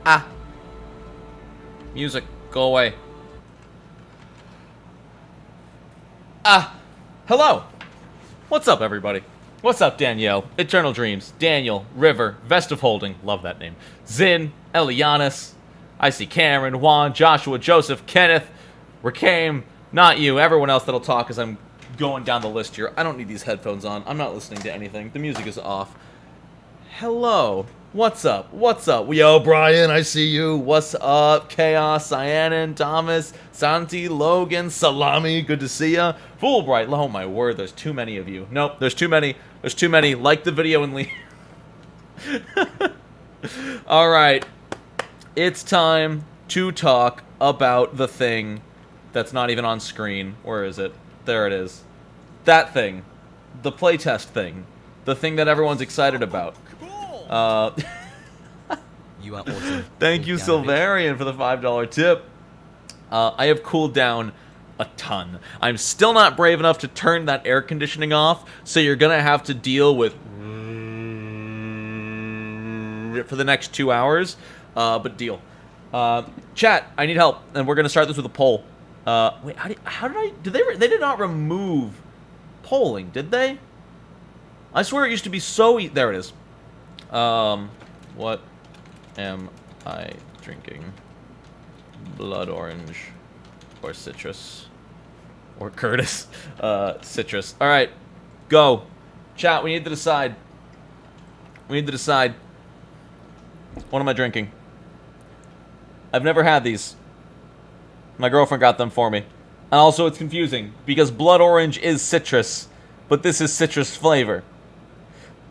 Ah. Music, go away. Ah. Hello. What's up, everybody? What's up, Danielle? Eternal Dreams, Daniel, River, Vest of Holding, love that name. Zin, Elianis, I see Cameron, Juan, Joshua, Joseph, Kenneth, Rakame, not you, everyone else that'll talk as I'm going down the list here. I don't need these headphones on. I'm not listening to anything. The music is off. Hello. What's up? What's up? Yo, Brian, I see you. What's up? Chaos, Cyanin, Thomas, Santi, Logan, Salami, good to see ya. Fulbright, oh my word, there's too many of you. Nope, there's too many. There's too many. Like the video and leave. Alright. It's time to talk about the thing that's not even on screen. Where is it? There it is. That thing. The playtest thing. The thing that everyone's excited about. You are awesome. Thank you, Silverian, for the $5 tip. I have cooled down a ton. I'm still not brave enough to turn that air conditioning off, so you're gonna have to deal with for the next 2 hours. But deal. Chat, I need help, and we're gonna start this with a poll. Wait, how did I? They did not remove polling, did they? I swear it used to be so there it is. What am I drinking? Blood orange or citrus or Curtis? Citrus. All right, go. Chat, we need to decide. We need to decide. What am I drinking? I've never had these. My girlfriend got them for me. And also it's confusing because blood orange is citrus, but this is citrus flavor.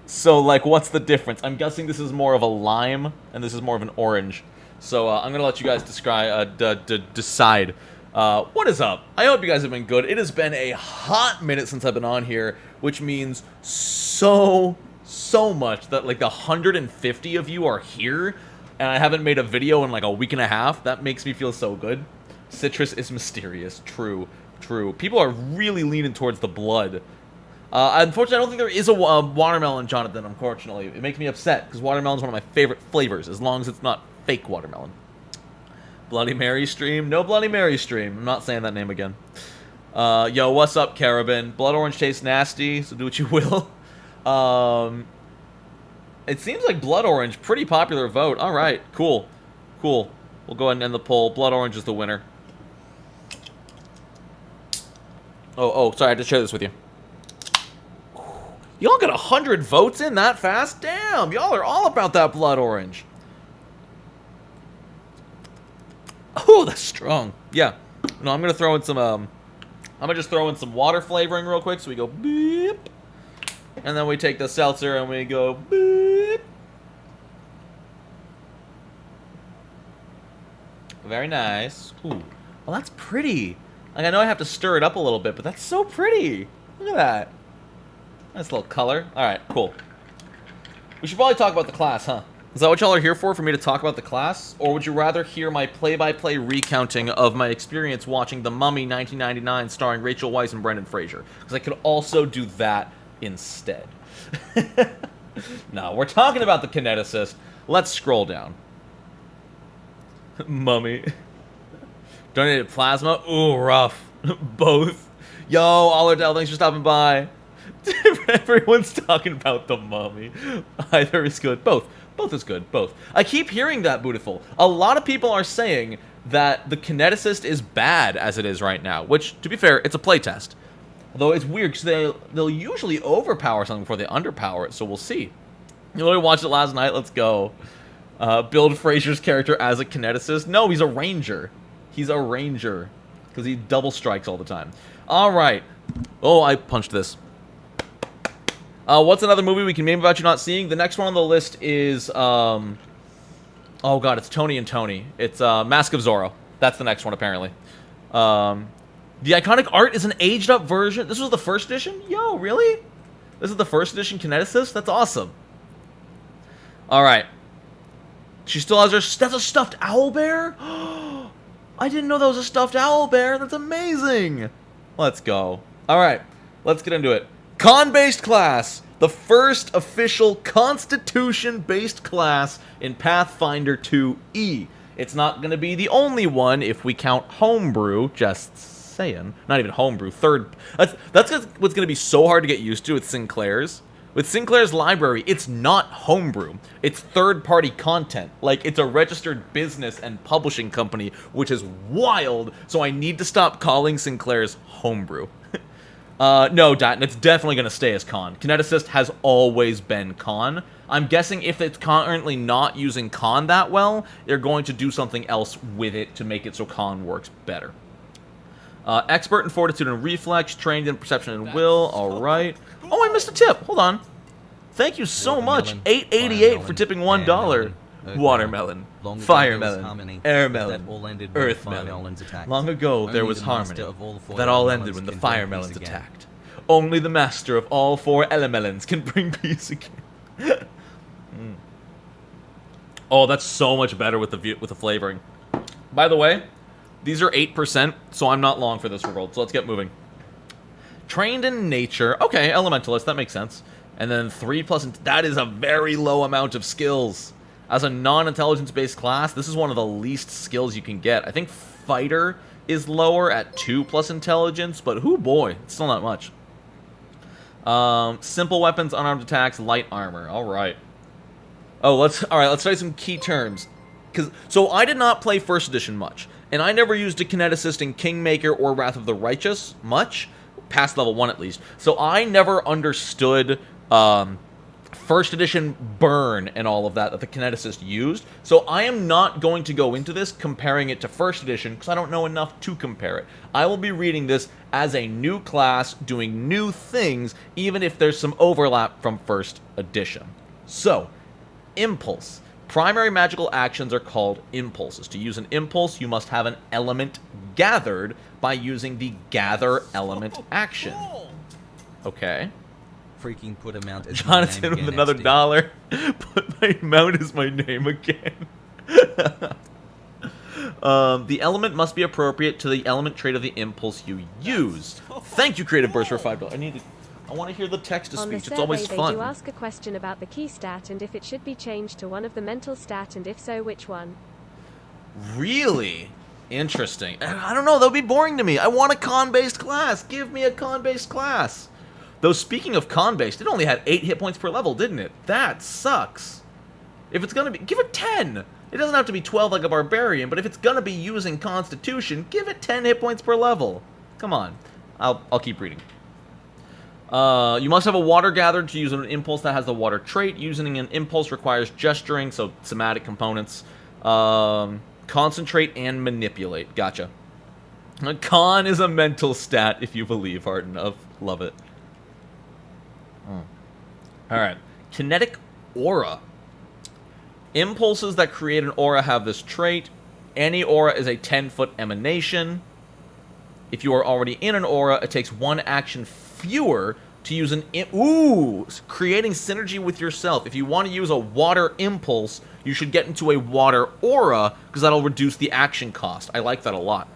So, like, what's the difference? I'm guessing this is more of a lime, and this is more of an orange. So, I'm going to let you guys decide. What is up? I hope you guys have been good. It has been a hot minute since I've been on here, which means so much that, like, 150 of you are here, and I haven't made a video in, like, a week and a half. That makes me feel so good. Citrus is mysterious. True. True. People are really leaning towards the blood. Unfortunately, I don't think there is a watermelon, Jonathan, unfortunately. It makes me upset, because watermelon is one of my favorite flavors, as long as it's not fake watermelon. Bloody Mary stream? No Bloody Mary stream. I'm not saying that name again. Yo, what's up, Carabin? Blood orange tastes nasty, so do what you will. It seems like blood orange, pretty popular vote. Alright, cool. Cool. We'll go ahead and end the poll. Blood orange is the winner. Oh, sorry, I had to share this with you. Y'all got 100 votes in that fast? Damn, y'all are all about that blood orange. Oh, that's strong. Yeah. No, I'm gonna throw in some, I'm gonna just throw in some water flavoring real quick, so we go beep. And then we take the seltzer and we go beep. Very nice. Ooh. Well, that's pretty. Like, I know I have to stir it up a little bit, but that's so pretty. Look at that. Nice little color. Alright, cool. We should probably talk about the class, huh? Is that what y'all are here for me to talk about the class? Or would you rather hear my play-by-play recounting of my experience watching The Mummy 1999 starring Rachel Weisz and Brendan Fraser? Because I could also do that instead. No, we're talking about the Kineticist. Let's scroll down. Mummy. Donated plasma? Ooh, rough. Both. Yo, Allerdell, thanks for stopping by. Everyone's talking about the Mummy. Either is good. Both. Both is good. Both. I keep hearing that, Beautiful. A lot of people are saying that the Kineticist is bad as it is right now. Which, to be fair, it's a playtest. Although it's weird, because they'll usually overpower something before they underpower it, so we'll see. You only watched it last night? Let's go. Build Fraser's character as a Kineticist? No, he's a ranger. He's a ranger. Because he double strikes all the time. Alright. Oh, I punched this. What's another movie we can name about you not seeing? The next one on the list is, oh god, it's Tony and Tony. It's, Mask of Zorro. That's the next one, apparently. The iconic art is an aged-up version. This was the first edition? Yo, really? This is the first edition Kineticist? That's awesome. Alright. She still has her... That's a stuffed owlbear? I didn't know that was a stuffed owlbear. That's amazing. Let's go. Alright. Let's get into it. Con-based class. The first official Constitution-based class in Pathfinder 2E. It's not going to be the only one if we count Homebrew, just saying. Not even Homebrew, That's what's going to be so hard to get used to with Sinclair's. With Sinclair's library, it's not Homebrew. It's third-party content. Like, it's a registered business and publishing company, which is wild, so I need to stop calling Sinclair's Homebrew. No, Datton, it's definitely going to stay as Con. Kineticist has always been Con. I'm guessing if it's currently not using Con that well, they're going to do something else with it to make it so Con works better. Expert in Fortitude and Reflex, trained in Perception and Will, alright. Oh, I missed a tip. Hold on. Thank you so much. $8.88 for tipping $1. Watermelon, firemelon, airmelon, earthmelon. Long ago there was harmony. That all ended when the firemelons attacked. Only the master of all 4 elemelons can bring peace again. Oh, that's so much better with the flavoring. By the way, these are 8%, so I'm not long for this world. So let's get moving. Trained in nature. Okay, elementalist, that makes sense. And then 3+, that is a very low amount of skills. As a non-intelligence-based class, this is one of the least skills you can get. I think fighter is lower at 2+ intelligence, but hoo boy, it's still not much. Simple weapons, unarmed attacks, light armor. All right. Oh, let's try some key terms. So I did not play first edition much, and I never used a Kineticist in Kingmaker or Wrath of the Righteous much, past level 1 at least. So I never understood first edition burn and all of that the Kineticist used. So I am not going to go into this comparing it to first edition because I don't know enough to compare it. I will be reading this as a new class doing new things, even if there's some overlap from first edition. So, impulse. Primary magical actions are called impulses. To use an impulse, you must have an element gathered by using the gather element action. Okay. Freaking put amount as Jonathan with another $1. Put my mount as my name again. The element must be appropriate to the element trait of the impulse you use. Thank you, Creative Burst, for $5. I want to hear the text-to-speech. It's always fun. They do ask a question about the key stat and if it should be changed to one of the mental stat, and if so, which one? Really? Interesting. I don't know. That would be boring to me. I want a con-based class. Give me a con-based class. Though, speaking of con-based, it only had 8 hit points per level, didn't it? That sucks. If it's going to be... Give it 10. It doesn't have to be 12 like a barbarian, but if it's going to be using Constitution, give it 10 hit points per level. Come on. I'll keep reading. You must have a water gathered to use an impulse that has the water trait. Using an impulse requires gesturing, so somatic components. Concentrate and manipulate. Gotcha. A con is a mental stat, if you believe, hard enough. Love it. Alright. Kinetic aura. Impulses that create an aura have this trait. Any aura is a 10-foot emanation. If you are already in an aura, it takes 1 action fewer to use an... Creating synergy with yourself. If you want to use a water impulse, you should get into a water aura, because that'll reduce the action cost. I like that a lot.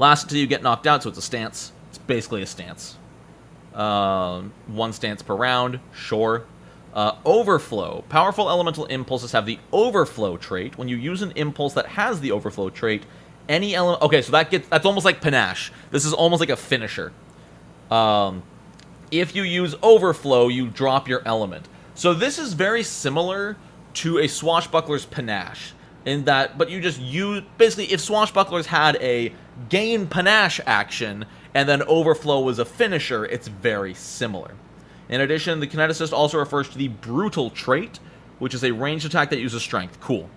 Lasts until you get knocked out, so it's a stance. It's basically a stance. 1 stance per round, sure. Overflow. Powerful elemental impulses have the overflow trait. When you use an impulse that has the overflow trait, any element... Okay, so that's almost like panache. This is almost like a finisher. If you use overflow, you drop your element. So this is very similar to a Swashbuckler's panache, in that, but you just use... Basically, if Swashbucklers had a gain panache action, and then overflow was a finisher, it's very similar. In addition, the Kineticist also refers to the brutal trait, which is a ranged attack that uses strength. Cool.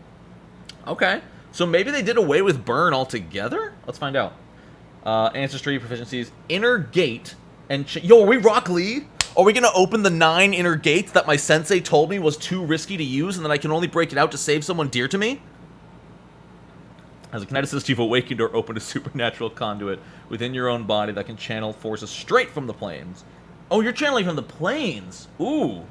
Okay. So maybe they did away with burn altogether? Let's find out. Ancestry, proficiencies, inner gate, and... Yo, are we Rock Lee? Are we going to open the 9 inner gates that my sensei told me was too risky to use, and that I can only break it out to save someone dear to me? As a Kineticist, you've awakened or opened a supernatural conduit within your own body that can channel forces straight from the planes. Oh, you're channeling from the planes. Ooh.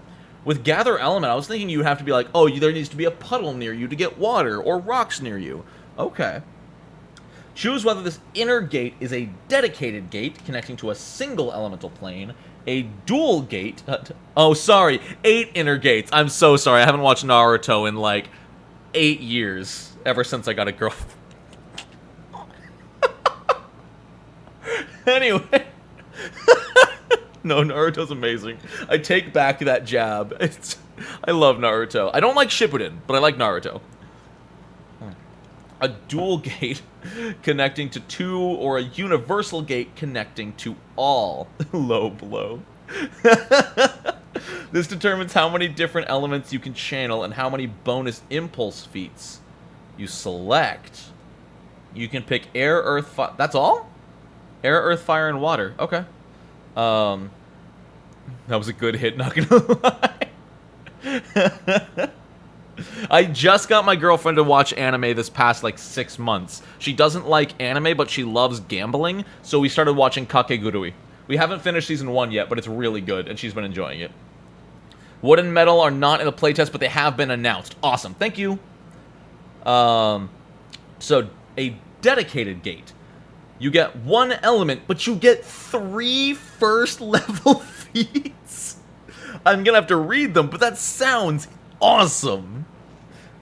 With Gather Element, I was thinking you'd have to be like, oh, there needs to be a puddle near you to get water, or rocks near you. Okay. Choose whether this inner gate is a dedicated gate connecting to a single elemental plane, A dual gate. Oh, sorry. 8 inner gates. I'm so sorry. I haven't watched Naruto in like 8 years. Ever since I got a girlfriend. Anyway. No, Naruto's amazing. I take back that jab. I love Naruto. I don't like Shippuden, but I like Naruto. A dual gate connecting to 2 or a universal gate connecting to all. Low blow. This determines how many different elements you can channel and how many bonus impulse feats you select. You can pick air, earth, fire. That's all? Air, earth, fire, and water. Okay. That was a good hit, not gonna lie. I just got my girlfriend to watch anime this past, like, 6 months. She doesn't like anime, but she loves gambling, so we started watching Kakegurui. We haven't finished Season 1 yet, but it's really good, and she's been enjoying it. Wood and metal are not in the playtest, but they have been announced. Awesome. Thank you. So, a dedicated gate. You get 1 element, but you get 3 first-level feats. I'm gonna have to read them, but that sounds awesome.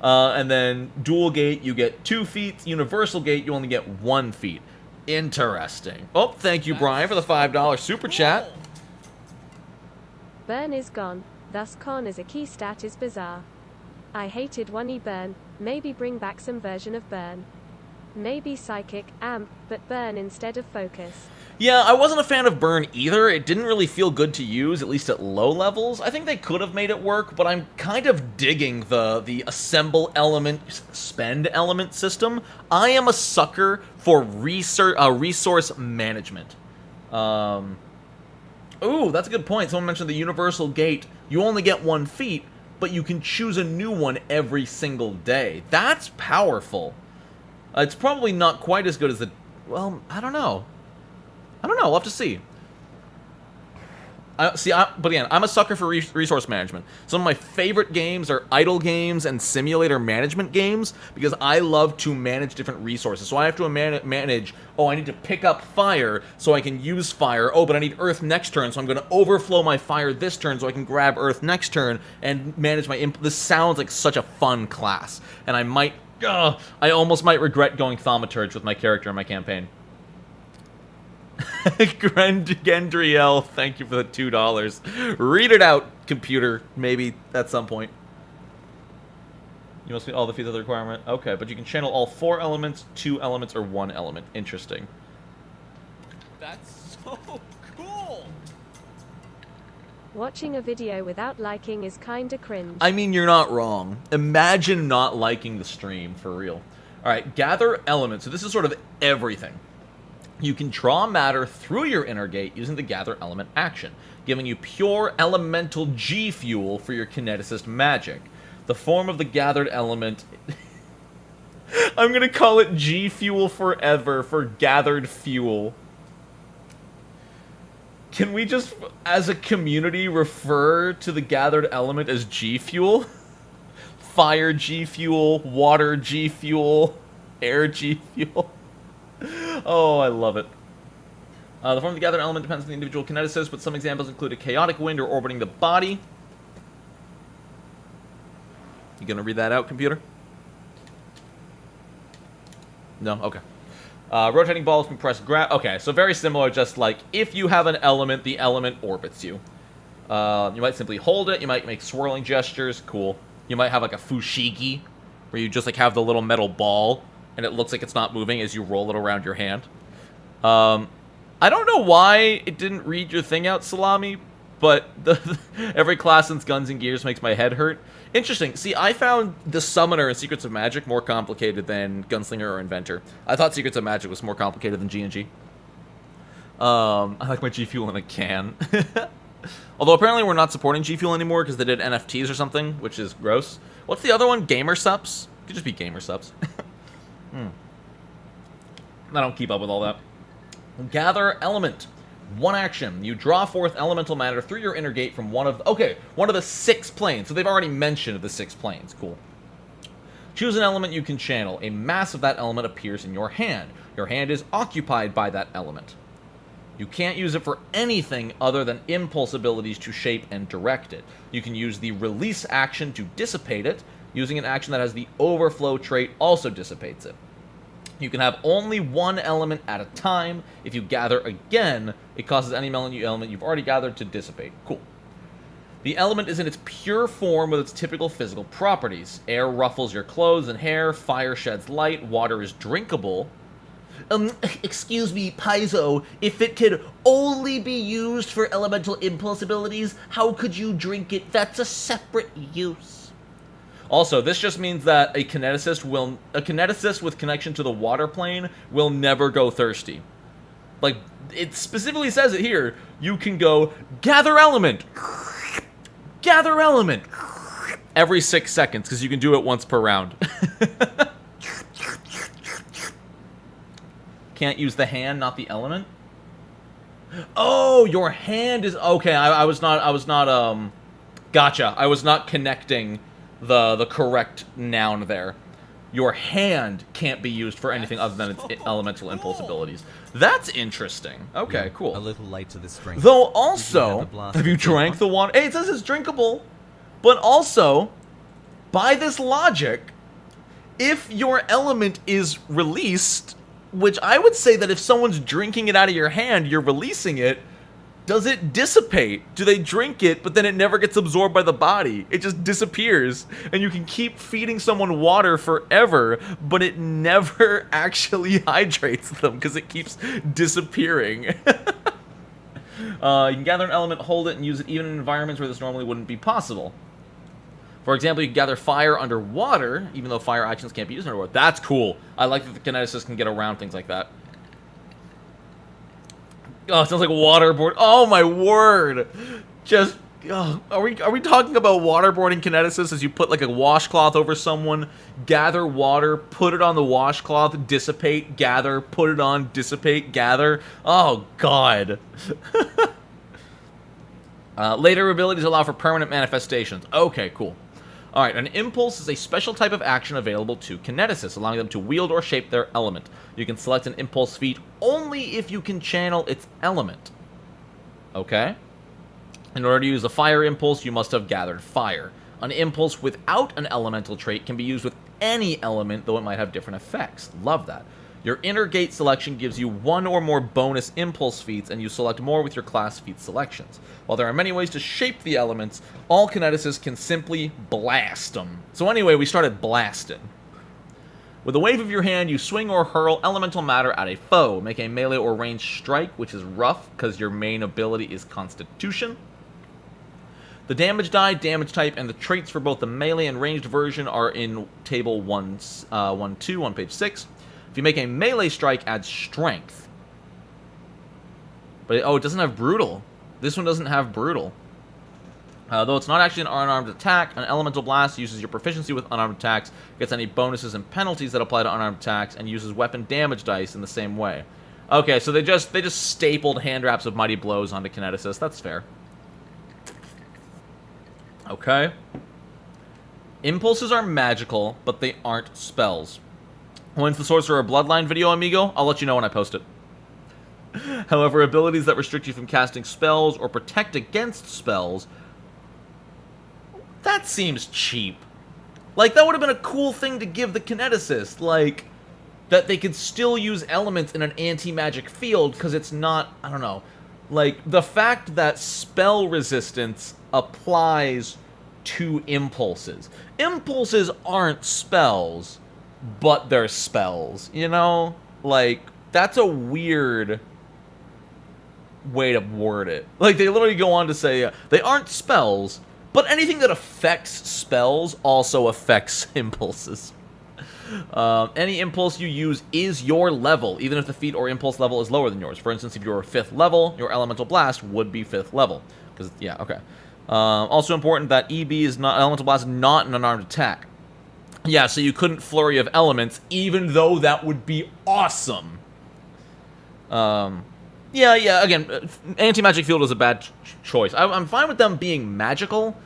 And then dual gate, you get 2 feats. Universal gate, you only get 1 feat. Interesting. Oh, thank you, Brian, for the $5 super chat. Burn is gone, thus con as a key stat is bizarre. I hated 1E burn, maybe bring back some version of burn. Maybe psychic, amp, but burn instead of focus. Yeah, I wasn't a fan of burn either. It didn't really feel good to use, at least at low levels. I think they could have made it work, but I'm kind of digging the assemble element, spend element system. I am a sucker for resource management. Ooh, that's a good point. Someone mentioned the universal gate. You only get 1 feat, but you can choose a new one every single day. That's powerful. It's probably not quite as good as the... Well, I don't know. We'll have to see. But again, I'm a sucker for resource management. Some of my favorite games are idle games and simulator management games because I love to manage different resources. So I have to manage, oh, I need to pick up fire so I can use fire. Oh, but I need earth next turn, so I'm going to overflow my fire this turn so I can grab earth next turn and manage my... This sounds like such a fun class. And I almost might regret going Thaumaturge with my character in my campaign. Gendriel, thank you for the $2. Read it out, computer. Maybe at some point. You must meet all the feats of the requirement. Okay, but you can channel all 4 elements, 2 elements, or 1 element. Interesting. That's so cool. Watching a video without liking is kinda cringe. I mean, you're not wrong. Imagine not liking the stream, for real. Alright, gather elements. So this is sort of everything. You can draw matter through your inner gate using the gather element action, giving you pure elemental G fuel for your kineticist magic. The form of the gathered element... I'm gonna call it G fuel forever for gathered fuel. Can we just, as a community, refer to the gathered element as G fuel? Fire G fuel, water G fuel, air G fuel. Oh, I love it. The form of the gathered element depends on the individual kineticist, but some examples include a chaotic wind or orbiting the body. You gonna read that out, computer? No? Okay. Rotating balls can press grab. Okay, so very similar, just like if you have an element, the element orbits you. You might simply hold it, you might make swirling gestures, cool. You might have like a fushigi, where you just like have the little metal ball, and it looks like it's not moving as you roll it around your hand. I don't know why it didn't read your thing out, Salami, but every class since Guns and Gears makes my head hurt. Interesting. See, I found the Summoner in Secrets of Magic more complicated than Gunslinger or Inventor. I thought Secrets of Magic was more complicated than G&G. I like my G Fuel in a can. Although apparently we're not supporting G Fuel anymore because they did NFTs or something, which is gross. What's the other one? Gamer Subs? It could just be Gamer Subs. I don't keep up with all that. Gather element. 1 action. You draw forth elemental matter through your inner gate from one of the 6 planes. So they've already mentioned the 6 planes. Cool. Choose an element you can channel. A mass of that element appears in your hand. Your hand is occupied by that element. You can't use it for anything other than impulse abilities to shape and direct it. You can use the release action to dissipate it. Using an action that has the overflow trait also dissipates it. You can have only one element at a time. If you gather again, it causes any element you've already gathered to dissipate. Cool. The element is in its pure form with its typical physical properties. Air ruffles your clothes and hair, fire sheds light, water is drinkable. Excuse me, Paizo, if it could only be used for elemental impulse abilities, how could you drink it? That's a separate use. Also, this just means that a kineticist with connection to the water plane will never go thirsty. Like, it specifically says it here. You can go, gather element, every 6 seconds, because you can do it once per round. Can't use the hand, not the element? Oh, your hand is... Okay, I was not, gotcha. I was not connecting the correct noun there. Your hand can't be used for anything other than its elemental impulse abilities. That's interesting. Okay, cool. A little late to this drink. Though also, have you drank the water? Hey, it says it's drinkable. But also, by this logic, if your element is released, which I would say that if someone's drinking it out of your hand, you're releasing it, does it dissipate? Do they drink it, but then it never gets absorbed by the body? It just disappears, and you can keep feeding someone water forever, but it never actually hydrates them because it keeps disappearing. You can gather an element, hold it, and use it even in environments where this normally wouldn't be possible. For example, you can gather fire underwater, even though fire actions can't be used underwater. That's cool. I like that the kineticist can get around things like that. Oh, it sounds like waterboard. Oh my word! Just, are we talking about waterboarding kineticists as you put like a washcloth over someone, gather water, put it on the washcloth, dissipate, gather, put it on, dissipate, gather. Oh god. Later abilities allow for permanent manifestations. Okay, cool. Alright, an impulse is a special type of action available to kineticists, allowing them to wield or shape their element. You can select an impulse feat only if you can channel its element. Okay? In order to use a fire impulse, you must have gathered fire. An impulse without an elemental trait can be used with any element, though it might have different effects. Love that. Your inner gate selection gives you one or more bonus impulse feats, and you select more with your class feat selections. While there are many ways to shape the elements, all kineticists can simply blast them. So anyway, we started blasting. With a wave of your hand, you swing or hurl elemental matter at a foe. Make a melee or ranged strike, which is rough, because your main ability is Constitution. The damage die, damage type, and the traits for both the melee and ranged version are in Table 1-2 on page 6. If you make a melee strike, add strength. But, it doesn't have brutal. This one doesn't have brutal. Though it's not actually an unarmed attack, an elemental blast uses your proficiency with unarmed attacks, gets any bonuses and penalties that apply to unarmed attacks, and uses weapon damage dice in the same way. Okay, so they just stapled hand wraps of mighty blows onto kineticists. That's fair. Okay. Impulses are magical, but they aren't spells. When's the Sorcerer Bloodline video, amigo? I'll let you know when I post it. However, abilities that restrict you from casting spells or protect against spells... That seems cheap. Like, that would have been a cool thing to give the kineticist. Like, that they could still use elements in an anti-magic field, because it's not... I don't know. Like, the fact that spell resistance applies to impulses. Impulses aren't spells, but they're spells, you know? Like, that's a weird way to word it. Like, they literally go on to say, they aren't spells, but anything that affects spells also affects impulses. Any impulse you use is your level, even if the feat or impulse level is lower than yours. For instance, if you're 5th level, your elemental blast would be 5th level. Because, yeah, okay. Also important that EB is not, elemental blast is not an unarmed attack. Yeah, so you couldn't flurry of elements, even though that would be awesome. Yeah, again, anti-magic field is a bad choice. I'm fine with them being magical,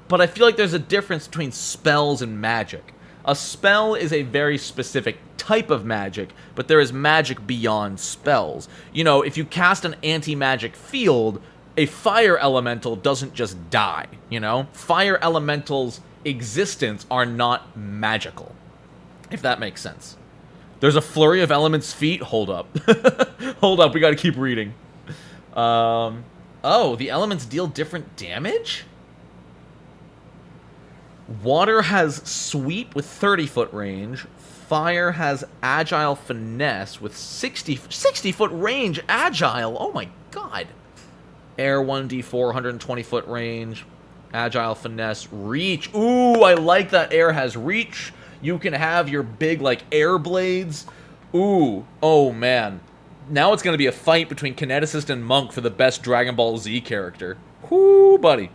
but I feel like there's a difference between spells and magic. A spell is a very specific type of magic, but there is magic beyond spells. You know, if you cast an anti-magic field, a fire elemental doesn't just die, you know? Fire elementals' existence are not magical, if that makes sense. There's a flurry of elements feat. Hold up. Hold up, we gotta keep reading. Oh, the elements deal different damage? Water has sweep with 30-foot range. Fire has agile finesse with 60-foot range agile. Oh my god. Air 1d4, 120-foot range. Agile finesse, reach. Ooh, I like that air has reach. You can have your big, like, air blades. Ooh, oh man. Now it's going to be a fight between Kineticist and Monk for the best Dragon Ball Z character. Whoo, buddy.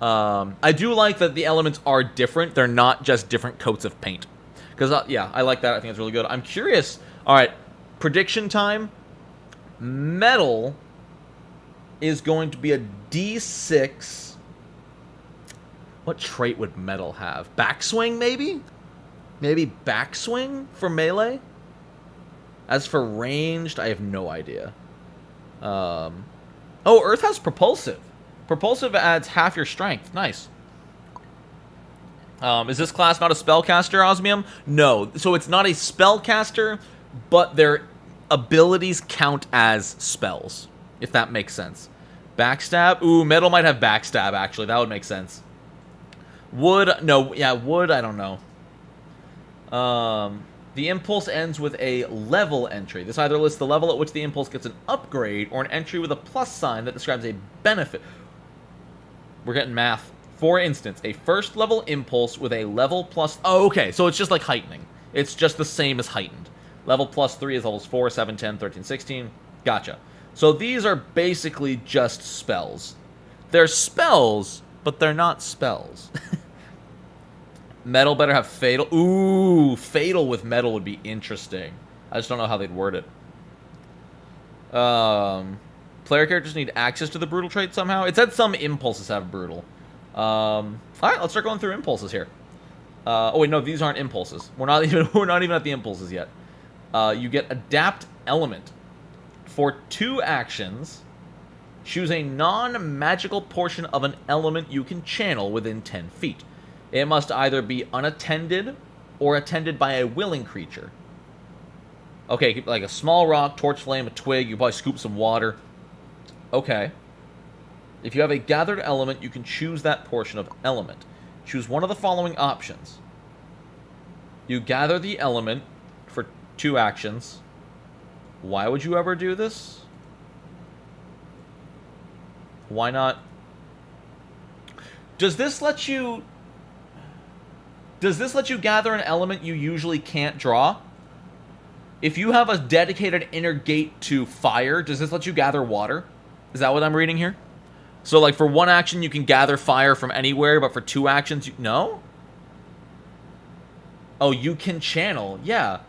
I do like that the elements are different. They're not just different coats of paint. Because, yeah, I like that. I think it's really good. I'm curious. All right, prediction time. Metal is going to be a D6. What trait would metal have? Backswing, maybe? Maybe backswing for melee? As for ranged, I have no idea. Oh, Earth has propulsive. Propulsive adds half your strength. Nice. Is this class not a spellcaster, Osmium? No. So it's not a spellcaster, but their abilities count as spells, if that makes sense. Backstab? Ooh, metal might have backstab, actually. That would make sense. Wood? No. Yeah, wood, I don't know. The impulse ends with a level entry. This either lists the level at which the impulse gets an upgrade or an entry with a plus sign that describes a benefit. We're getting math. For instance, a first level impulse with a level plus... Oh, okay. So it's just like heightening. It's just the same as heightened. Level plus 3 is levels 4, 7, 10, 13, 16. Gotcha. So these are basically just spells. They're spells, but they're not spells. Metal better have fatal. Ooh, fatal with metal would be interesting. I just don't know how they'd word it. Player characters need access to the brutal trait somehow. It said some impulses have brutal. All right, let's start going through impulses here. Oh wait, no, these aren't impulses. We're not even at the impulses yet. You get adapt element. For 2 actions, choose a non-magical portion of an element you can channel within 10 feet. It must either be unattended or attended by a willing creature. Okay, like a small rock, torch flame, a twig, you probably scoop some water. Okay. If you have a gathered element, you can choose that portion of element. Choose one of the following options. You gather the element for 2 actions. Why would you ever do this? Why not? Does this let you gather an element you usually can't draw? If you have a dedicated inner gate to fire, does this let you gather water? Is that what I'm reading here? So, like, for 1 action, you can gather fire from anywhere, but for 2 actions, no? Oh, you can channel. Yeah.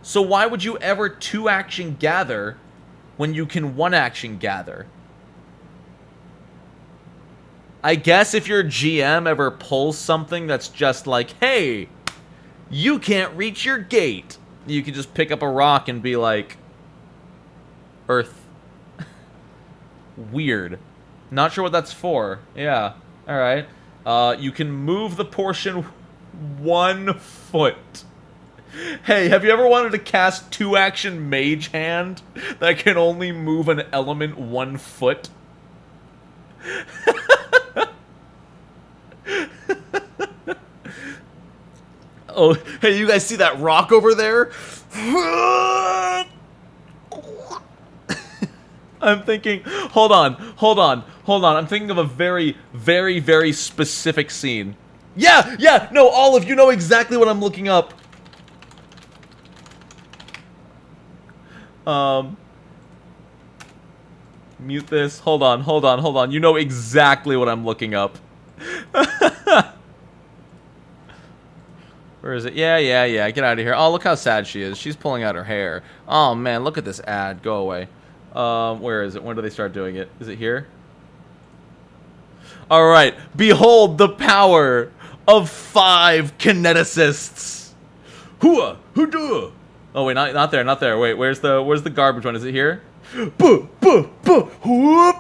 So why would you ever 2-action gather when you can 1-action gather? I guess if your GM ever pulls something that's just like, hey, you can't reach your gate, you can just pick up a rock and be like, Earth. Weird. Not sure what that's for. Yeah. Alright. You can move the portion 1 foot. Hey, have you ever wanted to cast 2-action Mage Hand that can only move an element 1 foot? Oh, hey, you guys see that rock over there? I'm thinking, hold on. I'm thinking of a very, very, very specific scene. Yeah, no, all of you know exactly what I'm looking up. Mute this. Hold on. You know exactly what I'm looking up. Where is it? Yeah. Get out of here. Oh, look how sad she is. She's pulling out her hair. Oh, man, look at this ad. Go away. Where is it? When do they start doing it? Is it here? All right. Behold the power of 5 kineticists. Hooah! Hoodoo! Oh wait, not there, not there. Wait, where's the garbage one? Is it here? Buh, buh, buh, whoop!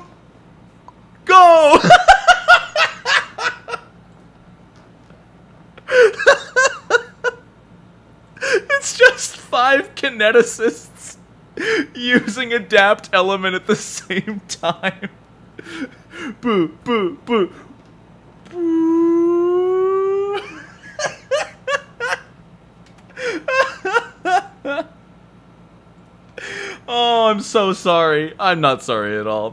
Go! It's just 5 kineticists using adapt element at the same time. Boo, boo, boo. Boo. Oh, I'm so sorry. I'm not sorry at all.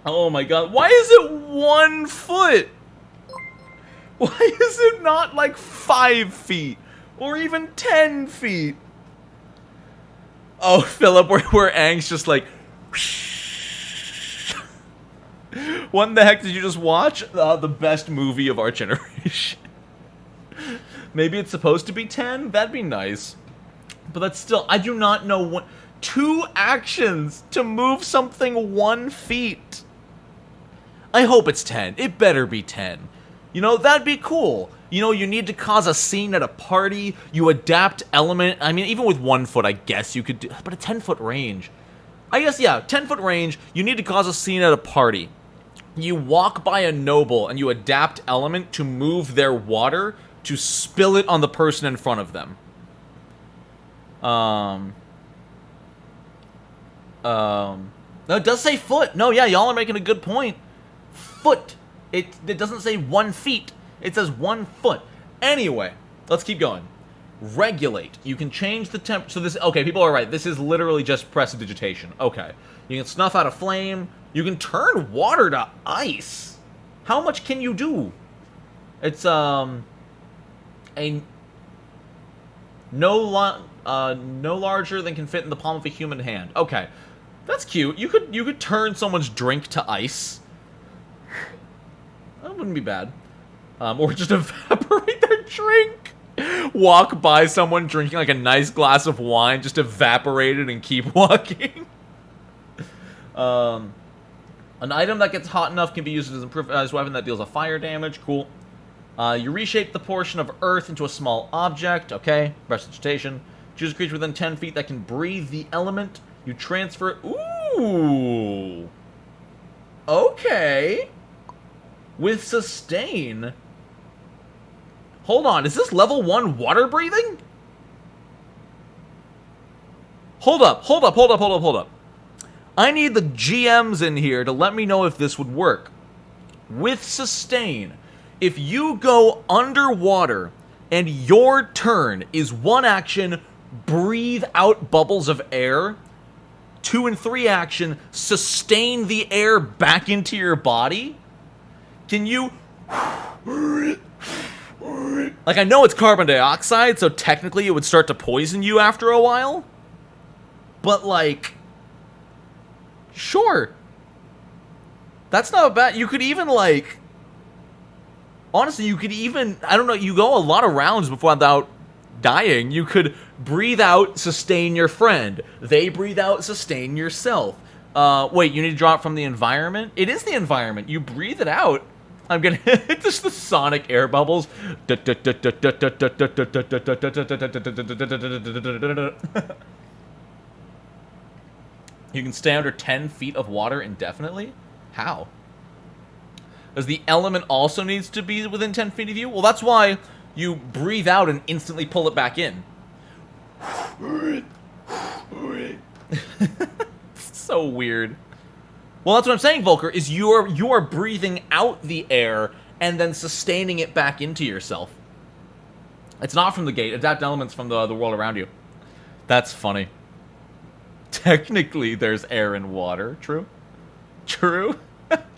Oh my god. Why is it 1 foot? Why is it not like 5 feet? Or even 10 feet? Oh, Philip, where Aang's just like... What the heck did you just watch? The best movie of our generation. Maybe it's supposed to be 10? That'd be nice. But that's still... I do not know what... 2 actions to move something 1 feet. I hope it's 10. It better be 10. You know, that'd be cool. You know, you need to cause a scene at a party. You adapt element. I mean, even with 1 foot, I guess you could do... But a 10-foot range. I guess, yeah, 10-foot range. You need to cause a scene at a party. You walk by a noble and you adapt element to move their water to spill it on the person in front of them. No, it does say foot. No, yeah, y'all are making a good point. Foot. It doesn't say 1 feet. It says 1 foot. Anyway, let's keep going. Regulate. You can change the temp. So this. Okay, people are right. This is literally just prestidigitation. Okay. You can snuff out a flame. You can turn water to ice. How much can you do? It's no larger than can fit in the palm of a human hand. Okay, that's cute. You could turn someone's drink to ice. That wouldn't be bad. Or just evaporate their drink. Walk by someone drinking like a nice glass of wine, just evaporate it and keep walking. An item that gets hot enough can be used as an improvised weapon that deals a fire damage. Cool. You reshape the portion of earth into a small object. Okay. Prestidigitation. Choose a creature within 10 feet that can breathe the element. You transfer it. Ooh. Okay. With sustain. Hold on. Is this level 1 water breathing? Hold up. I need the GMs in here to let me know if this would work. With sustain, if you go underwater and your turn is 1 action, breathe out bubbles of air, 2 and 3 action, sustain the air back into your body, can you... Like, I know it's carbon dioxide, so technically it would start to poison you after a while. But, like... Sure. That's not bad. You could even, like... Honestly, you could even... I don't know, you go a lot of rounds without dying. You could breathe out, sustain your friend. They breathe out, sustain yourself. Wait, you need to draw it from the environment? It is the environment. You breathe it out. I'm gonna... just the sonic air bubbles. You can stay under 10 feet of water indefinitely? How? Because the element also needs to be within 10 feet of you? Well, that's why you breathe out and instantly pull it back in. So weird. Well, that's what I'm saying, Volker, is you are breathing out the air and then sustaining it back into yourself. It's not from the gate. Adapt elements from the world around you. That's funny. Technically, there's air and water. True? True?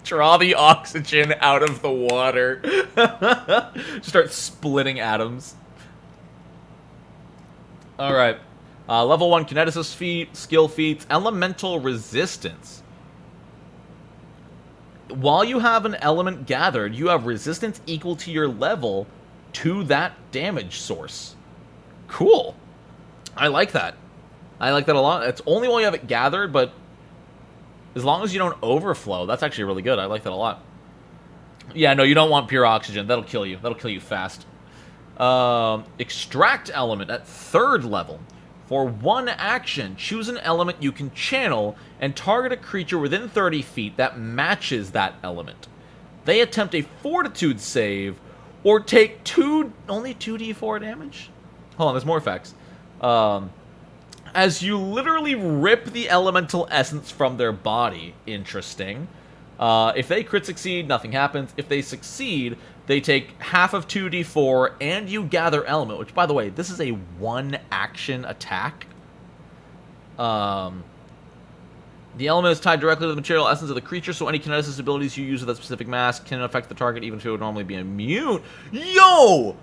Draw the oxygen out of the water. Start splitting atoms. Alright. Level 1 Kineticist feat, skill feats, elemental resistance. While you have an element gathered, you have resistance equal to your level to that damage source. Cool. I like that. I like that a lot. It's only while you have it gathered, but as long as you don't overflow, that's actually really good. I like that a lot. Yeah, no, you don't want pure oxygen. That'll kill you. That'll kill you fast. Extract element at 3rd level. For 1 action, choose an element you can channel and target a creature within 30 feet that matches that element. They attempt a fortitude save or take only 2d4 damage? Hold on, there's more effects. As you literally rip the elemental essence from their body. Interesting. If they crit succeed, nothing happens. If they succeed, they take half of 2d4 and you gather element, which, by the way, this is a 1-action attack. The element is tied directly to the material essence of the creature, so any kineticist abilities you use with that specific mass can affect the target even if it would normally be immune. Yo!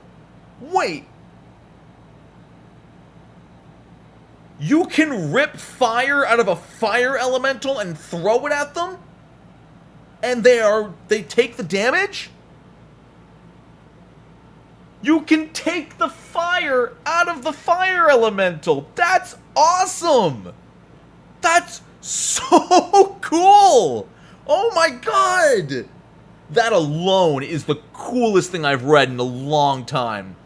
Wait! You can rip fire out of a fire elemental and throw it at them? And they take the damage? You can take the fire out of the fire elemental. That's awesome. That's so cool. Oh my god. That alone is the coolest thing I've read in a long time.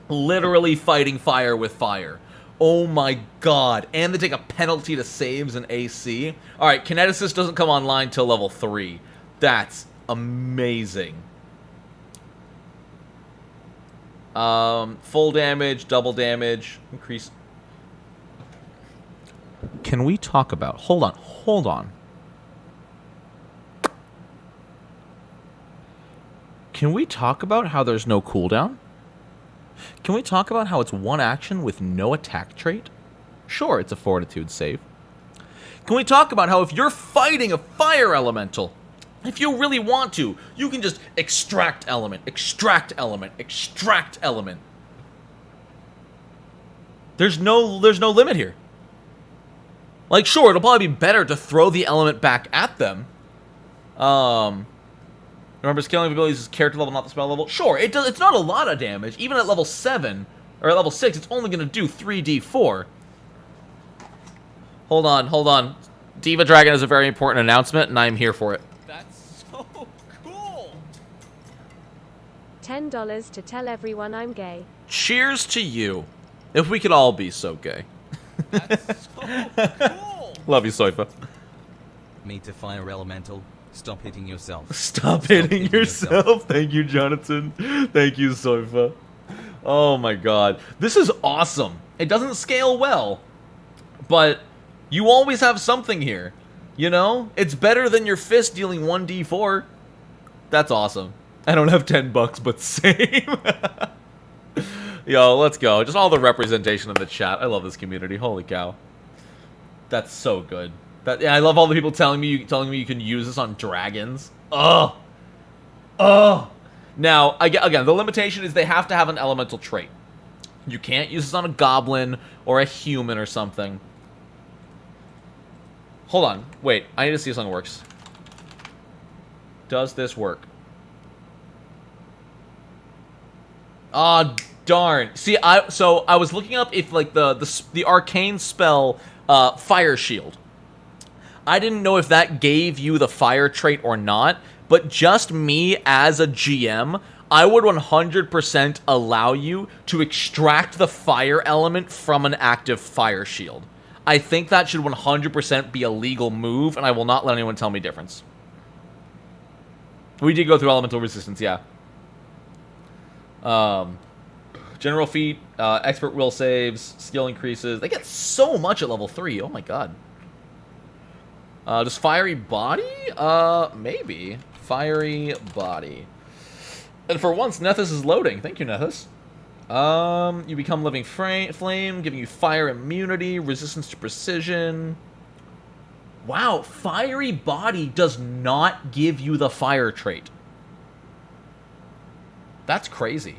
Literally fighting fire with fire. Oh my god. And they take a penalty to saves and AC. Alright, Kineticist doesn't come online till level 3. That's amazing. Full damage, double damage, increase. Can we talk about... Hold on. Can we talk about how there's no cooldown? Can we talk about how it's 1 action with no attack trait? Sure, it's a fortitude save. Can we talk about how if you're fighting a fire elemental, if you really want to, you can just extract element, extract element, extract element. There's no limit here. Like, sure, it'll probably be better to throw the element back at them. Remember, scaling of abilities is character level, not the spell level. Sure, it's not a lot of damage. Even at level 7, or at level 6, it's only going to do 3d4. Hold on. Diva Dragon has a very important announcement, and I'm here for it. That's so cool! $10 to tell everyone I'm gay. Cheers to you. If we could all be so gay. That's so cool. Love you, Soifa. Meet a fire elemental. Stop hitting yourself. Stop hitting yourself. Thank you, Jonathan. Thank you, Soifa. Oh my god. This is awesome. It doesn't scale well, but you always have something here. You know? It's better than your fist dealing 1d4. That's awesome. I don't have $10, but same. Yo, let's go. Just all the representation in the chat. I love this community. Holy cow. That's so good. Yeah, I love all the people telling me you can use this on dragons. Ugh. Now, again, the limitation is they have to have an elemental trait. You can't use this on a goblin or a human or something. Hold on. Wait, I need to see if something works. Does this work? Ah, darn. See, I was looking up if like the arcane spell Fire Shield. I didn't know if that gave you the fire trait or not, but just me as a GM, I would 100% allow you to extract the fire element from an active fire shield. I think that should 100% be a legal move, and I will not let anyone tell me difference. We did go through elemental resistance, yeah. General feat, expert will saves, skill increases. They get so much at level 3. Oh my god. Does fiery body? Maybe. Fiery body. And for once, Nethys is loading. Thank you, Nethys. You become living flame, giving you fire immunity, resistance to precision. Wow, fiery body does not give you the fire trait. That's crazy.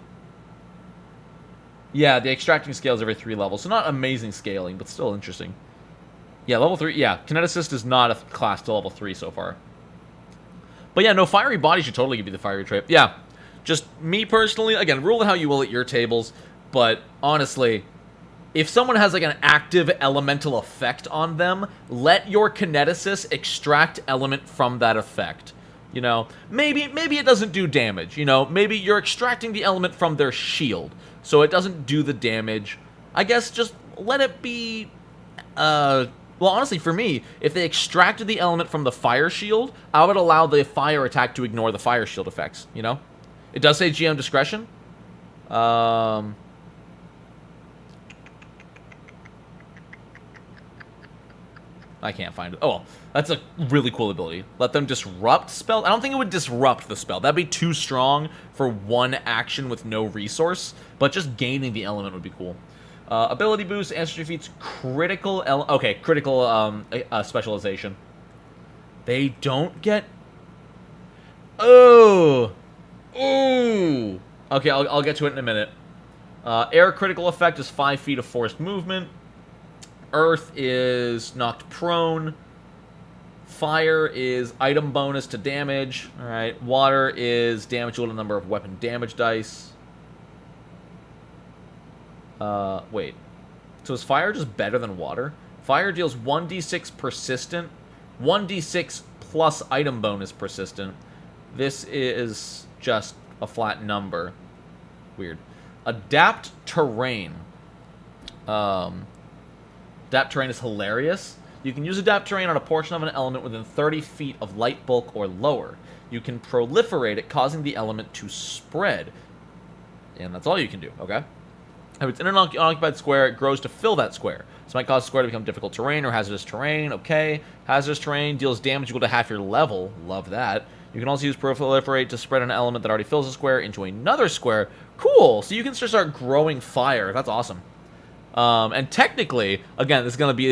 Yeah, the extracting scales every 3 levels, so not amazing scaling, but still interesting. Yeah, level 3, yeah. Kineticist is not a class to level 3 so far. But yeah, no, Fiery Body should totally give you the Fiery trait. Yeah, just me personally, again, rule it how you will at your tables, but honestly, if someone has like an active elemental effect on them, let your Kineticist extract element from that effect. You know, maybe it doesn't do damage. You know, maybe you're extracting the element from their shield, so it doesn't do the damage. I guess just let it be. Well, honestly, for me, if they extracted the element from the fire shield, I would allow the fire attack to ignore the fire shield effects. You know, it does say GM discretion. I can't find it. Oh, well, that's a really cool ability. Let them disrupt spell. I don't think it would disrupt the spell. That'd be too strong for one action with no resource. But just gaining the element would be cool. Ability boost, ancestry feats, critical. Critical specialization. They don't get. Oh. Ooh. Okay, I'll get to it in a minute. Air critical effect is 5 feet of forced movement. Earth is knocked prone. Fire is item bonus to damage. Alright. Water is damage equal to the number of weapon damage dice. Wait. So is fire just better than water? Fire deals 1d6 persistent. 1d6 plus item bonus persistent. This is just a flat number. Weird. Adapt terrain. Adapt terrain is hilarious. You can use adapt terrain on a portion of an element within 30 feet of light bulk or lower. You can proliferate it, causing the element to spread. And that's all you can do, okay? If it's in an unoccupied square, it grows to fill that square. This might cause the square to become difficult terrain or hazardous terrain, okay? Hazardous terrain deals damage equal to half your level. Love that. You can also use proliferate to spread an element that already fills a square into another square. Cool! So you can just start growing fire. That's awesome. And technically, again, this is going to be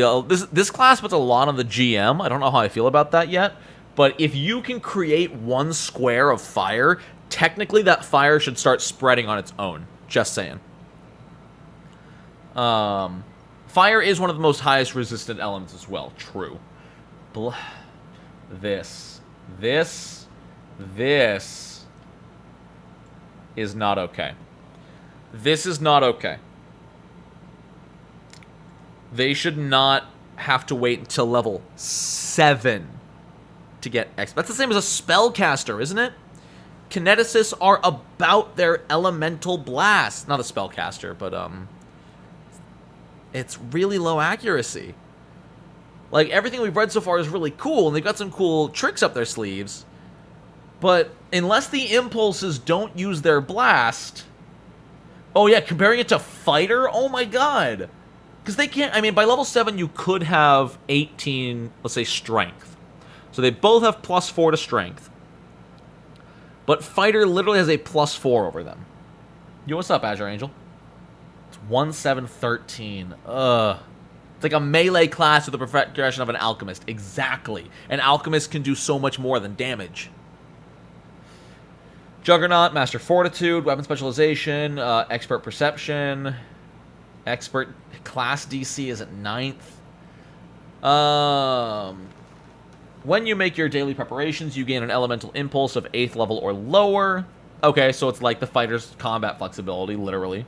this class puts a lot on the GM. I don't know how I feel about that yet, but if you can create one square of fire, technically that fire should start spreading on its own. Just saying. Fire is one of the most highest resistant elements as well. True. This is not okay. This is not okay. They should not have to wait until level 7 to get X. That's the same as a spellcaster, isn't it? Kineticists are about their elemental blast. Not a spellcaster, but it's really low accuracy. Like, everything we've read so far is really cool, and they've got some cool tricks up their sleeves. But unless the impulses don't use their blast... Oh yeah, comparing it to fighter? Oh my god! Because they can't... I mean, by level 7, you could have 18, let's say, strength. So they both have +4 to strength. But fighter literally has a +4 over them. Yo, what's up, Azure Angel? It's 1-7-13. Ugh. It's like a melee class with the progression of an alchemist. Exactly. An alchemist can do so much more than damage. Juggernaut, Master Fortitude, Weapon Specialization, Expert Perception... Expert class DC is at 9th. When you make your daily preparations, you gain an elemental impulse of 8th level or lower. Okay, so it's like the fighter's combat flexibility, literally.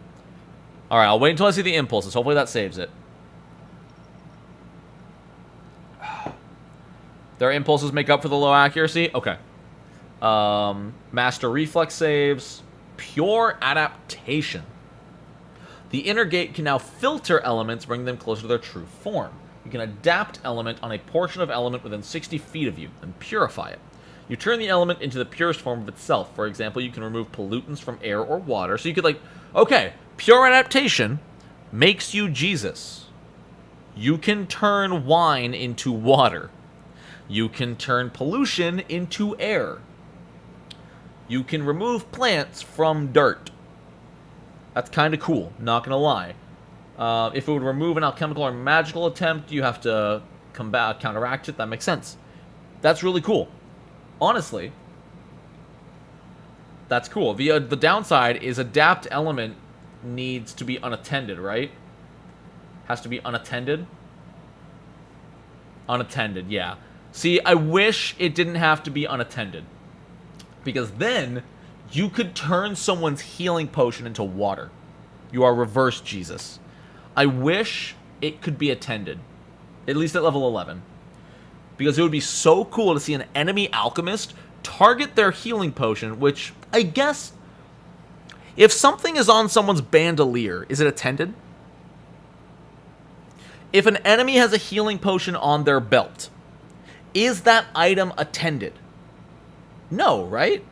Alright, I'll wait until I see the impulses. Hopefully that saves it. Their impulses make up for the low accuracy? Okay. Master Reflex saves. Pure Adaptation. The inner gate can now filter elements, bring them closer to their true form. You can adapt element on a portion of element within 60 feet of you, and purify it. You turn the element into the purest form of itself. For example, you can remove pollutants from air or water. So you could, like, okay, pure adaptation makes you Jesus. You can turn wine into water. You can turn pollution into air. You can remove plants from dirt. That's kind of cool, not gonna lie. If it would remove an alchemical or magical attempt, you have to counteract it. That makes sense. That's really cool. Honestly, that's cool. The downside is adapt element needs to be unattended, right? Has to be unattended. Unattended, yeah. See, I wish it didn't have to be unattended. Because then you could turn someone's healing potion into water. You are reverse Jesus. I wish it could be attended. At least at level 11. Because it would be so cool to see an enemy alchemist target their healing potion, which I guess if something is on someone's bandolier, is it attended? If an enemy has a healing potion on their belt, is that item attended? No, right?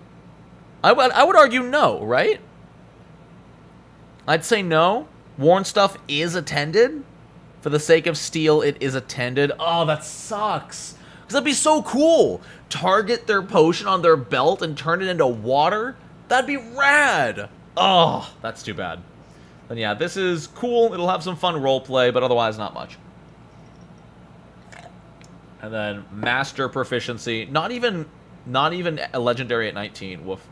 I would argue no, right? I'd say no. Worn stuff is attended. For the sake of steel, it is attended. Oh, that sucks. Because that'd be so cool. Target their potion on their belt and turn it into water? That'd be rad. Oh, that's too bad. Then yeah, this is cool. It'll have some fun roleplay, but otherwise not much. And then master proficiency. Not even a legendary at 19. Woof.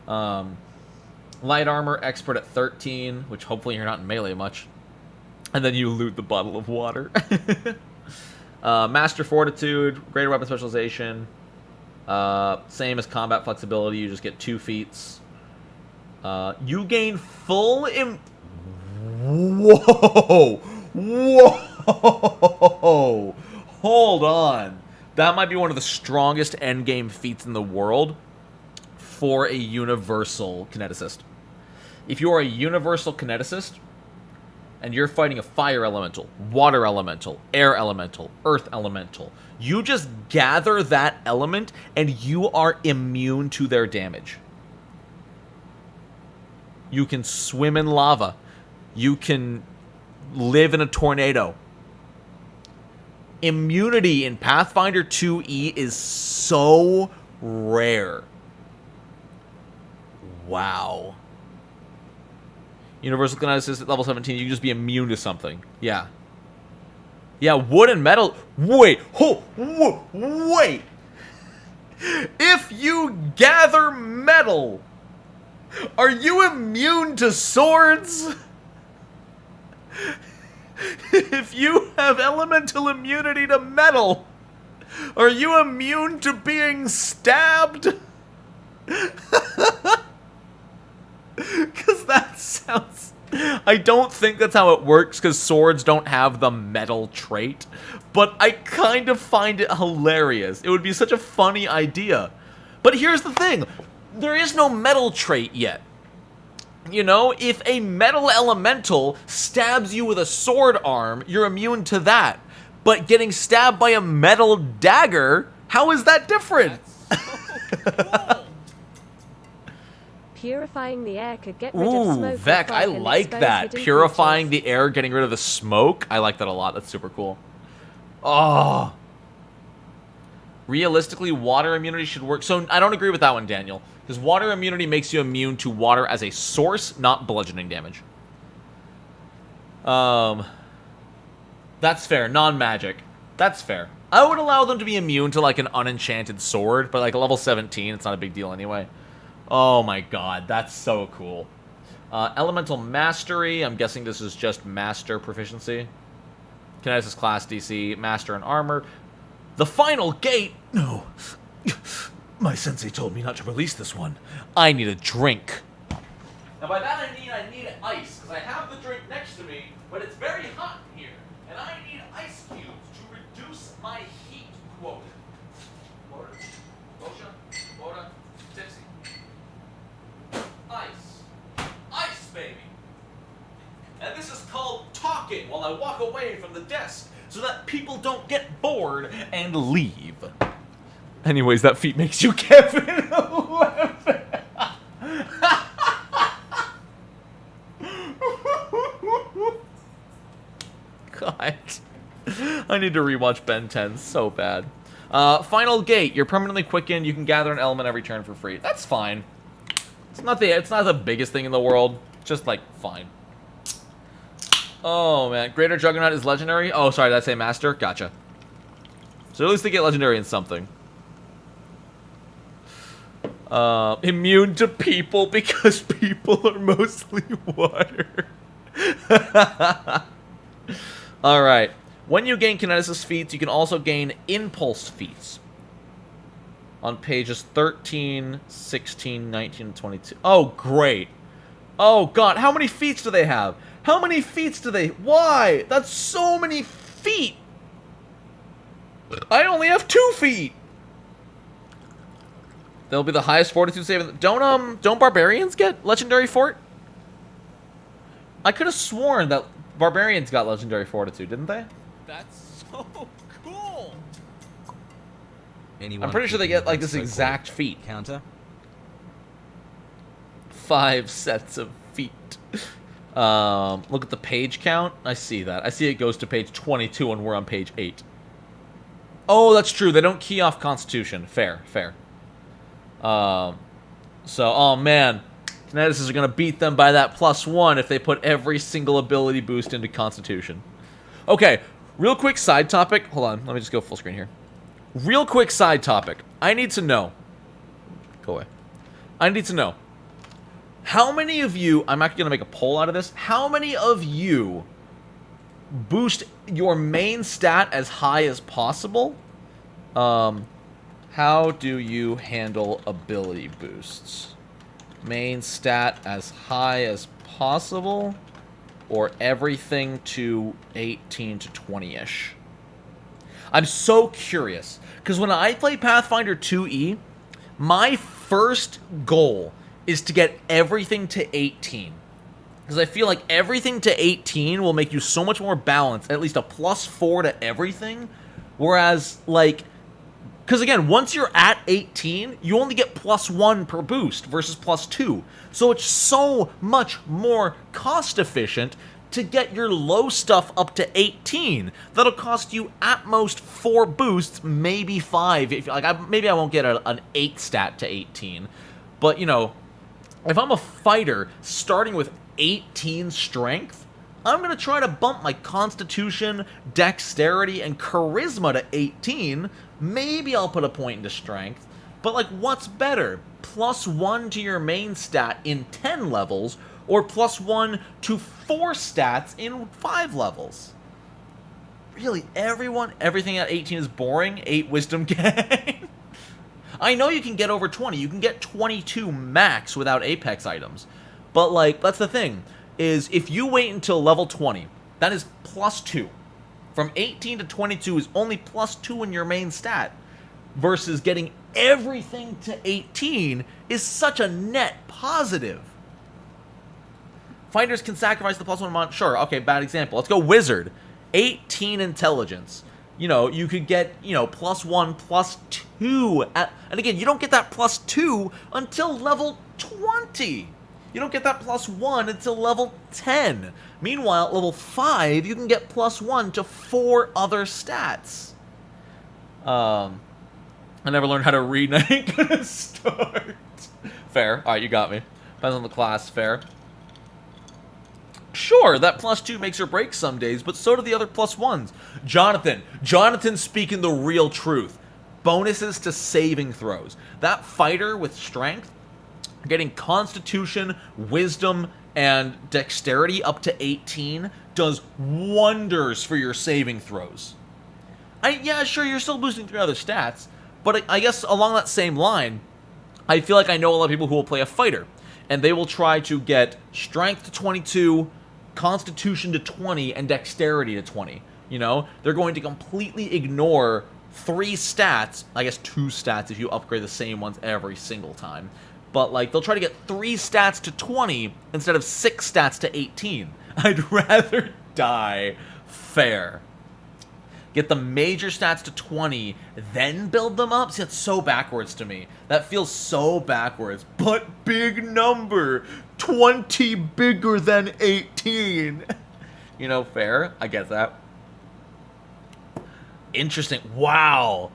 Light armor, expert at 13, which hopefully you're not in melee much. And then you loot the bottle of water. Master fortitude, greater weapon specialization. Same as combat flexibility, you just get 2 feats. You gain full Whoa! Whoa! Hold on. That might be one of the strongest endgame feats in the world for a universal kineticist. If you are a universal kineticist, and you're fighting a fire elemental, water elemental, air elemental, earth elemental, you just gather that element, and you are immune to their damage. You can swim in lava. You can live in a tornado. Immunity in Pathfinder 2e is so rare. Wow. Universal Kineticist at level 17, you can just be immune to something. Yeah. Yeah, wood and metal. Wait. Wait. If you gather metal, are you immune to swords? If you have elemental immunity to metal, are you immune to being stabbed? Because that sounds... I don't think that's how it works, because swords don't have the metal trait. But I kind of find it hilarious. It would be such a funny idea. But here's the thing. There is no metal trait yet. You know, if a metal elemental stabs you with a sword arm, you're immune to that. But getting stabbed by a metal dagger, how is that different? Cool. Purifying the air could get rid of smoke. Ooh, Vec, I like that. Purifying the air, getting rid of the smoke. I like that a lot. That's super cool. Oh. Realistically, water immunity should work. So I don't agree with that one, Daniel. Because water immunity makes you immune to water as a source, not bludgeoning damage. That's fair. Non-magic. That's fair. I would allow them to be immune to, like, an unenchanted sword, but, like, level 17, it's not a big deal anyway. Oh my god, that's so cool. Elemental Mastery, I'm guessing this is just Master proficiency. Kineticist class DC, Master and Armor. The Final Gate? No. My sensei told me not to release this one. I need a drink. And by that I need ice, because I have the drink next to me, but it's very hot in here, and I need ice cubes to reduce my heat quota. Quota? Quota? Tipsy. Ice. Ice, baby. And this is called talking while I walk away from the desk so that people don't get bored and leave. Anyways, that feat makes you Kevin 11. God. I need to rewatch Ben 10 so bad. Final Gate. You're permanently quickened. You can gather an element every turn for free. That's fine. It's not the biggest thing in the world. Just, like, fine. Oh, man. Greater Juggernaut is legendary? Oh, sorry. Did I say master? Gotcha. So at least they get legendary in something. Immune to people because people are mostly water. Alright. When you gain Kineticist feats, you can also gain Impulse feats. On pages 13, 16, 19, and 22. Oh, great. Oh, God. How many feats do they have? How many feats do they... Why? That's so many feet. I only have 2 feet. They'll be the highest fortitude save. Don't barbarians get legendary fort? I could have sworn that barbarians got legendary fortitude, didn't they? That's so cool. Anyone I'm pretty sure they get like this exact feat. Counter. 5 sets of feet. Look at the page count. I see that. I see it goes to page 22 and we're on page 8. Oh, that's true. They don't key off Constitution. Fair. Oh man, Kineticists are going to beat them by that +1 if they put every single ability boost into Constitution. Okay, real quick side topic. Hold on, let me just go full screen here. Real quick side topic. I need to know. Go away. I need to know. How many of you, I'm actually going to make a poll out of this. How many of you boost your main stat as high as possible? How do you handle ability boosts? Main stat as high as possible, or everything to 18 to 20-ish? I'm so curious, because when I play Pathfinder 2E, my first goal is to get everything to 18. Because I feel like everything to 18 will make you so much more balanced, at least a +4 to everything. Whereas, like, because again, once you're at 18, you only get +1 per boost versus +2. So it's so much more cost efficient to get your low stuff up to 18. That'll cost you at most 4 boosts, maybe 5. If, like, maybe I won't get an 8 stat to 18. But, you know, if I'm a fighter starting with 18 strength, I'm going to try to bump my Constitution, Dexterity, and Charisma to 18. Maybe I'll put a point into Strength. But, like, what's better? +1 to your main stat in 10 levels, or +1 to 4 stats in 5 levels? Really, everything at 18 is boring? 8 wisdom gain? I know you can get over 20. You can get 22 max without Apex items. But, like, that's the thing, is if you wait until level 20, that is +2. From 18 to 22 is only +2 in your main stat, versus getting everything to 18 is such a net positive. Fighters can sacrifice the +1 amount. Sure, okay, bad example. Let's go Wizard. 18 intelligence. You know, you could get, you know, +1, +2. And again, you don't get that +2 until level 20. You don't get that +1 until level 10. Meanwhile, at level 5, you can get +1 to 4 other stats. I never learned how to read, and I ain't gonna start. Fair. Alright, you got me. Depends on the class. Fair. Sure, that +2 makes or breaks some days, but so do the other +1s. Jonathan speaking the real truth. Bonuses to saving throws. That fighter with strength, getting Constitution, Wisdom, and Dexterity up to 18 does wonders for your saving throws. Yeah, sure, you're still boosting 3 other stats, but I guess along that same line, I feel like I know a lot of people who will play a fighter, and they will try to get Strength to 22, Constitution to 20, and Dexterity to 20. You know, they're going to completely ignore 3 stats, I guess 2 stats if you upgrade the same ones every single time. But, like, they'll try to get 3 stats to 20 instead of 6 stats to 18. I'd rather die fair. Get the major stats to 20, then build them up? See, that's so backwards to me. That feels so backwards. But big number. 20 bigger than 18. You know, fair. I get that. Interesting. Wow.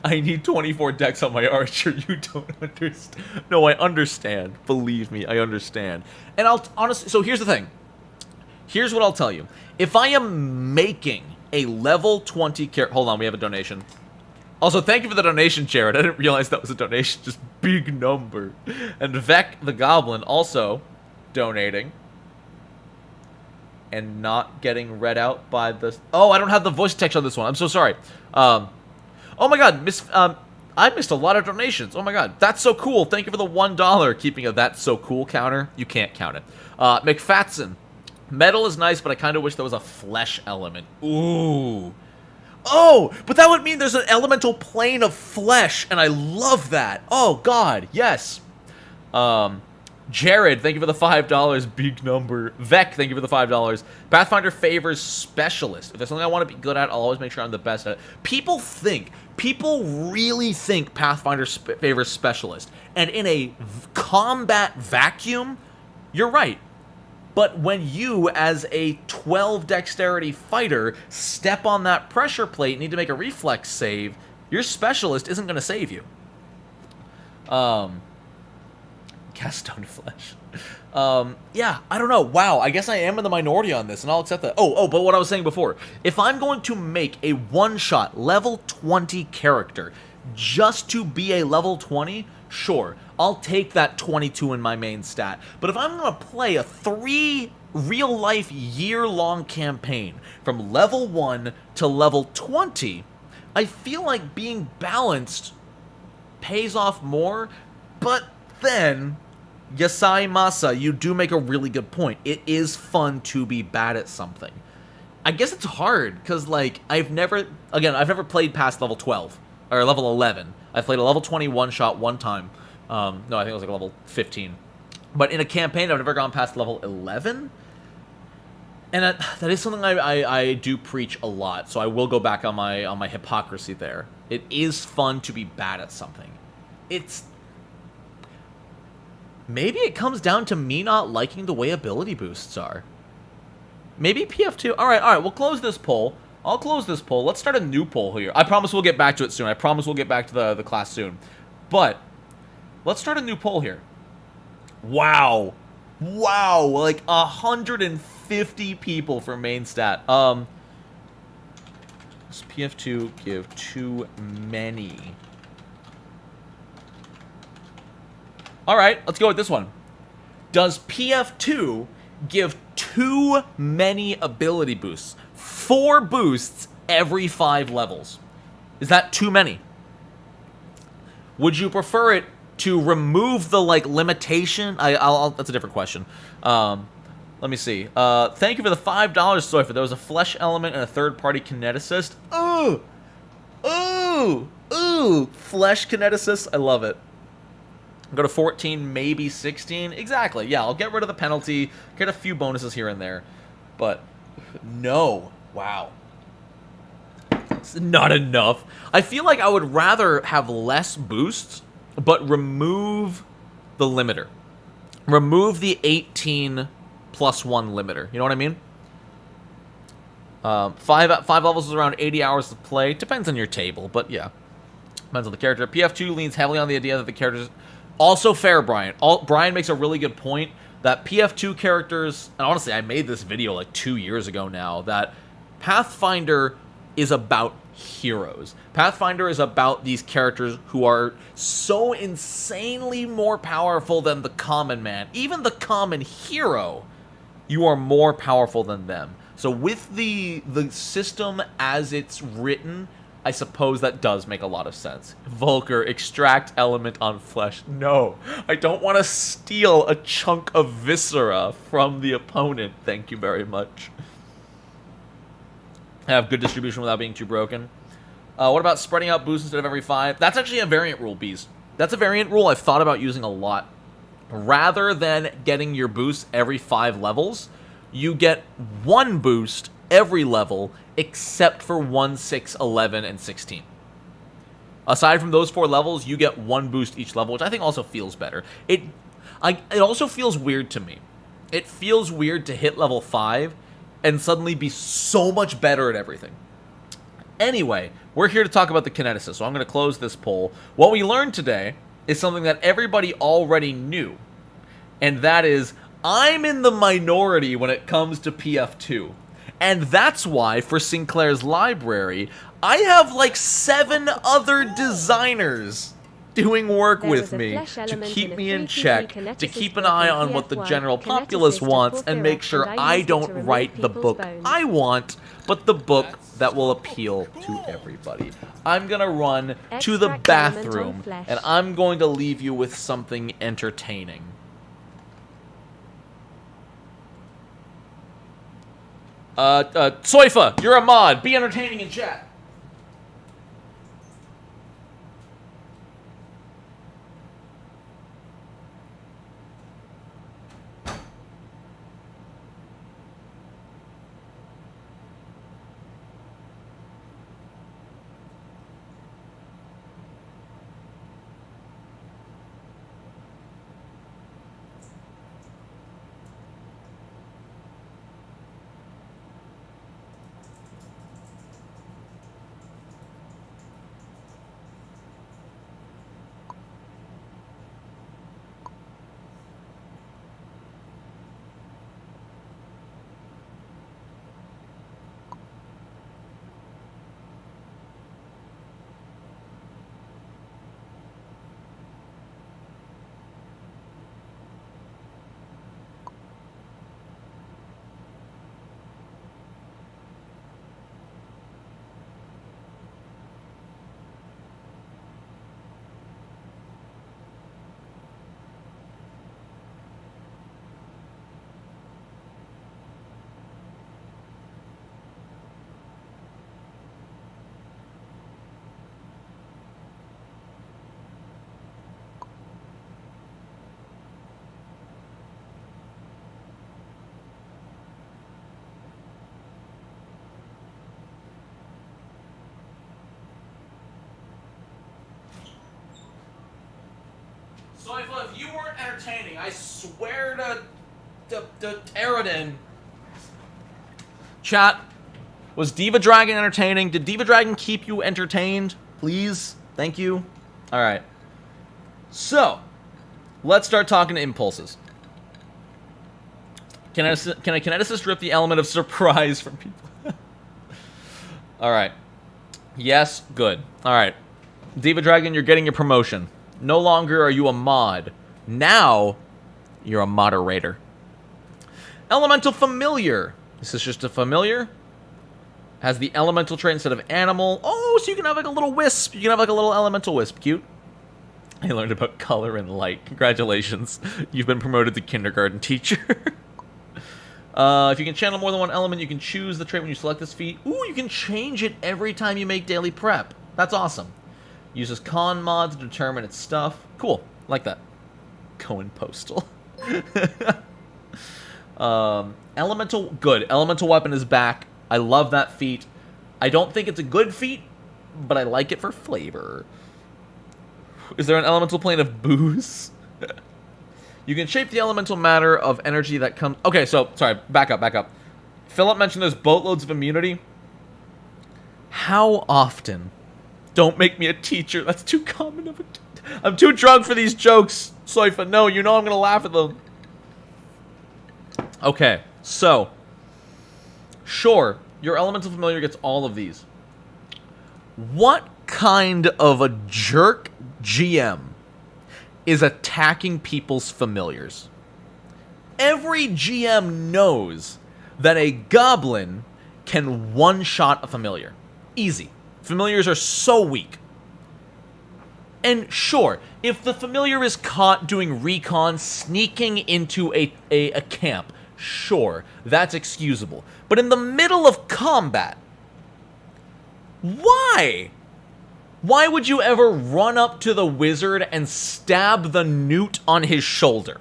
I need 24 decks on my archer. You don't understand. No, I understand. Believe me, I understand. And I'll honestly, so here's the thing. Here's what I'll tell you. If I am making a level 20 character, hold on, we have a donation. Also, thank you for the donation, Jared. I didn't realize that was a donation. Just big number. And Vec the Goblin also donating. And not getting read out by the... Oh, I don't have the voice text on this one. I'm so sorry. Oh my god, I missed a lot of donations. Oh my god, that's so cool. Thank you for the $1 keeping a that's so cool counter. You can't count it. McFatson. Metal is nice, but I kind of wish there was a flesh element. Ooh. Oh, but that would mean there's an elemental plane of flesh, and I love that. Oh, God, yes. Jared, thank you for the $5. Big number. Vec, thank you for the $5. Pathfinder favors specialist. If there's something I want to be good at, I'll always make sure I'm the best at it. People really think Pathfinder favors specialist. And in a combat vacuum, you're right. But when you, as a 12 dexterity fighter, step on that pressure plate, need to make a reflex save, your specialist isn't going to save you. Capstone flesh. Yeah, I don't know. Wow, I guess I am in the minority on this, and I'll accept that. But what I was saying before, if I'm going to make a one-shot level 20 character just to be a level 20, sure, I'll take that 22 in my main stat. But if I'm going to play a 3 real-life year-long campaign from level 1 to level 20, I feel like being balanced pays off more, but then, Yasai Masa, you do make a really good point. It is fun to be bad at something. I guess it's hard, because, like, I've never played past level 12, or level 11. I've played a level 20 one-shot one time. No, I think it was like level 15. But in a campaign, I've never gone past level 11. And that is something I do preach a lot, so I will go back on my hypocrisy there. It is fun to be bad at something. Maybe it comes down to me not liking the way ability boosts are. Maybe PF2... Alright, we'll close this poll. I'll close this poll. Let's start a new poll here. I promise we'll get back to it soon. I promise we'll get back to the class soon. But, let's start a new poll here. Wow. Like 150 people for main stat. Does PF2 give too many? Alright, let's go with this one. Does PF2 give too many ability boosts? 4 boosts every 5 levels. Is that too many? Would you prefer it to remove the, like, limitation? That's a different question. Let me see. Thank you for the $5, Soifer. There was a flesh element and a third-party kineticist. Ooh! Flesh kineticist. I love it. Go to 14, maybe 16. Exactly. Yeah, I'll get rid of the penalty. Get a few bonuses here and there. But no. Wow. It's not enough. I feel like I would rather have less boosts, but remove the limiter. Remove the 18 plus 1 limiter. You know what I mean? 5 levels is around 80 hours to play. Depends on your table, but yeah. Depends on the character. PF2 leans heavily on the idea that the characters... Also fair, Brian. Brian makes a really good point that PF2 characters, and honestly, I made this video like 2 years ago now, that Pathfinder is about heroes. Pathfinder is about these characters who are so insanely more powerful than the common man. Even the common hero, you are more powerful than them. So with the system as it's written, I suppose that does make a lot of sense. Volker, extract element on flesh. No, I don't want to steal a chunk of viscera from the opponent. Thank you very much. Have good distribution without being too broken. What about spreading out boosts instead of every 5? That's actually a variant rule, Bees. That's a variant rule I've thought about using a lot. Rather than getting your boosts every 5 levels, you get 1 boost every level except for 1, 6, 11, and 16. Aside from those 4 levels, you get 1 boost each level, which I think also feels better. It also feels weird to me. It feels weird to hit level 5 and suddenly be so much better at everything. Anyway, we're here to talk about the Kineticist, so I'm going to close this poll. What we learned today is something that everybody already knew, and that is, I'm in the minority when it comes to PF2. And that's why, for Sinclair's library, I have like 7 other designers doing work with me to keep me in check, to keep an eye on what the general populace wants, and make sure I don't write the book I want, but the book that will appeal to everybody. I'm gonna run to the bathroom, and I'm going to leave you with something entertaining. Soifa, you're a mod. Be entertaining in chat. Soifa, if you weren't entertaining, I swear to Teradin. Chat, was Diva Dragon entertaining? Did Diva Dragon keep you entertained? Please? Thank you. Alright. So, let's start talking to impulses. Can a Kineticist rip the element of surprise from people? Alright. Yes, good. Alright. Diva Dragon, you're getting your promotion. No longer are you a mod. Now, you're a moderator. Elemental Familiar. This is just a familiar. Has the elemental trait instead of animal. Oh, so you can have like a little wisp. You can have like a little elemental wisp. Cute. I learned about color and light. Congratulations. You've been promoted to kindergarten teacher. If you can channel more than one element, you can choose the trait when you select this feat. Ooh, you can change it every time you make daily prep. That's awesome. Uses con mod to determine its stuff. Cool. Like that. Cohen Postal. Elemental, good. Elemental weapon is back. I love that feat. I don't think it's a good feat, but I like it for flavor. Is there an elemental plane of booze? You can shape the elemental matter of energy that comes... Okay, so, sorry, back up. Philip mentioned there's boatloads of immunity. How often? Don't make me a teacher. That's too common of a... I'm too drunk for these jokes, Soifa. No, you know I'm gonna laugh at them. Okay, so... Sure, your elemental familiar gets all of these. What kind of a jerk GM is attacking people's familiars? Every GM knows that a goblin can one-shot a familiar. Easy. Familiars are so weak. And sure, if the familiar is caught doing recon, sneaking into a camp, sure, that's excusable. But in the middle of combat, why? Why would you ever run up to the wizard and stab the newt on his shoulder?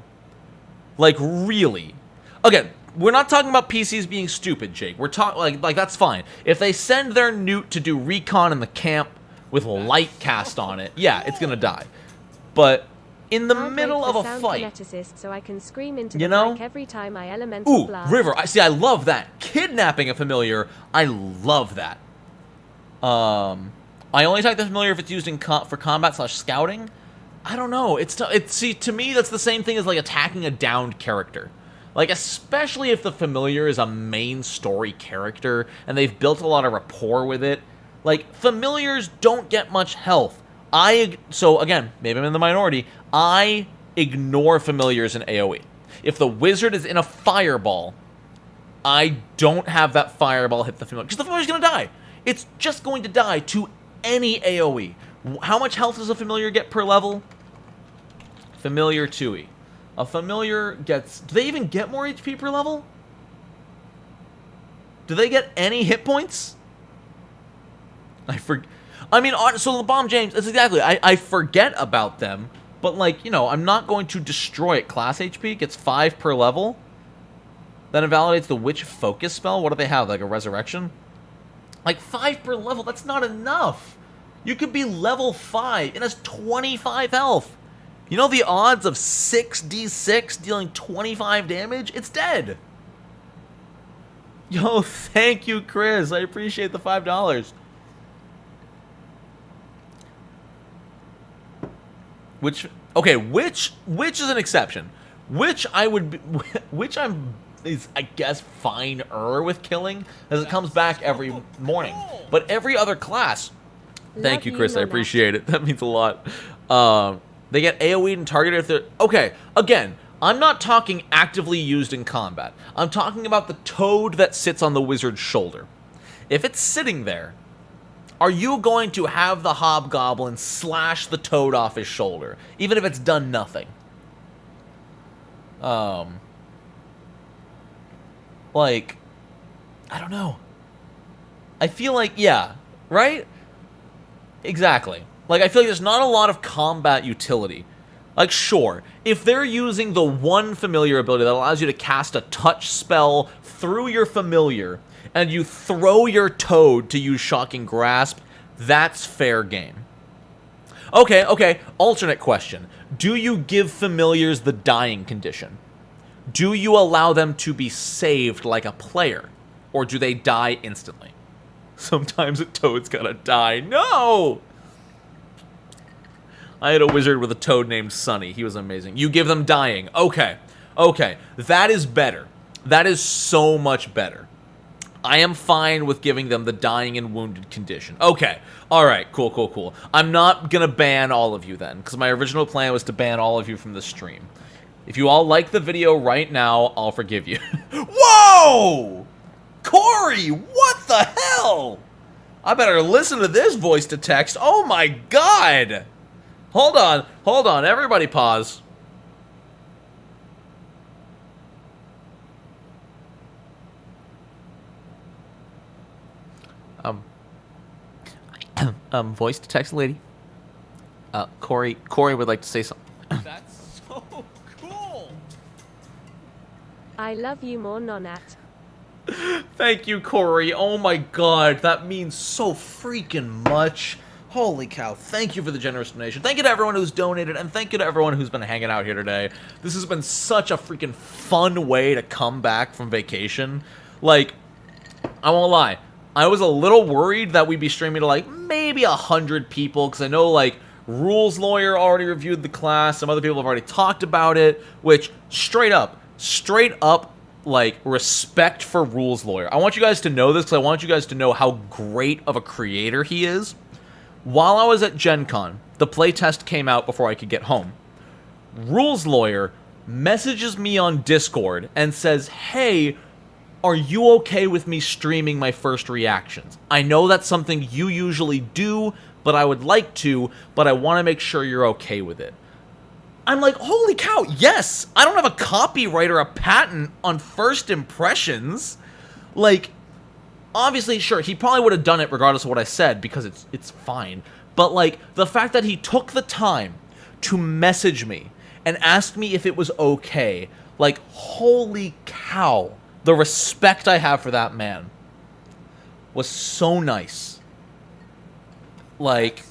Like, really? Again, we're not talking about PCs being stupid, Jake. We're talking, like that's fine. If they send their newt to do recon in the camp with light cast on it, yeah, it's gonna die. But in the middle of a fight, Kineticist, so I can scream into you the know, mic every time I elemental blast. River. I love that. Kidnapping a familiar, I love that. I only attack the familiar if it's used in for combat / scouting. I don't know. See, to me, that's the same thing as like attacking a downed character. Like, especially if the familiar is a main story character and they've built a lot of rapport with it. Like, familiars don't get much health. So again, maybe I'm in the minority. I ignore familiars in AoE. If the wizard is in a fireball, I don't have that fireball hit the familiar, because the familiar's gonna die. It's just going to die to any AoE. How much health does a familiar get per level? Familiar 2e. A familiar gets... Do they even get more HP per level? Do they get any hit points? I mean, so the Bomb James, that's exactly... I forget about them, but, like, you know, I'm not going to destroy it. Class HP gets 5 per level. That invalidates the Witch Focus spell. What do they have, like a Resurrection? Like, 5 per level, that's not enough. You could be level 5. It has 25 health. You know the odds of 6d6 dealing 25 damage? It's dead. Yo, thank you, Chris. I appreciate the $5. Which is an exception. Which is, I guess, finer with killing, as it comes back every morning. But every other class... Thank you, Chris. I appreciate it. That means a lot. They get AoE'd and targeted if they're... Okay, again, I'm not talking actively used in combat. I'm talking about the toad that sits on the wizard's shoulder. If it's sitting there, are you going to have the hobgoblin slash the toad off his shoulder, even if it's done nothing? Like, I don't know. I feel like, yeah, right? Exactly. Like, I feel like there's not a lot of combat utility. Like, sure, if they're using the one familiar ability that allows you to cast a touch spell through your familiar, and you throw your toad to use Shocking Grasp, that's fair game. Okay. Alternate question. Do you give familiars the dying condition? Do you allow them to be saved like a player? Or do they die instantly? Sometimes a toad's gotta die. No! I had a wizard with a toad named Sunny. He was amazing. You give them dying. Okay. That is better. That is so much better. I am fine with giving them the dying and wounded condition. Okay. Alright, cool. I'm not gonna ban all of you then, because my original plan was to ban all of you from the stream. If you all like the video right now, I'll forgive you. Whoa! Corey, what the hell? I better listen to this voice to text. Oh my god! Hold on, everybody pause. Voice to text lady. Corey would like to say something. That's so cool. I love you more, Nonat. Thank you, Corey. Oh my god, that means so freaking much. Holy cow, thank you for the generous donation. Thank you to everyone who's donated, and thank you to everyone who's been hanging out here today. This has been such a freaking fun way to come back from vacation. Like, I won't lie, I was a little worried that we'd be streaming to, like, maybe 100 people, because I know, like, Rules Lawyer already reviewed the class, some other people have already talked about it, which, straight up, like, respect for Rules Lawyer. I want you guys to know this, because I want you guys to know how great of a creator he is. While I was at Gen Con, the playtest came out before I could get home. Rules Lawyer messages me on Discord and says, hey, are you okay with me streaming my first reactions? I know that's something you usually do, but I would like to, but I want to make sure you're okay with it. I'm like, holy cow, yes! I don't have a copyright or a patent on first impressions. Like, obviously, sure, he probably would have done it regardless of what I said, because it's fine. But, like, the fact that he took the time to message me and ask me if it was okay, like, holy cow, the respect I have for that man was so nice. Like,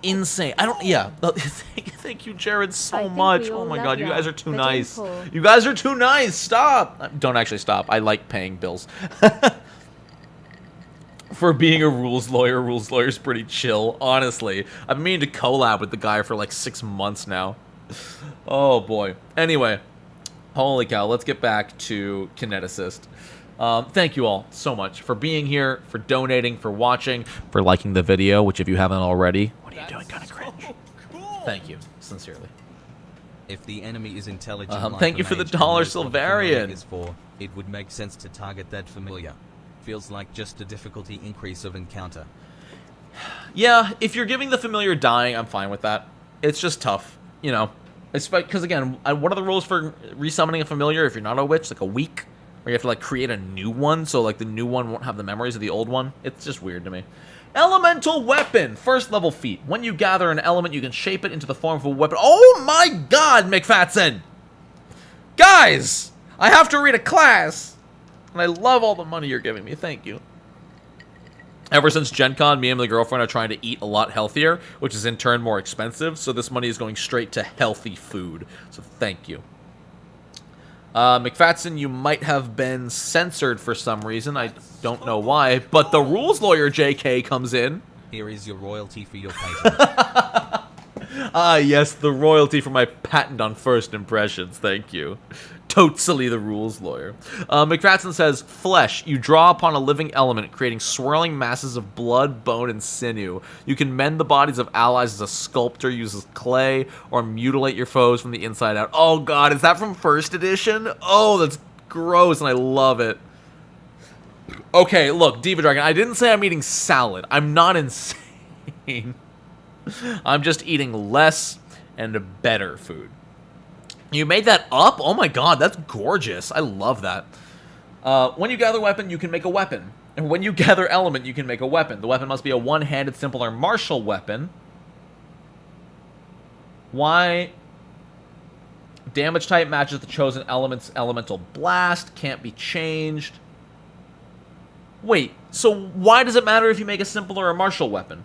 insane. Thank you, Jared, so much. Oh my god, you guys are too nice. You guys are too nice. Stop. Don't actually stop. I like paying bills. For being a rules lawyer. Rules lawyer's pretty chill, honestly. I've been meaning to collab with the guy for like 6 months now. Oh boy. Anyway, holy cow, let's get back to Kineticist. Thank you all so much for being here, for donating, for watching, for liking the video, which if you haven't already, what are you doing? Kind of cringe. So cool. Thank you, sincerely. If the enemy is intelligent, thank you for the $1, Silvarian. It would make sense to target that familiar. Feels like just a difficulty increase of encounter. Yeah, if you're giving the familiar dying, I'm fine with that. It's just tough, you know. Because again, what are the rules for resummoning a familiar if you're not a witch? Like a week? Or you have to like create a new one, so like the new one won't have the memories of the old one? It's just weird to me. Elemental weapon! First level feat. When you gather an element, you can shape it into the form of a weapon. Oh my god, McFatson! Guys! I have to read a class! And I love all the money you're giving me. Thank you. Ever since Gen Con, me and my girlfriend are trying to eat a lot healthier, which is in turn more expensive, so this money is going straight to healthy food. So thank you. McFatson, you might have been censored for some reason. I don't know why, but the rules lawyer JK comes in. Here is your royalty for your patent. Ah, yes, the royalty for my patent on first impressions. Thank you. Totally the rules lawyer. McFatson says, flesh. You draw upon a living element, creating swirling masses of blood, bone, and sinew. You can mend the bodies of allies as a sculptor uses clay, or mutilate your foes from the inside out. Oh god, is that from first edition? Oh, that's gross, and I love it. Okay, look, Diva Dragon, I didn't say I'm eating salad. I'm not insane. I'm just eating less and better food. You made that up? Oh my god, that's gorgeous. I love that. When you gather weapon, you can make a weapon. And when you gather element, you can make a weapon. The weapon must be a one-handed, simple, or martial weapon. Why? Damage type matches the chosen element's elemental blast. Can't be changed. Wait, so why does it matter if you make a simple or a martial weapon?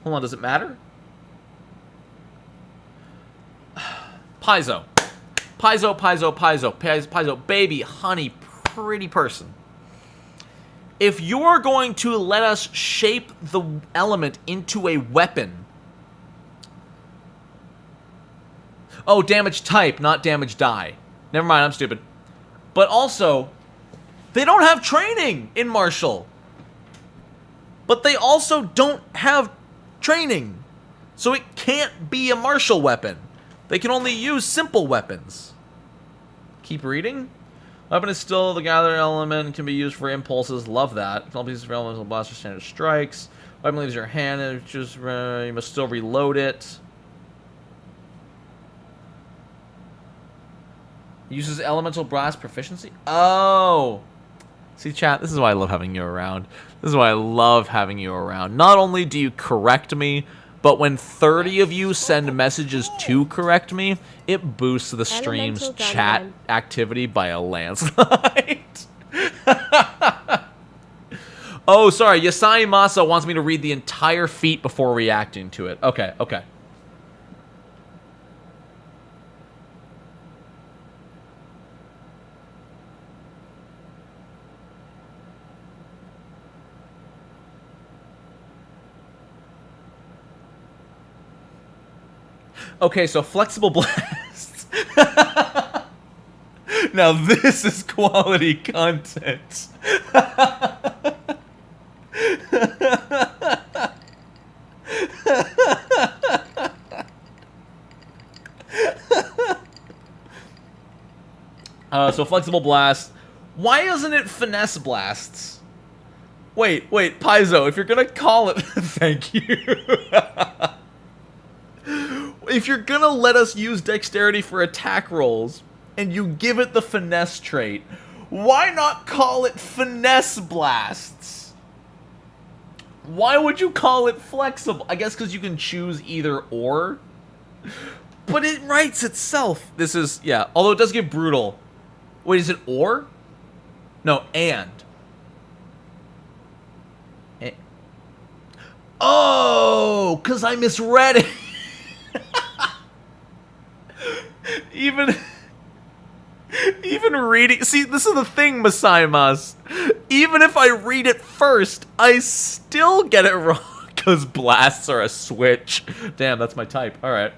Hold on, does it matter? Paizo. Paizo, Paizo, Paizo, Paizo, baby, honey, pretty person. If you're going to let us shape the element into a weapon... Oh, damage type, not damage die. Never mind, I'm stupid. But also, they don't have training in martial. But they also don't have training. So it can't be a martial weapon. They can only use simple weapons. Keep reading. Weapon is still the gather element and can be used for impulses. Love that. All pieces of elemental blaster standard strikes. Weapon leaves your hand and just you must still reload it. Uses elemental blast proficiency. Oh, see, chat. This is why I love having you around. This is why I love having you around. Not only do you correct me, but when 30 of you send messages to correct me, it boosts the stream's chat activity by a landslide. Oh, sorry. Yasai Masa wants me to read the entire feat before reacting to it. Okay, okay. Okay, so flexible blast. Now this is quality content. So flexible blast. Why isn't it finesse blasts? Wait, Paizo, if you're gonna call it... Thank you. If you're gonna let us use dexterity for attack rolls, and you give it the finesse trait, why not call it finesse blasts? Why would you call it flexible? I guess because you can choose either or. But it writes itself. This is, yeah, although it does get brutal. Wait, is it or? No, and. Oh, because I misread it. Even reading... See, this is the thing, Masaimas. Even if I read it first, I still get it wrong. Because blasts are a switch. Damn, that's my type. Alright.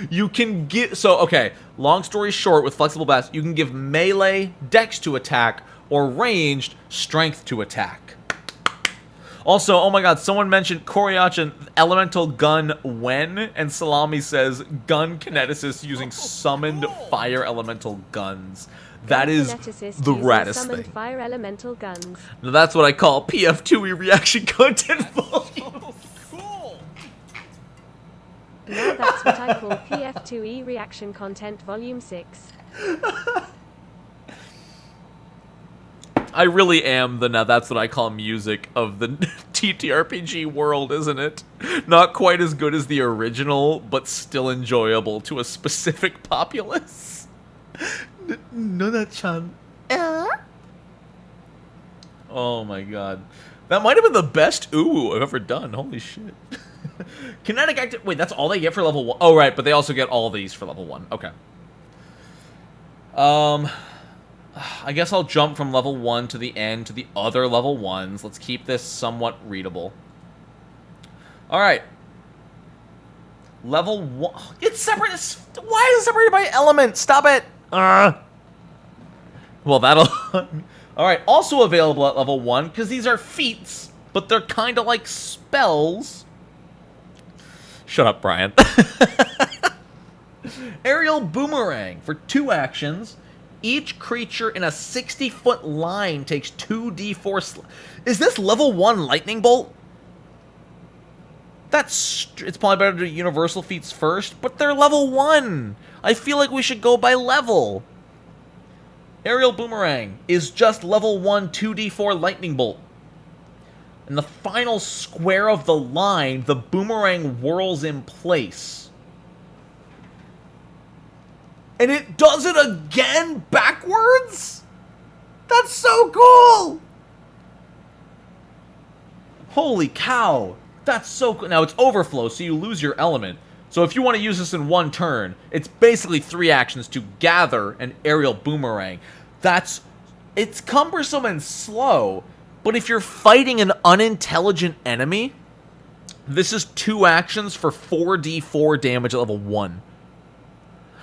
You can give... So, okay. Long story short, with flexible blast, you can give melee dex to attack or ranged strength to attack. Also, oh my god, someone mentioned Koryachin elemental gun when, and Salami says gun kineticist using summoned fire elemental guns. That is the raddest thing. Fire elemental guns. Now that's what I call PF2E reaction content volume. Cool. Now that's what I call PF2E reaction content volume 6. I really am the now that's what I call music of the TTRPG world, isn't it? Not quite as good as the original, but still enjoyable to a specific populace. Nonat-chan. Oh my god. That might have been the best ooh I've ever done. Holy shit. Kinetic active. Wait, that's all they get for level 1? Oh, right, but they also get all these for level 1. Okay. I guess I'll jump from level 1 to the end to the other level 1s. Let's keep this somewhat readable. Alright. Level 1. It's separate. Why is it separated by element? Stop it. Well, that'll... Alright, also available at level 1, because these are feats, but they're kind of like spells. Shut up, Brian. Aerial Boomerang for 2 actions. Each creature in a 60-foot line takes 2d4. Is this level 1 lightning bolt? It's probably better to do universal feats first, but they're level 1. I feel like we should go by level. Aerial Boomerang is just level 1 2d4 lightning bolt. In the final square of the line, the boomerang whirls in place. And it does it again backwards? That's so cool! Holy cow. That's so cool. Now, it's overflow, so you lose your element. So if you want to use this in one turn, it's basically 3 actions to gather an aerial boomerang. It's cumbersome and slow, but if you're fighting an unintelligent enemy, this is 2 actions for 4d4 damage at level 1.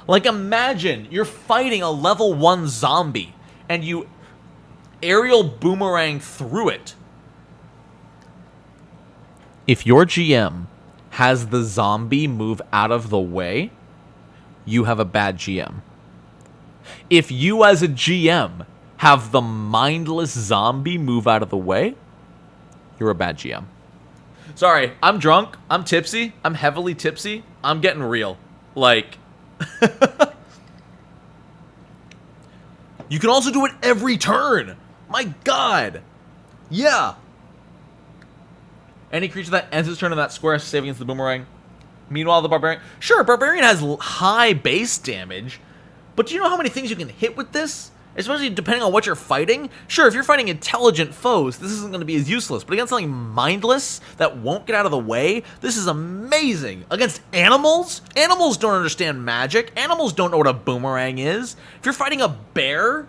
Like, imagine you're fighting a level 1 zombie, and you aerial boomerang through it. If your GM has the zombie move out of the way, you have a bad GM. If you as a GM have the mindless zombie move out of the way, you're a bad GM. Sorry, I'm drunk, I'm tipsy, I'm heavily tipsy, I'm getting real. Like, you can also do it every turn. My god. Yeah. Any creature that ends its turn in that square has to save against the boomerang. Meanwhile, the barbarian... Sure, barbarian has high base damage, but do you know how many things you can hit with this? Especially depending on what you're fighting. Sure, if you're fighting intelligent foes, this isn't going to be as useless, but against something mindless that won't get out of the way, this is amazing. Against animals? Animals don't understand magic. Animals don't know what a boomerang is. If you're fighting a bear...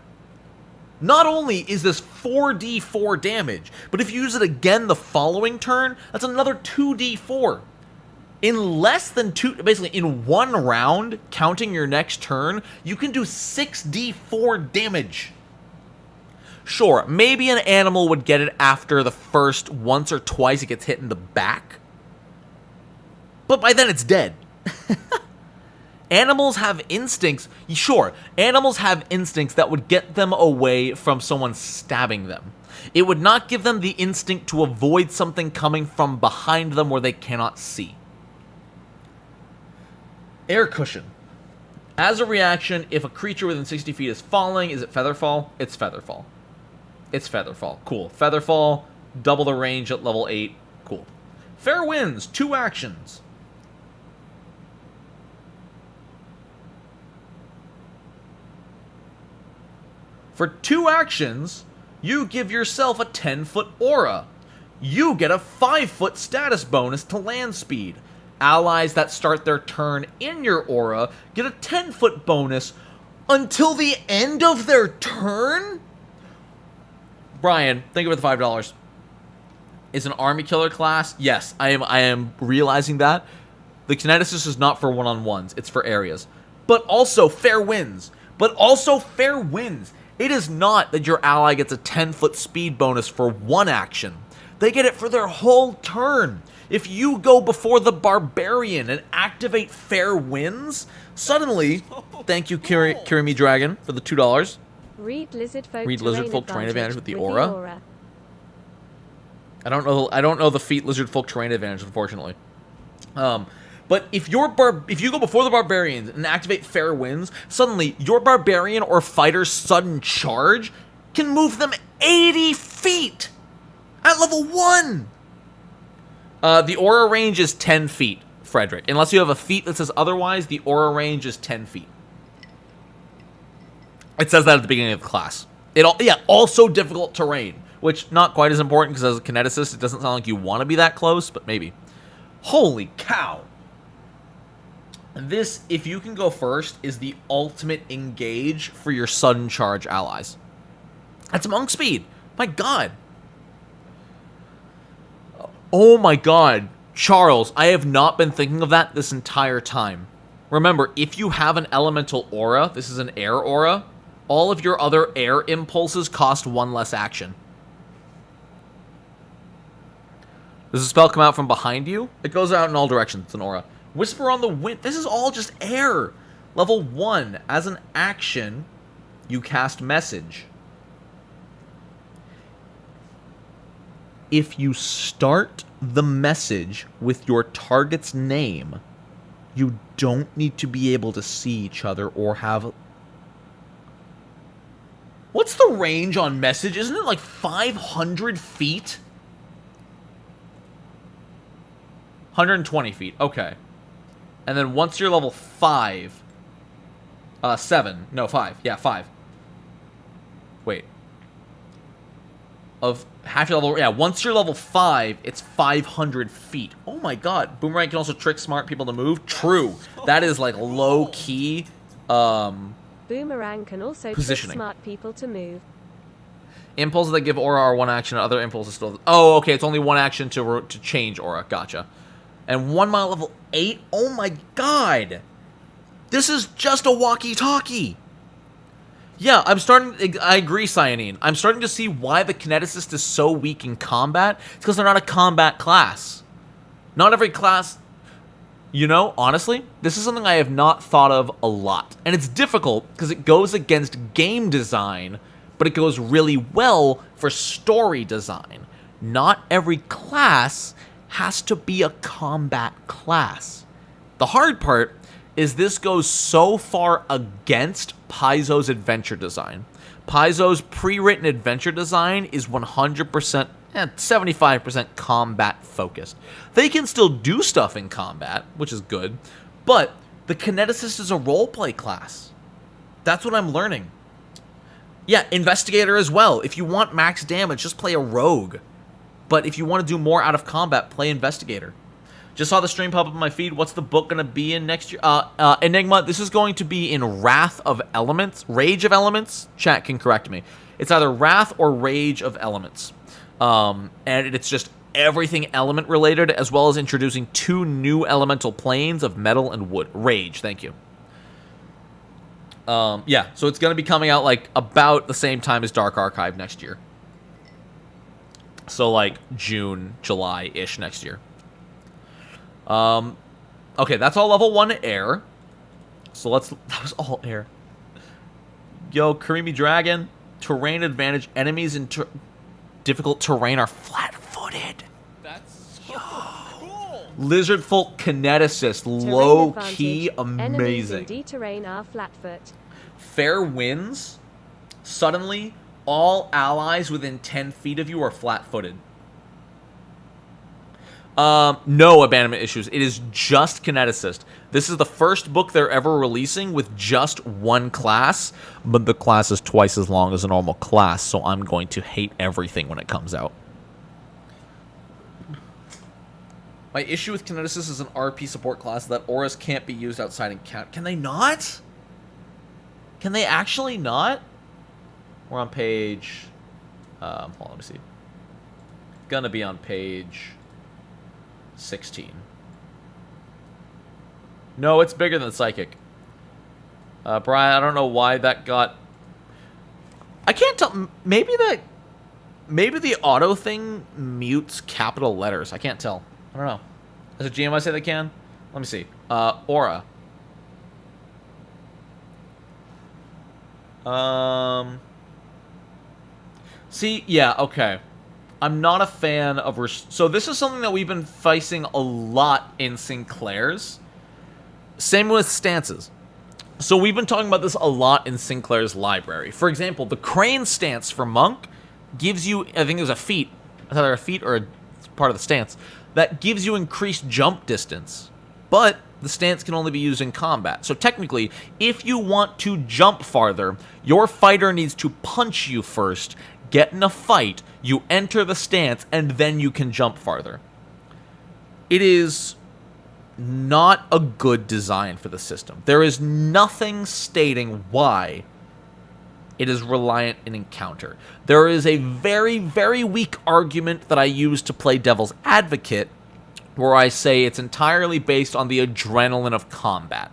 Not only is this 4d4 damage, but if you use it again the following turn, that's another 2d4. In less than 2, basically in 1 round, counting your next turn, you can do 6d4 damage. Sure, maybe an animal would get it after the first once or twice it gets hit in the back. But by then it's dead. Animals have instincts, sure, animals have instincts that would get them away from someone stabbing them. It would not give them the instinct to avoid something coming from behind them where they cannot see. Air cushion. As a reaction, if a creature within 60 feet is falling, is it Featherfall? It's Featherfall. It's Featherfall. Cool. Featherfall, double the range at level 8. Cool. Fair winds, 2 actions. For 2 actions, you give yourself a 10-foot aura. You get a 5-foot status bonus to land speed. Allies that start their turn in your aura get a 10-foot bonus until the end of their turn? Brian, think of it the $5. Is an army killer class? Yes, I am realizing that. The Kineticist is not for one-on-ones, it's for areas. But also fair winds. It is not that your ally gets a 10-foot speed bonus for 1 action. They get it for their whole turn. If you go before the barbarian and activate fair winds, suddenly, thank you Kirimi Dragon for the $2. Read Read Lizardfolk Terrain Advantage with the aura. I don't know the feat Lizardfolk Terrain Advantage, unfortunately. But if you go before the barbarians and activate fair winds, suddenly your barbarian or fighter's sudden charge can move them 80 feet at level 1. The aura range is 10 feet, Frederick. Unless you have a feat that says otherwise, the aura range is 10 feet. It says that at the beginning of the class. Also difficult terrain, which not quite as important because as a kineticist, it doesn't sound like you want to be that close, but maybe. Holy cow. This, if you can go first, is the ultimate engage for your sudden charge allies. That's monk speed. My god. Oh my god. Charles, I have not been thinking of that this entire time. Remember, if you have an elemental aura, this is an air aura, all of your other air impulses cost 1 less action. Does the spell come out from behind you? It goes out in all directions. It's an aura. Whisper on the Wind. This is all just air. Level 1. As an action, you cast Message. If you start the message with your target's name, you don't need to be able to see each other or have... What's the range on Message? Isn't it like 500 feet? 120 feet. Okay. And then once you're level 5... 7. No, 5. Yeah, 5. Wait. of half your level. Yeah, once you're level 5, it's 500 feet. Oh my god. Boomerang can also trick smart people to move. True. That is like low key Boomerang can also trick positioning. smart people to move. Impulses that give aura are one action, other impulses still. Oh, okay, it's only one action to change aura. Gotcha. And 1 mile level 8. Oh my god. This is just a walkie-talkie. Yeah, I agree, Cyanine. I'm starting to see why the Kineticist is so weak in combat. It's because they're not a combat class. Not every class... You know, honestly, this is something I have not thought of a lot. And it's difficult because it goes against game design, but it goes really well for story design. Not every class has to be a combat class. The hard part is this goes so far against Paizo's adventure design. Paizo's pre-written adventure design is 100%, 75% combat focused. They can still do stuff in combat, which is good, but the Kineticist is a roleplay class. That's what I'm learning. Yeah, Investigator as well. If you want max damage, just play a rogue. But if you want to do more out of combat, play Investigator. Just saw the stream pop up on my feed. What's the book going to be in next year? Enigma, this is going to be in Wrath of Elements. Rage of Elements? Chat can correct me. It's either Wrath or Rage of Elements. And it's just everything element related, as well as introducing 2 new elemental planes of metal and wood. Rage, thank you. Yeah, so it's going to be coming out like about the same time as Dark Archive next year. So like June, July-ish next year. Okay, that's all level 1 air. So that was all air. Yo, Creamy Dragon, terrain advantage. Enemies in difficult terrain are flat-footed. That's so cool. Lizard Folk Kineticist, low-key amazing. Enemies in D-terrain are flatfoot. Fair winds. Suddenly, all allies within 10 feet of you are flat-footed. No abandonment issues. It is just Kineticist. This is the first book they're ever releasing with just 1 class, but the class is twice as long as a normal class, so I'm going to hate everything when it comes out. My issue with Kineticist is an RP support class that auras can't be used outside encounter. Can they not? Can they actually not? We're on page... hold on, let me see. Gonna be on page 16. No, it's bigger than Psychic. Brian, I don't know why that got... I can't tell. Maybe the auto thing mutes capital letters. I can't tell. I don't know. As a GM, I say they can. Let me see. Aura. See, yeah, okay. I'm not a fan of... So this is something that we've been facing a lot in Sinclair's. Same with stances. So we've been talking about this a lot in Sinclair's library. For example, the crane stance for Monk gives you... I think there's a feat. It's either a feat or a part of the stance. That gives you increased jump distance. But the stance can only be used in combat. So technically, if you want to jump farther, your fighter needs to punch you first, get in a fight, you enter the stance, and then you can jump farther. It is not a good design for the system. There is nothing stating why it is reliant in encounter. There is a very, very weak argument that I use to play devil's advocate, where I say it's entirely based on the adrenaline of combat.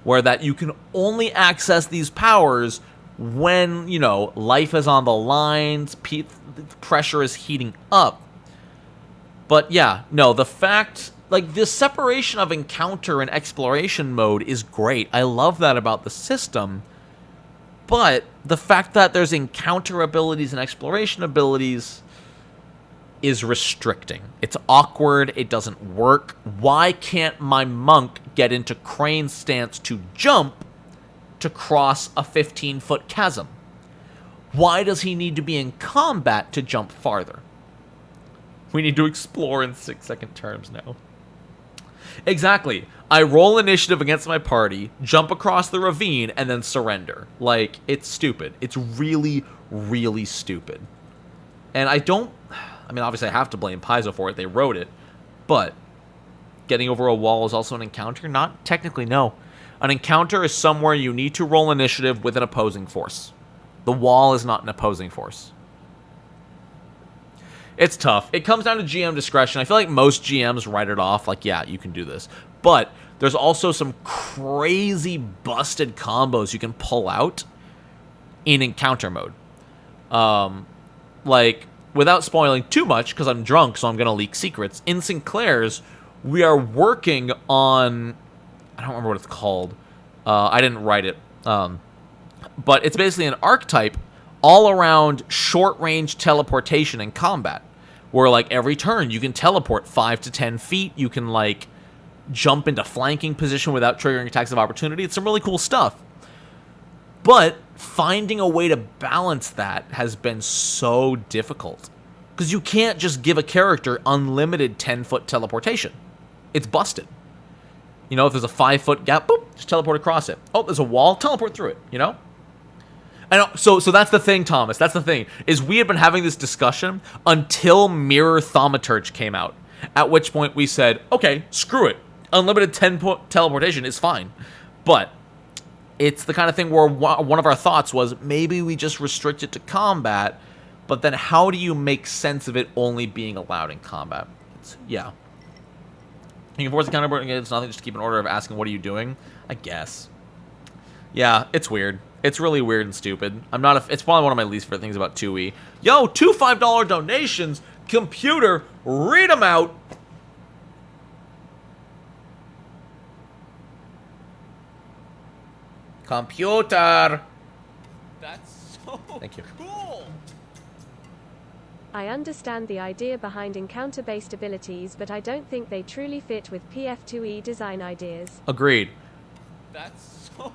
Where that you can only access these powers when, you know, life is on the lines, pressure is heating up. But yeah, no, the fact... Like, the separation of encounter and exploration mode is great. I love that about the system. But the fact that there's encounter abilities and exploration abilities is restricting. It's awkward. It doesn't work. Why can't my monk get into crane stance to jump to cross a 15-foot chasm? Why does he need to be in combat to jump farther? We need to explore in 6-second terms now. Exactly. I roll initiative against my party, jump across the ravine, and then surrender. Like, it's stupid. It's really, really stupid. And I mean, obviously I have to blame Paizo for it. They wrote it. But getting over a wall is also an encounter? Not technically, no. An encounter is somewhere you need to roll initiative with an opposing force. The wall is not an opposing force. It's tough. It comes down to GM discretion. I feel like most GMs write it off like, yeah, you can do this. But there's also some crazy busted combos you can pull out in encounter mode. Like, without spoiling too much, because I'm drunk, so I'm going to leak secrets, in Sinclair's, we are working on... I don't remember what it's called. I didn't write it. But it's basically an archetype all around short-range teleportation in combat, where, like, every turn you can teleport 5 to 10 feet. You can, like, jump into flanking position without triggering attacks of opportunity. It's some really cool stuff. But finding a way to balance that has been so difficult. Because you can't just give a character unlimited 10-foot teleportation. It's busted. You know, if there's a 5-foot gap, boop, just teleport across it. Oh, there's a wall, teleport through it, you know? And so that's the thing, Thomas. That's the thing, is we had been having this discussion until Mirror Thaumaturge came out. At which point we said, okay, screw it. Unlimited 10-foot teleportation is fine. But it's the kind of thing where one of our thoughts was maybe we just restrict it to combat, but then how do you make sense of it only being allowed in combat? Yeah. You can force the counter, it's nothing, just keep an order of asking, what are you doing? I guess. Yeah, it's weird. It's really weird and stupid. It's probably one of my least favorite things about 2E. Yo, 2 $5 donations. Computer, read them out. Computer. That's so Thank you. cool. I understand the idea behind encounter-based abilities, but I don't think they truly fit with PF2E design ideas. Agreed. That's so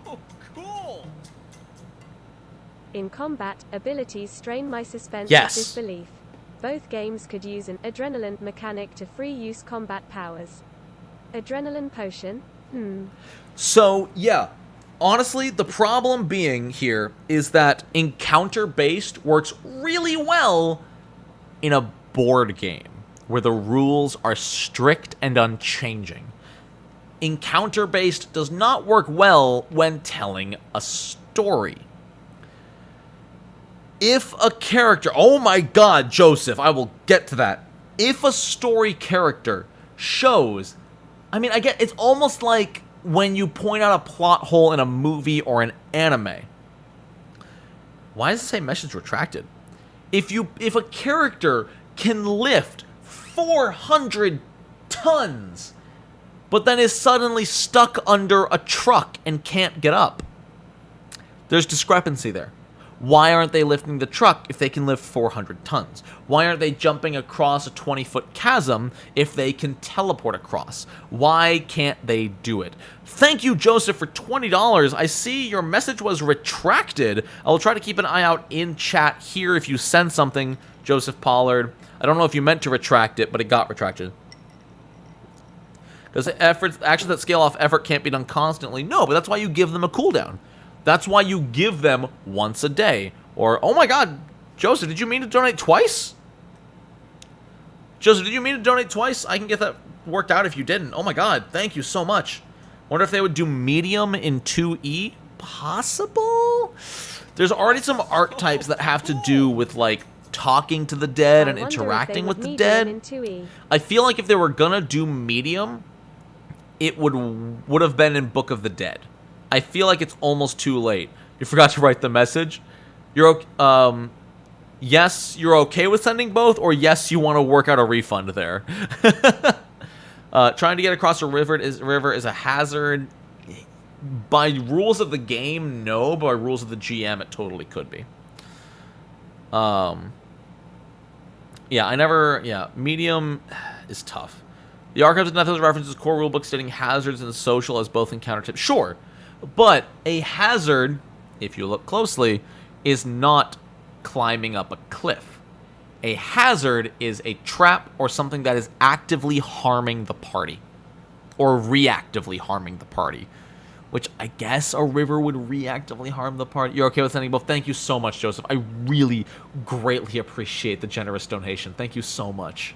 cool. In combat, abilities strain my suspense Yes. of disbelief. Both games could use an adrenaline mechanic to free use combat powers. Adrenaline potion? So, yeah. Honestly, the problem being here is that encounter-based works really well in a board game where the rules are strict and unchanging. Encounter-based does not work well when telling a story. If a character... Oh my god, Joseph, I will get to that. If a story character shows... I mean, I get... It's almost like when you point out a plot hole in a movie or an anime. Why does it say message retracted? If a character can lift 400 tons, but then is suddenly stuck under a truck and can't get up, there's discrepancy there. Why aren't they lifting the truck if they can lift 400 tons? Why aren't they jumping across a 20-foot chasm if they can teleport across? Why can't they do it? Thank you, Joseph, for $20. I see your message was retracted. I will try to keep an eye out in chat here if you send something, Joseph Pollard. I don't know if you meant to retract it, but it got retracted. Because actions that scale off effort can't be done constantly. No, but that's why you give them a cooldown. That's why you give them once a day. Or, oh my god, Joseph, did you mean to donate twice? Joseph, did you mean to donate twice? I can get that worked out if you didn't. Oh my god, thank you so much. Wonder if they would do medium in 2E? Possible? There's already some archetypes that have to do with, like, talking to the dead and interacting with the dead. I feel like if they were gonna do medium, it would have been in Book of the Dead. I feel like it's almost too late. You forgot to write the message. You're yes, you're okay with sending both, or yes, you want to work out a refund there. Trying to get across a river is a hazard. By rules of the game, no. By rules of the GM, it totally could be. Yeah, medium is tough. The Archives of Netherlands references core rulebook stating hazards and social as both encounter tips. Sure. But a hazard, if you look closely, is not climbing up a cliff. A hazard is a trap or something that is actively harming the party. Or reactively harming the party. which I guess a river would reactively harm the party. You're okay with sending both? Thank you so much, Joseph. I really greatly appreciate the generous donation. Thank you so much.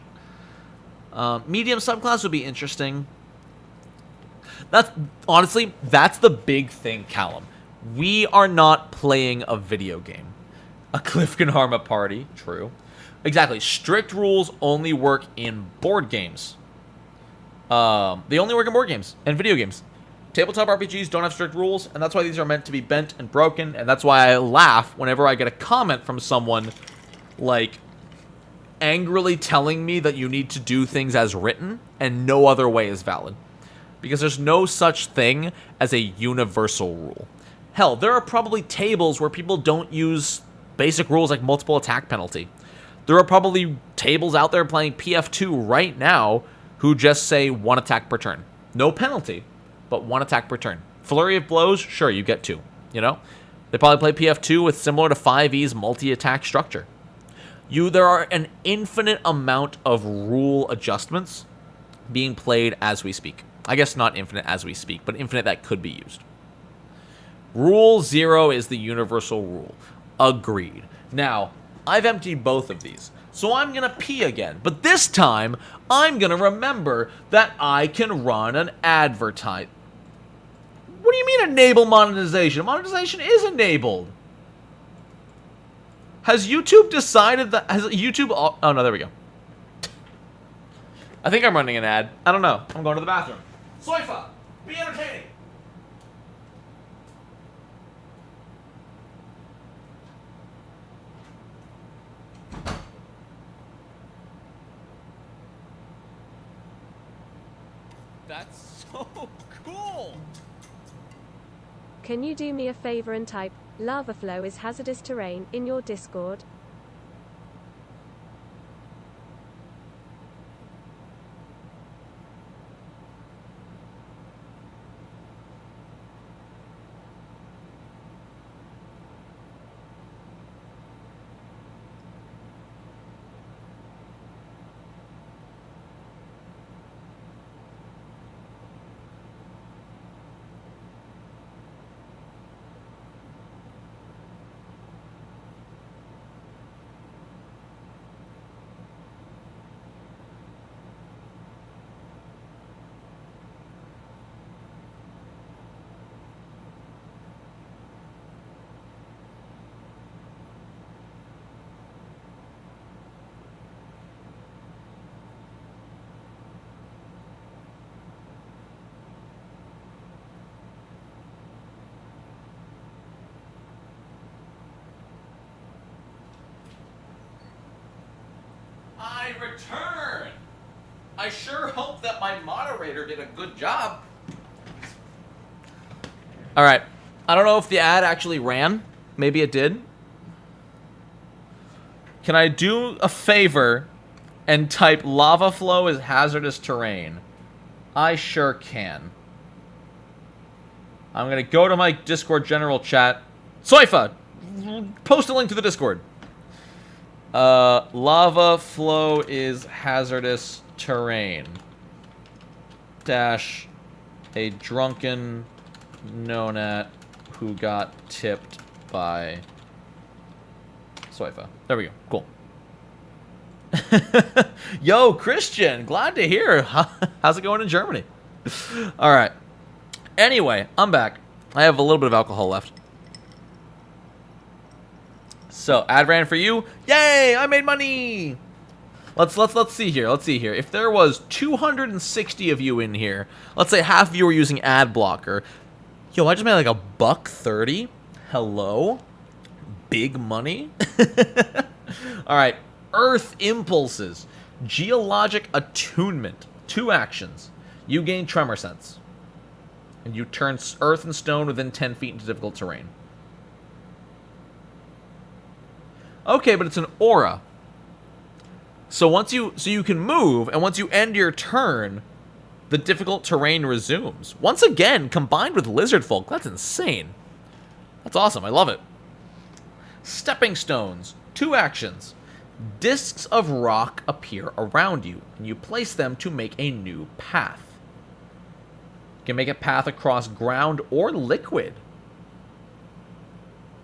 Medium subclass would be interesting. Honestly, that's the big thing, Callum. We are not playing a video game. A cliff can harm a party. True. Exactly. Strict rules only work in board games. They only work in board games and video games. Tabletop RPGs don't have strict rules, and that's why these are meant to be bent and broken, and that's why I laugh whenever I get a comment from someone, like, angrily telling me that you need to do things as written, and no other way is valid. Because there's no such thing as a universal rule. Hell, there are probably tables where people don't use basic rules like multiple attack penalty. There are probably tables out there playing PF2 right now who just say 1 attack per turn. No penalty, but 1 attack per turn. Flurry of blows, sure, you get 2, you know? They probably play PF2 with similar to 5e's multi-attack structure. There are an infinite amount of rule adjustments being played as we speak. I guess not infinite as we speak, but infinite that could be used. Rule 0 is the universal rule. Agreed. Now, I've emptied both of these, so I'm going to pee again. But this time, I'm going to remember that I can run an advertise. What do you mean enable monetization? Monetization is enabled. Has YouTube decided that... Has YouTube... Oh, no, there we go. I think I'm running an ad. I don't know. I'm going to the bathroom. Soifa, be entertaining. That's so cool. Can you do me a favor and type, lava flow is hazardous terrain, in your Discord? I return. I sure hope that my moderator did a good job. All right. I don't know if the ad actually ran. Maybe it did. Can I do a favor and type lava flow is hazardous terrain? I sure can. I'm going to go to my Discord general chat. Soifa, post a link to the Discord. Lava flow is hazardous terrain. Dash a drunken Nonat who got tipped by Soifa. There we go. Cool. Yo, Christian, glad to hear. How's it going in Germany? All right. Anyway, I'm back. I have a little bit of alcohol left. So, ad ran for you. Yay, I made money. Let's see here. Let's see here. If there was 260 of you in here, let's say half of you were using ad blocker. Yo, I just made like $1.30. Hello? Big money? All right. Earth impulses. Geologic attunement. 2 actions. You gain tremor sense. And you turn earth and stone within 10 feet into difficult terrain. Okay, but it's an aura. So you can move, and once you end your turn, the difficult terrain resumes. Once again, combined with lizard folk. That's insane. That's awesome. I love it. Stepping stones. 2 actions. Discs of rock appear around you, and you place them to make a new path. Can make a path across ground or liquid.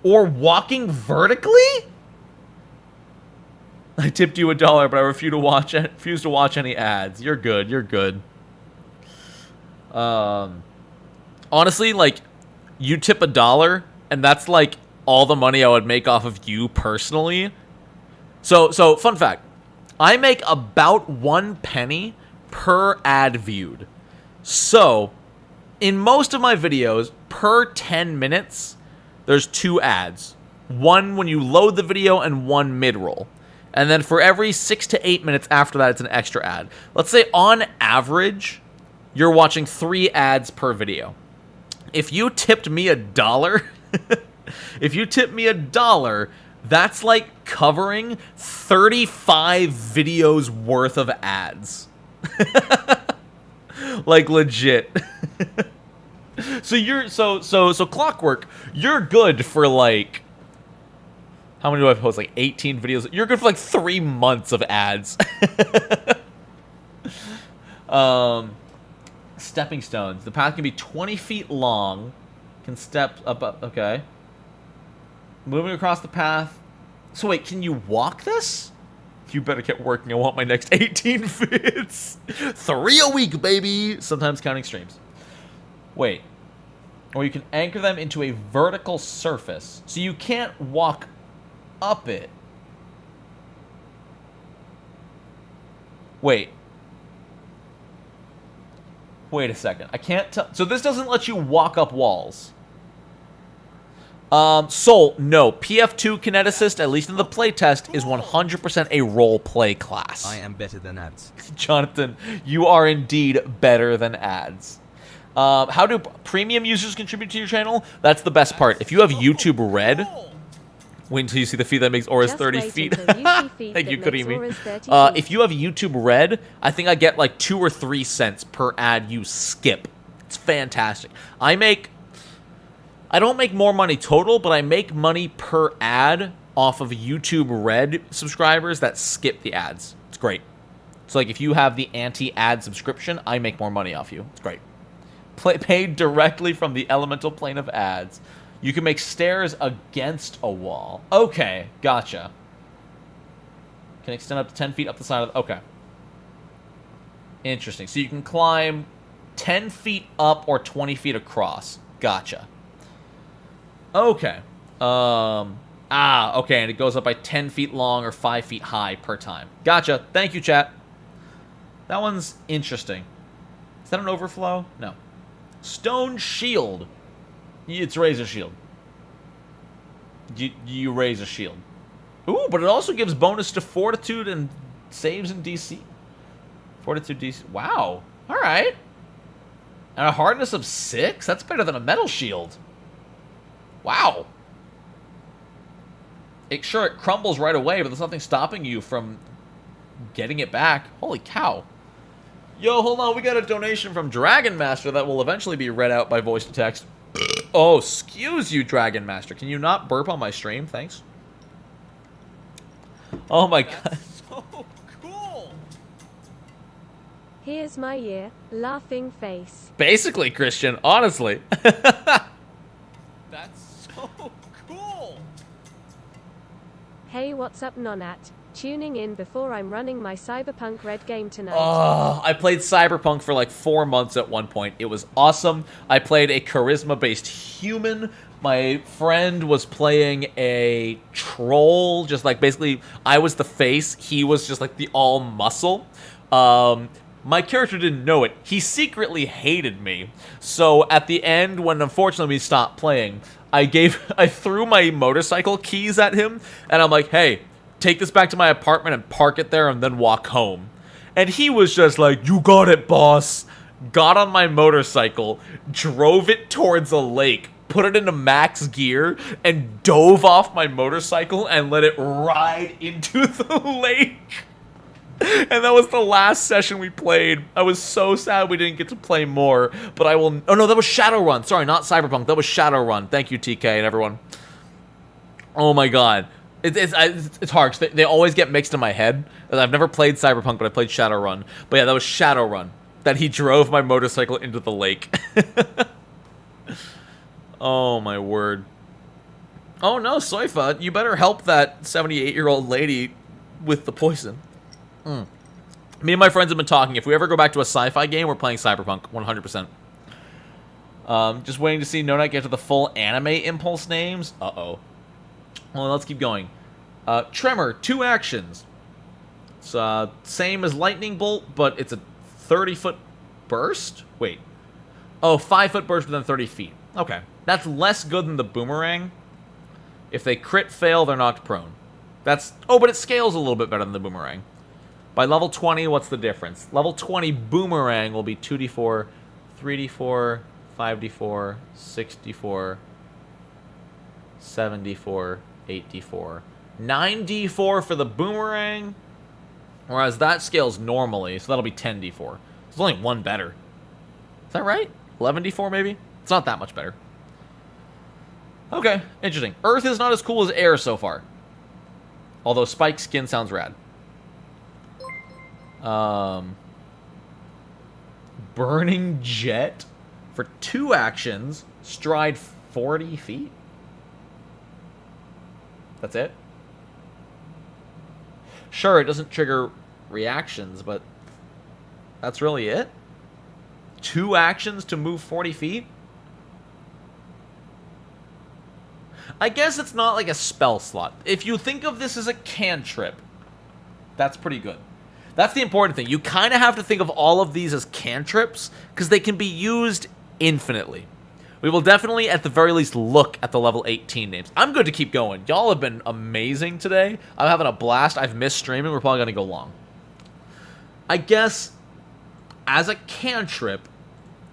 Or walking vertically? I tipped you $1, but I refuse to watch any ads. You're good. You're good. Honestly, like, you tip $1, and that's like all the money I would make off of you personally. So fun fact, I make about 1 penny per ad viewed. So, in most of my videos, per 10 minutes, there's 2 ads. One when you load the video and one mid-roll. And then for every 6 to 8 minutes after that, it's an extra ad. Let's say on average, you're watching 3 ads per video. If you tipped me $1, if you tip me $1, that's like covering 35 videos worth of ads. Like legit. So Clockwork, you're good for like, how many do I post? Like 18 videos. You're good for like 3 months of ads. Stepping stones. The path can be 20 feet long. Can step up. Okay. Moving across the path. So wait, can you walk this? You better get working. I want my next 18 fits. 3 a week, baby. Sometimes counting streams. Wait. Or you can anchor them into a vertical surface. So you can't walk up it. Wait. Wait a second. I can't tell. So this doesn't let you walk up walls. Soul, no. PF2 Kineticist, at least in the playtest, is 100% a role-play class. I am better than ads. Jonathan, you are indeed better than ads. How do premium users contribute to your channel? That's the best part. If you have YouTube Red, wait until you see the feed that makes auras 30 feet. Thank you, Karimi. If you have YouTube Red, I think I get like 2 or 3 cents per ad you skip. It's fantastic. I don't make more money total, but I make money per ad off of YouTube Red subscribers that skip the ads. It's great. So like if you have the anti-ad subscription, I make more money off you. It's great. Paid directly from the elemental plane of ads. You can make stairs against a wall. Okay, gotcha. Can extend up to 10 feet up the side of the... Okay. Interesting. So you can climb 10 feet up or 20 feet across. Gotcha. Okay. Okay, and it goes up by 10 feet long or 5 feet high per time. Gotcha. Thank you, chat. That one's interesting. Is that an overflow? No. Stone shield. It's razor shield. You raise a shield. Ooh, but it also gives bonus to fortitude and saves in DC. Fortitude DC. Wow. All right. And a hardness of 6? That's better than a metal shield. Wow. It crumbles right away, but there's nothing stopping you from getting it back. Holy cow. Yo, hold on. We got a donation from Dragon Master that will eventually be read out by voice to text. Oh, excuse you, Dragon Master. Can you not burp on my stream? Thanks. Oh my god. So cool. Here's my year, laughing face. Basically, Christian, honestly. That's so cool. Hey, what's up, Nonat? Tuning in before I'm running my Cyberpunk Red game tonight. Oh, I played Cyberpunk for like 4 months at one point. It was awesome. I played a charisma-based human. My friend was playing a troll. Just like basically, I was the face. He was just like the all muscle. My character didn't know it. He secretly hated me. So at the end, when unfortunately we stopped playing, I threw my motorcycle keys at him, and I'm like, hey, take this back to my apartment and park it there and then walk home. And he was just like, you got it, boss. Got on my motorcycle, drove it towards a lake, put it into max gear, and dove off my motorcycle and let it ride into the lake. And that was the last session we played. I was so sad we didn't get to play more, but I will... Oh no, that was Shadowrun. Sorry, not Cyberpunk. That was Shadowrun. Thank you, TK and everyone. Oh my god. It's hard. They always get mixed in my head. I've never played Cyberpunk, but I played Shadowrun. But yeah, that was Shadowrun. that he drove my motorcycle into the lake. Oh, my word. Oh, no, Soifa, you better help that 78-year-old lady with the poison. Me and my friends have been talking. If we ever go back to a sci-fi game, we're playing Cyberpunk, 100%. Just waiting to see Nonat get to the full anime impulse names. Uh-oh. Well, let's keep going. Tremor, 2 actions. It's same as Lightning Bolt, but it's a 30-foot burst? Wait. Oh, 5-foot burst within 30 feet. Okay. That's less good than the boomerang. If they crit fail, they're knocked prone. That's... Oh, but it scales a little bit better than the boomerang. By level 20, what's the difference? Level 20 boomerang will be 2d4, 3d4, 5d4, 6d4, 7d4, 8d4, 9d4 for the boomerang. Whereas that scales normally, so that'll be 10d4. There's only one better. Is that right? 11d4 maybe? It's not that much better. Okay, interesting. Earth is not as cool as air so far. Although Spike's skin sounds rad. Burning Jet for 2 actions, stride 40 feet. That's it? Sure, it doesn't trigger reactions, but that's really it? 2 actions to move 40 feet? I guess it's not like a spell slot. If you think of this as a cantrip, that's pretty good. That's the important thing. You kind of have to think of all of these as cantrips, because they can be used infinitely. We will definitely, at the very least, look at the level 18 names. I'm good to keep going. Y'all have been amazing today. I'm having a blast. I've missed streaming. We're probably going to go long. I guess, as a cantrip,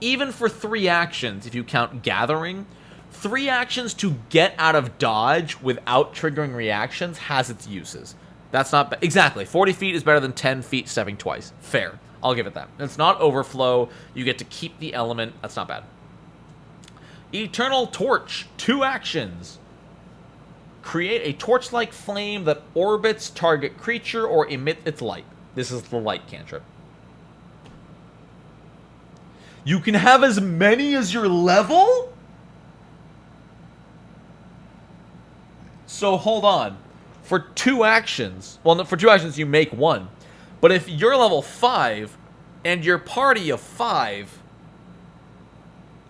even for 3 actions, if you count Gathering, 3 actions to get out of dodge without triggering reactions has its uses. That's not... Exactly. 40 feet is better than 10 feet stepping twice. Fair. I'll give it that. It's not overflow. You get to keep the element. That's not bad. Eternal Torch. 2 actions. Create a torch-like flame that orbits target creature or emits its light. This is the light cantrip. You can have as many as your level? So hold on. For 2 actions, well, no, for 2 actions you make 1. But if you're level 5 and your party of 5,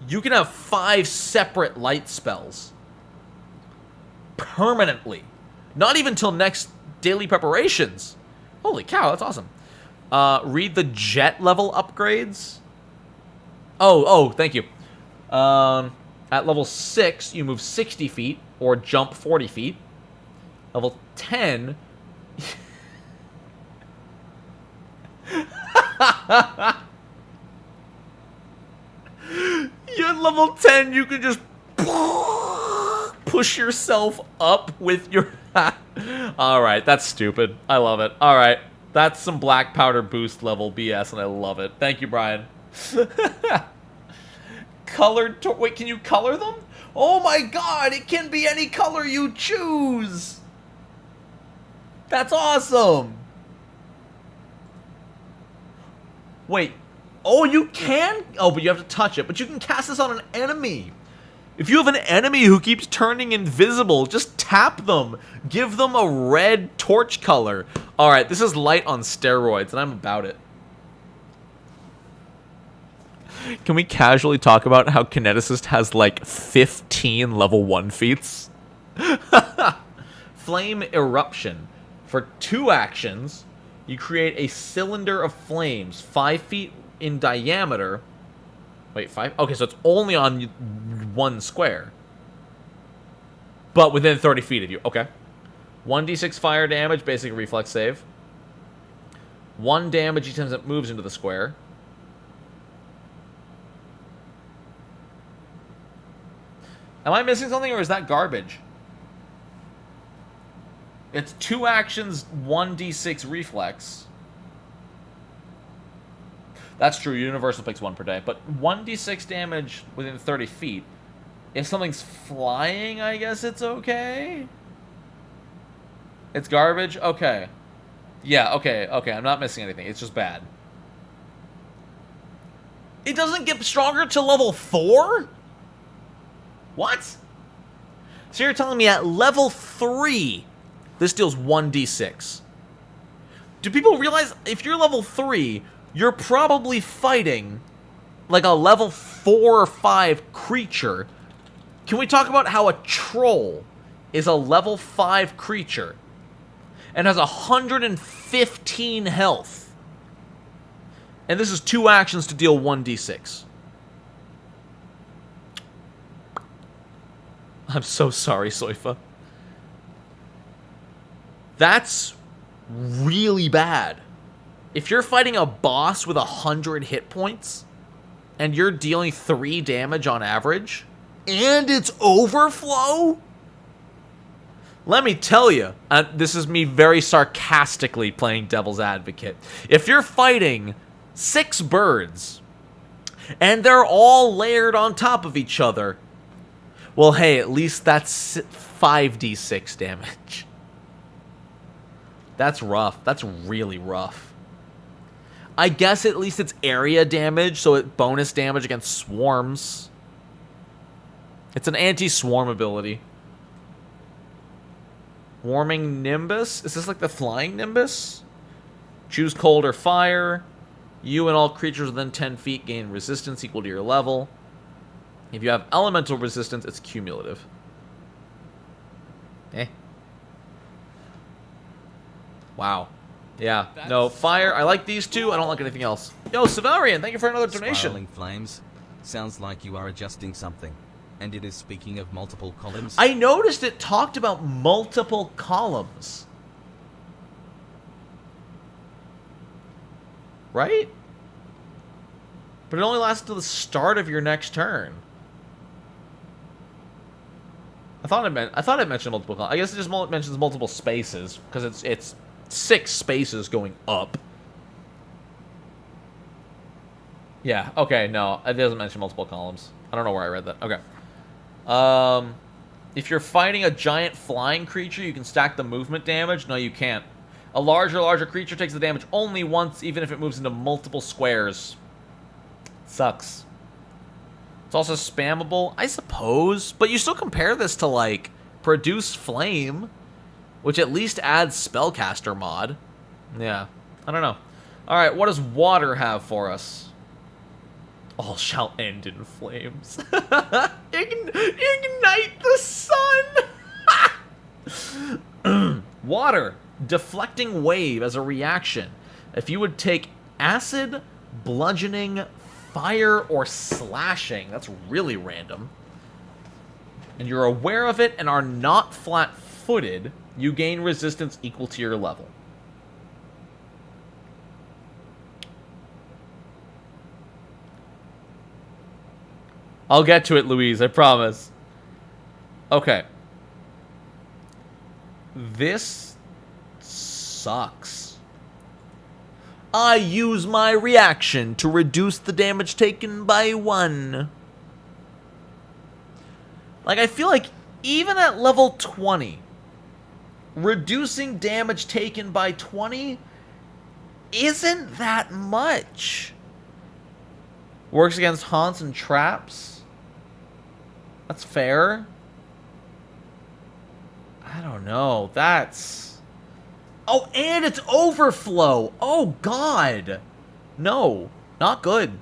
you can have 5 separate light spells. Permanently. Not even till next daily preparations. Holy cow, that's awesome. Read the jet level upgrades. Oh, thank you. At level 6, you move 60 feet or jump 40 feet. Level 10... You're at level 10, you can just push yourself up with your... Alright, that's stupid. I love it. Alright, that's some black powder boost level BS, and I love it. Thank you, Brian. Colored... Wait, can you color them? Oh my god, it can be any color you choose! That's awesome! Wait. Oh, you can? Oh, but you have to touch it. But you can cast this on an enemy. If you have an enemy who keeps turning invisible, just tap them. Give them a red torch color. Alright, this is light on steroids, and I'm about it. Can we casually talk about how Kineticist has, like, 15 level 1 feats? Flame Eruption. For 2 actions, you create a cylinder of flames, 5 feet in diameter. Wait, 5? Okay, so it's only on 1 square. But within 30 feet of you. Okay. 1d6 fire damage, basic reflex save. 1 damage each time it moves into the square. Am I missing something, or is that garbage? It's 2 actions, 1d6 reflex. That's true, Universal picks 1 per day. But 1d6 damage within 30 feet. If something's flying, I guess it's okay? It's garbage? Okay. Yeah, okay, I'm not missing anything. It's just bad. It doesn't get stronger till level 4? What? So you're telling me at level 3, this deals 1d6. Do people realize if you're level 3, you're probably fighting like a level 4 or 5 creature? Can we talk about how a troll is a level 5 creature and has 115 health? And this is 2 actions to deal 1d6. I'm so sorry, Soifa. That's really bad. If you're fighting a boss with 100 hit points, and you're dealing 3 damage on average, and it's overflow? Let me tell you, this is me very sarcastically playing devil's advocate. If you're fighting 6 birds, and they're all layered on top of each other, well, hey, at least that's 5d6 damage. That's rough. That's really rough. I guess at least it's area damage, so it bonus damage against swarms. It's an anti-swarm ability. Warming Nimbus? Is this like the flying Nimbus? Choose cold or fire. You and all creatures within 10 feet gain resistance equal to your level. If you have elemental resistance, it's cumulative. Wow. Yeah. No, fire. I like these two. I don't like anything else. Yo, Severian, thank you for another donation. Spiraling flames. Sounds like you are adjusting something. And it is speaking of multiple columns. I noticed it talked about multiple columns. Right? But it only lasts until the start of your next turn. I thought it mentioned multiple columns. I guess it just mentions multiple spaces because it's 6 spaces going up. Yeah, okay, no, it doesn't mention multiple columns. I don't know where I read that. Okay. If you're fighting a giant flying creature, you can stack the movement damage. No, you can't. A larger creature takes the damage only once, even if it moves into multiple squares. Sucks. It's also spammable, I suppose. But you still compare this to, like, Produce Flame, which at least adds Spellcaster mod. Yeah, I don't know. Alright, what does water have for us? All shall end in flames. Ignite the sun! Water. Deflecting wave as a reaction. If you would take acid, bludgeoning, fire, or slashing, that's really random, and you're aware of it and are not flat-footed, you gain resistance equal to your level. I'll get to it, Louise, I promise. Okay. This sucks. I use my reaction to reduce the damage taken by 1. Like, I feel like even at level 20, reducing damage taken by 20 isn't that much. Works against haunts and traps. That's fair. I don't know. That's... Oh, and it's overflow. Oh, God. No. Not good.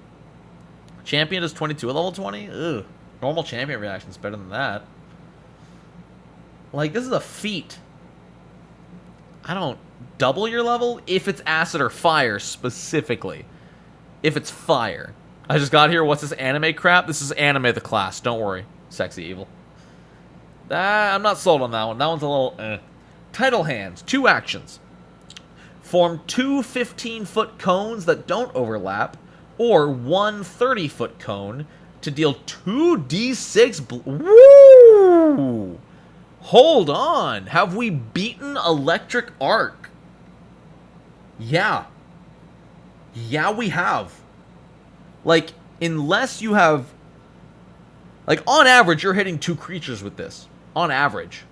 Champion is 22 at level 20? Ugh. Normal champion reaction is better than that. Like, this is a feat. I don't... Double your level? If it's acid or fire, specifically. If it's fire. I just got here. What's this anime crap? This is anime the class. Don't worry. Sexy evil. I'm not sold on that one. That one's a little eh. Tidal Hands. 2 actions. Form 2 15-foot cones that don't overlap, or 1 30-foot cone to deal 2d6 Woo! Hold on. Have we beaten Electric Arc? Yeah. Yeah, we have. Like, unless you have... Like, on average, you're hitting 2 creatures with this. On average.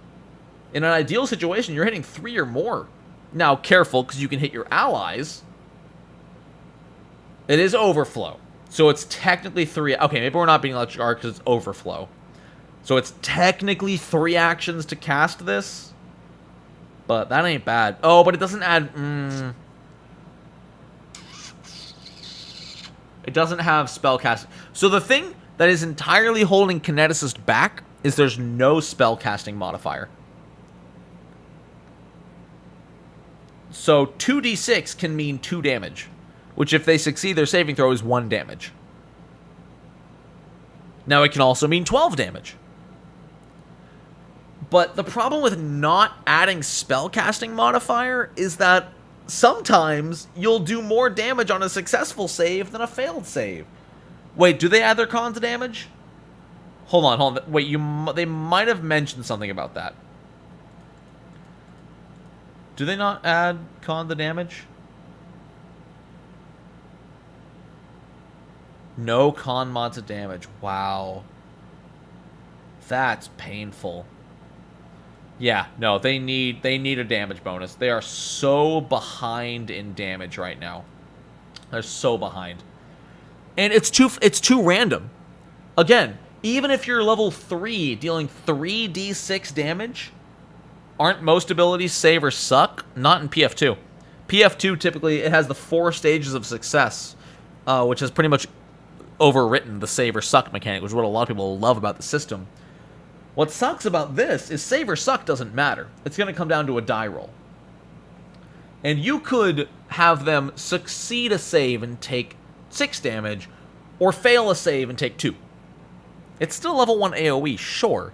In an ideal situation, you're hitting 3 or more. Now, careful, because you can hit your allies. It is overflow. So it's technically 3... Okay, maybe we're not being electric arc because it's overflow. So it's technically 3 actions to cast this. But that ain't bad. Oh, but it doesn't add... It doesn't have spell casting. So the thing that is entirely holding Kineticist back is there's no spell casting modifier. So 2d6 can mean 2 damage, which if they succeed their saving throw is 1 damage. Now it can also mean 12 damage. But the problem with not adding spellcasting modifier is that sometimes you'll do more damage on a successful save than a failed save. Wait, do they add their con to damage? Hold on. Wait, they might have mentioned something about that. Do they not add con to damage? No con mod to damage. Wow. That's painful. Yeah, no, they need a damage bonus. They are so behind in damage right now. They're so behind. And it's too random. Again, even if you're level 3 dealing 3d6 damage, aren't most abilities save or suck? Not in PF2. PF2 typically it has the 4 stages of success, which has pretty much overwritten the save or suck mechanic, which is what a lot of people love about the system. What sucks about this is save or suck doesn't matter. It's going to come down to a die roll. And you could have them succeed a save and take 6 damage, or fail a save and take 2. It's still level 1 AoE, sure,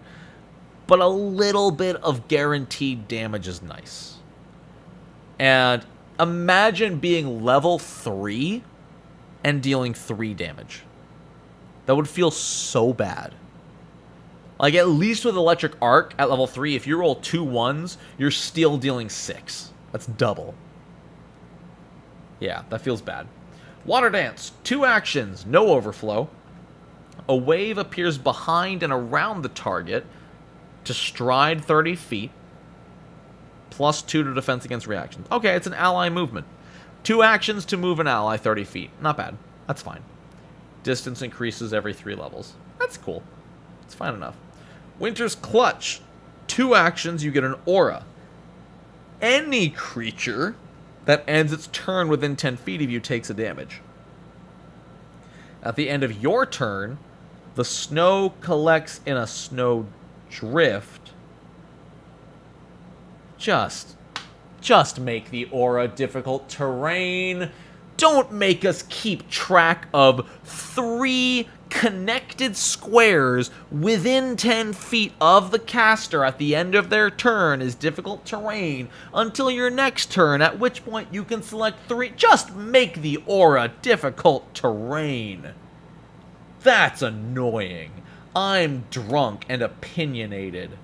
but a little bit of guaranteed damage is nice. And imagine being level 3 and dealing 3 damage. That would feel so bad. Like, at least with Electric Arc at level 3, if you roll 2 1s, you're still dealing 6. That's double. Yeah, that feels bad. Water Dance. 2 actions, no overflow. A wave appears behind and around the target to stride 30 feet. Plus 2 to defense against reactions. Okay, it's an ally movement. 2 actions to move an ally 30 feet. Not bad. That's fine. Distance increases every 3 levels. That's cool. It's fine enough. Winter's Clutch. 2 actions, you get an aura. Any creature that ends its turn within 10 feet of you takes a damage. At the end of your turn, the snow collects in a snow drift. Just make the aura difficult terrain. Don't make us keep track of 3 connected squares within 10 feet of the caster at the end of their turn is difficult terrain until your next turn, at which point you can select 3. Just make the aura difficult terrain. That's annoying. I'm drunk and opinionated.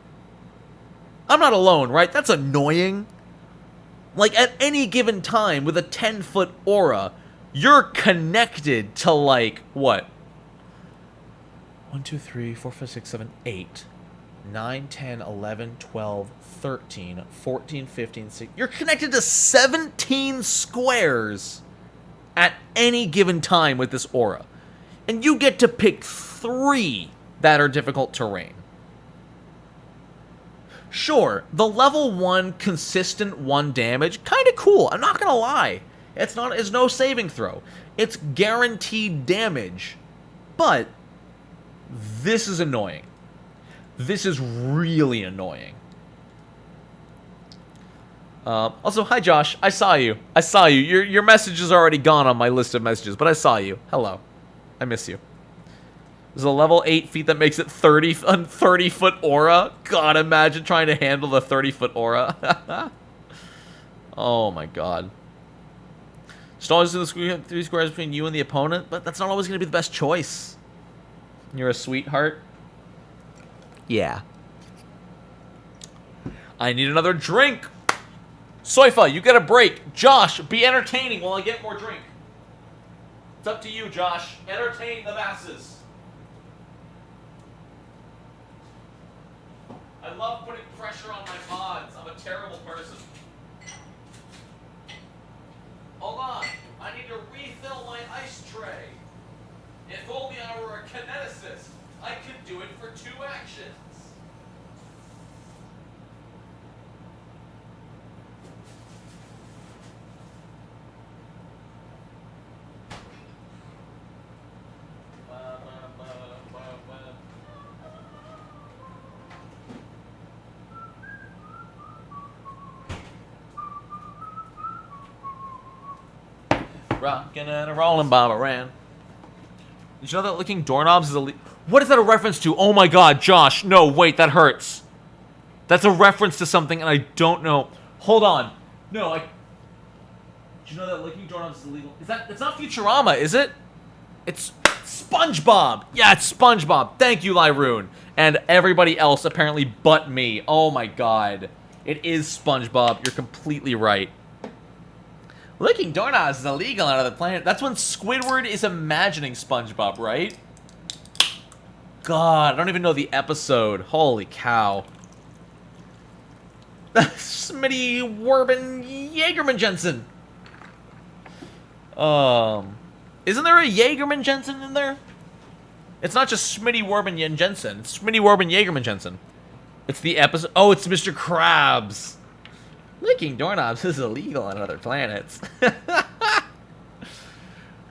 I'm not alone, right? That's annoying. Like, at any given time with a 10-foot aura, you're connected to, like, what? 1, 2, 3, 4, 5, 6, 7, 8, 9, 10, 11, 12, 13, 14, 15, 16. You're connected to 17 squares at any given time with this aura. And you get to pick 3 that are difficult terrain. Sure, the level 1 consistent 1 damage, kind of cool. I'm not gonna lie. It's no saving throw. It's guaranteed damage. But this is annoying. This is really annoying. Also, hi Josh. I saw you. Your message is already gone on my list of messages, but I saw you. Hello. I miss you. There's a level 8 feat that makes it 30-foot aura. God, imagine trying to handle the 30-foot aura. Oh my god. Just always do the 3 squares between you and the opponent, but that's not always going to be the best choice. You're a sweetheart? Yeah. I need another drink. Soifa, you get a break. Josh, be entertaining while I get more drink. It's up to you, Josh. Entertain the masses. I love putting pressure on my mods. I'm a terrible person. Hold on. I need to refill my ice tray. If only I were a kineticist, I could do it for 2 actions. Rockin' and a rollin' Bob ran. Did you know that licking doorknobs is what is that a reference to? Oh my god, Josh. No, wait, that hurts. That's a reference to something and I don't know. Hold on. No, did you know that licking doorknobs is illegal? It's not Futurama, is it? It's SpongeBob. Yeah, it's SpongeBob. Thank you, Lyroon. And everybody else apparently but me. Oh my god. It is SpongeBob. You're completely right. Licking doorknobs is illegal on other planet. That's when Squidward is imagining SpongeBob, right? God, I don't even know the episode. Holy cow. Smitty Werben Jaegerman Jensen. Isn't there a Jaegerman Jensen in there? It's not just Smitty Werben Jensen. It's Smitty Werben Jaegerman Jensen. It's the episode. Oh, it's Mr. Krabs. Licking doorknobs is illegal on other planets.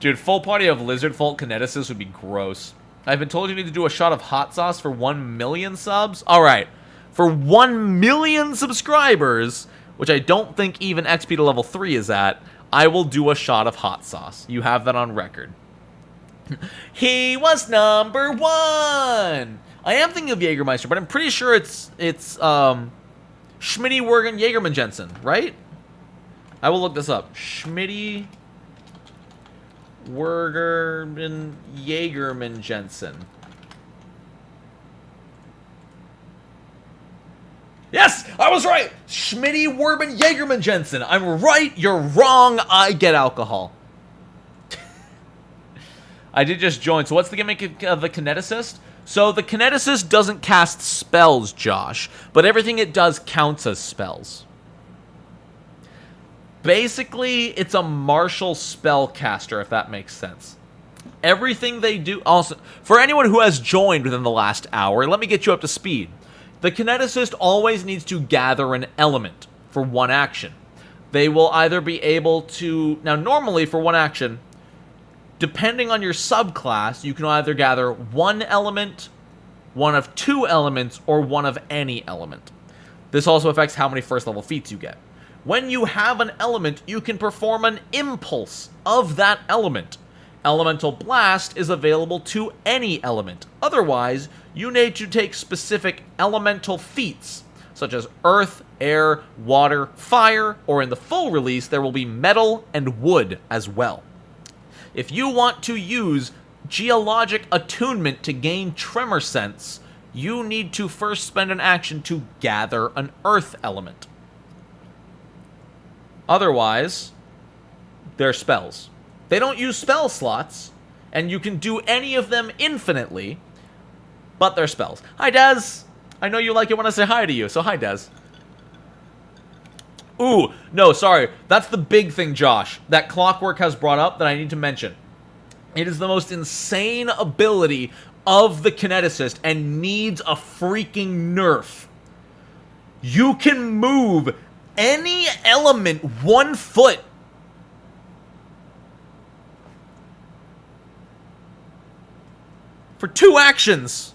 Dude, full party of lizard folk kineticists would be gross. I've been told you need to do a shot of hot sauce for 1 million subs. Alright. For 1 million subscribers, which I don't think even XP to level 3 is at, I will do a shot of hot sauce. You have that on record. He was number 1! I am thinking of Jägermeister, but I'm pretty sure it's Schmitty Wergen Jaegerman Jensen, right? I will look this up. Schmitty Wergen Jaegerman Jensen. Yes, I was right. Schmitty Werben Jaegerman Jensen. I'm right. You're wrong. I get alcohol. I did just join. So what's the gimmick of the Kineticist? So the Kineticist doesn't cast spells, Josh, but everything it does counts as spells. Basically, it's a martial spellcaster, if that makes sense. Everything they do... Also, for anyone who has joined within the last hour, let me get you up to speed. The Kineticist always needs to gather an element for 1 action. They will either be able to... Now, normally, for 1 action, depending on your subclass, you can either gather 1 element, 1 of 2 elements, or 1 of any element. This also affects how many first level feats you get. When you have an element, you can perform an impulse of that element. Elemental Blast is available to any element. Otherwise, you need to take specific elemental feats, such as earth, air, water, fire, or in the full release, there will be metal and wood as well. If you want to use Geologic Attunement to gain Tremor Sense, you need to first spend an action to gather an earth element. Otherwise, they're spells. They don't use spell slots, and you can do any of them infinitely, but they're spells. Hi, Des. I know you like it when I say hi to you, so hi, Des. Ooh, no, sorry. That's the big thing, Josh, that Clockwork has brought up that I need to mention. It is the most insane ability of the Kineticist and needs a freaking nerf. You can move any element 1 foot. For 2 actions.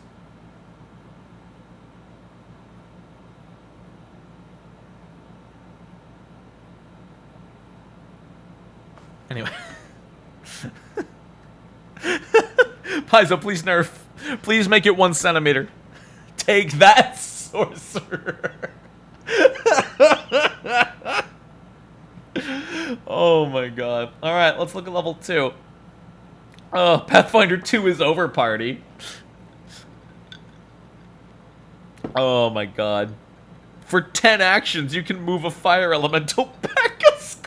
Anyway. Paizo, please nerf. Please make it 1 centimeter. Take that, sorcerer. Oh my god. Alright, let's look at level 2. Oh, Pathfinder 2 is over, party. Oh my god. For 10 actions, you can move a fire elemental back a square.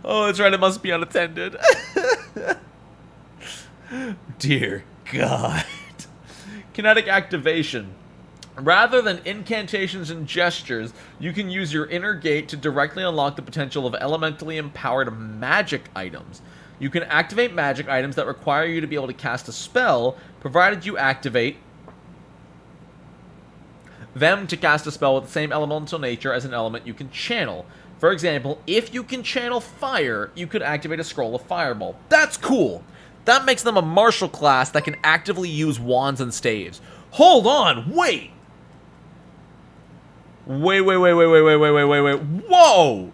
Oh, that's right, it must be unattended. Dear God. Kinetic activation. Rather than incantations and gestures, you can use your inner gate to directly unlock the potential of elementally empowered magic items. You can activate magic items that require you to be able to cast a spell, provided you activate them to cast a spell with the same elemental nature as an element you can channel. For example, if you can channel fire, you could activate a scroll of fireball. That's cool! That makes them a martial class that can actively use wands and staves. Hold on, wait! Wait. Whoa!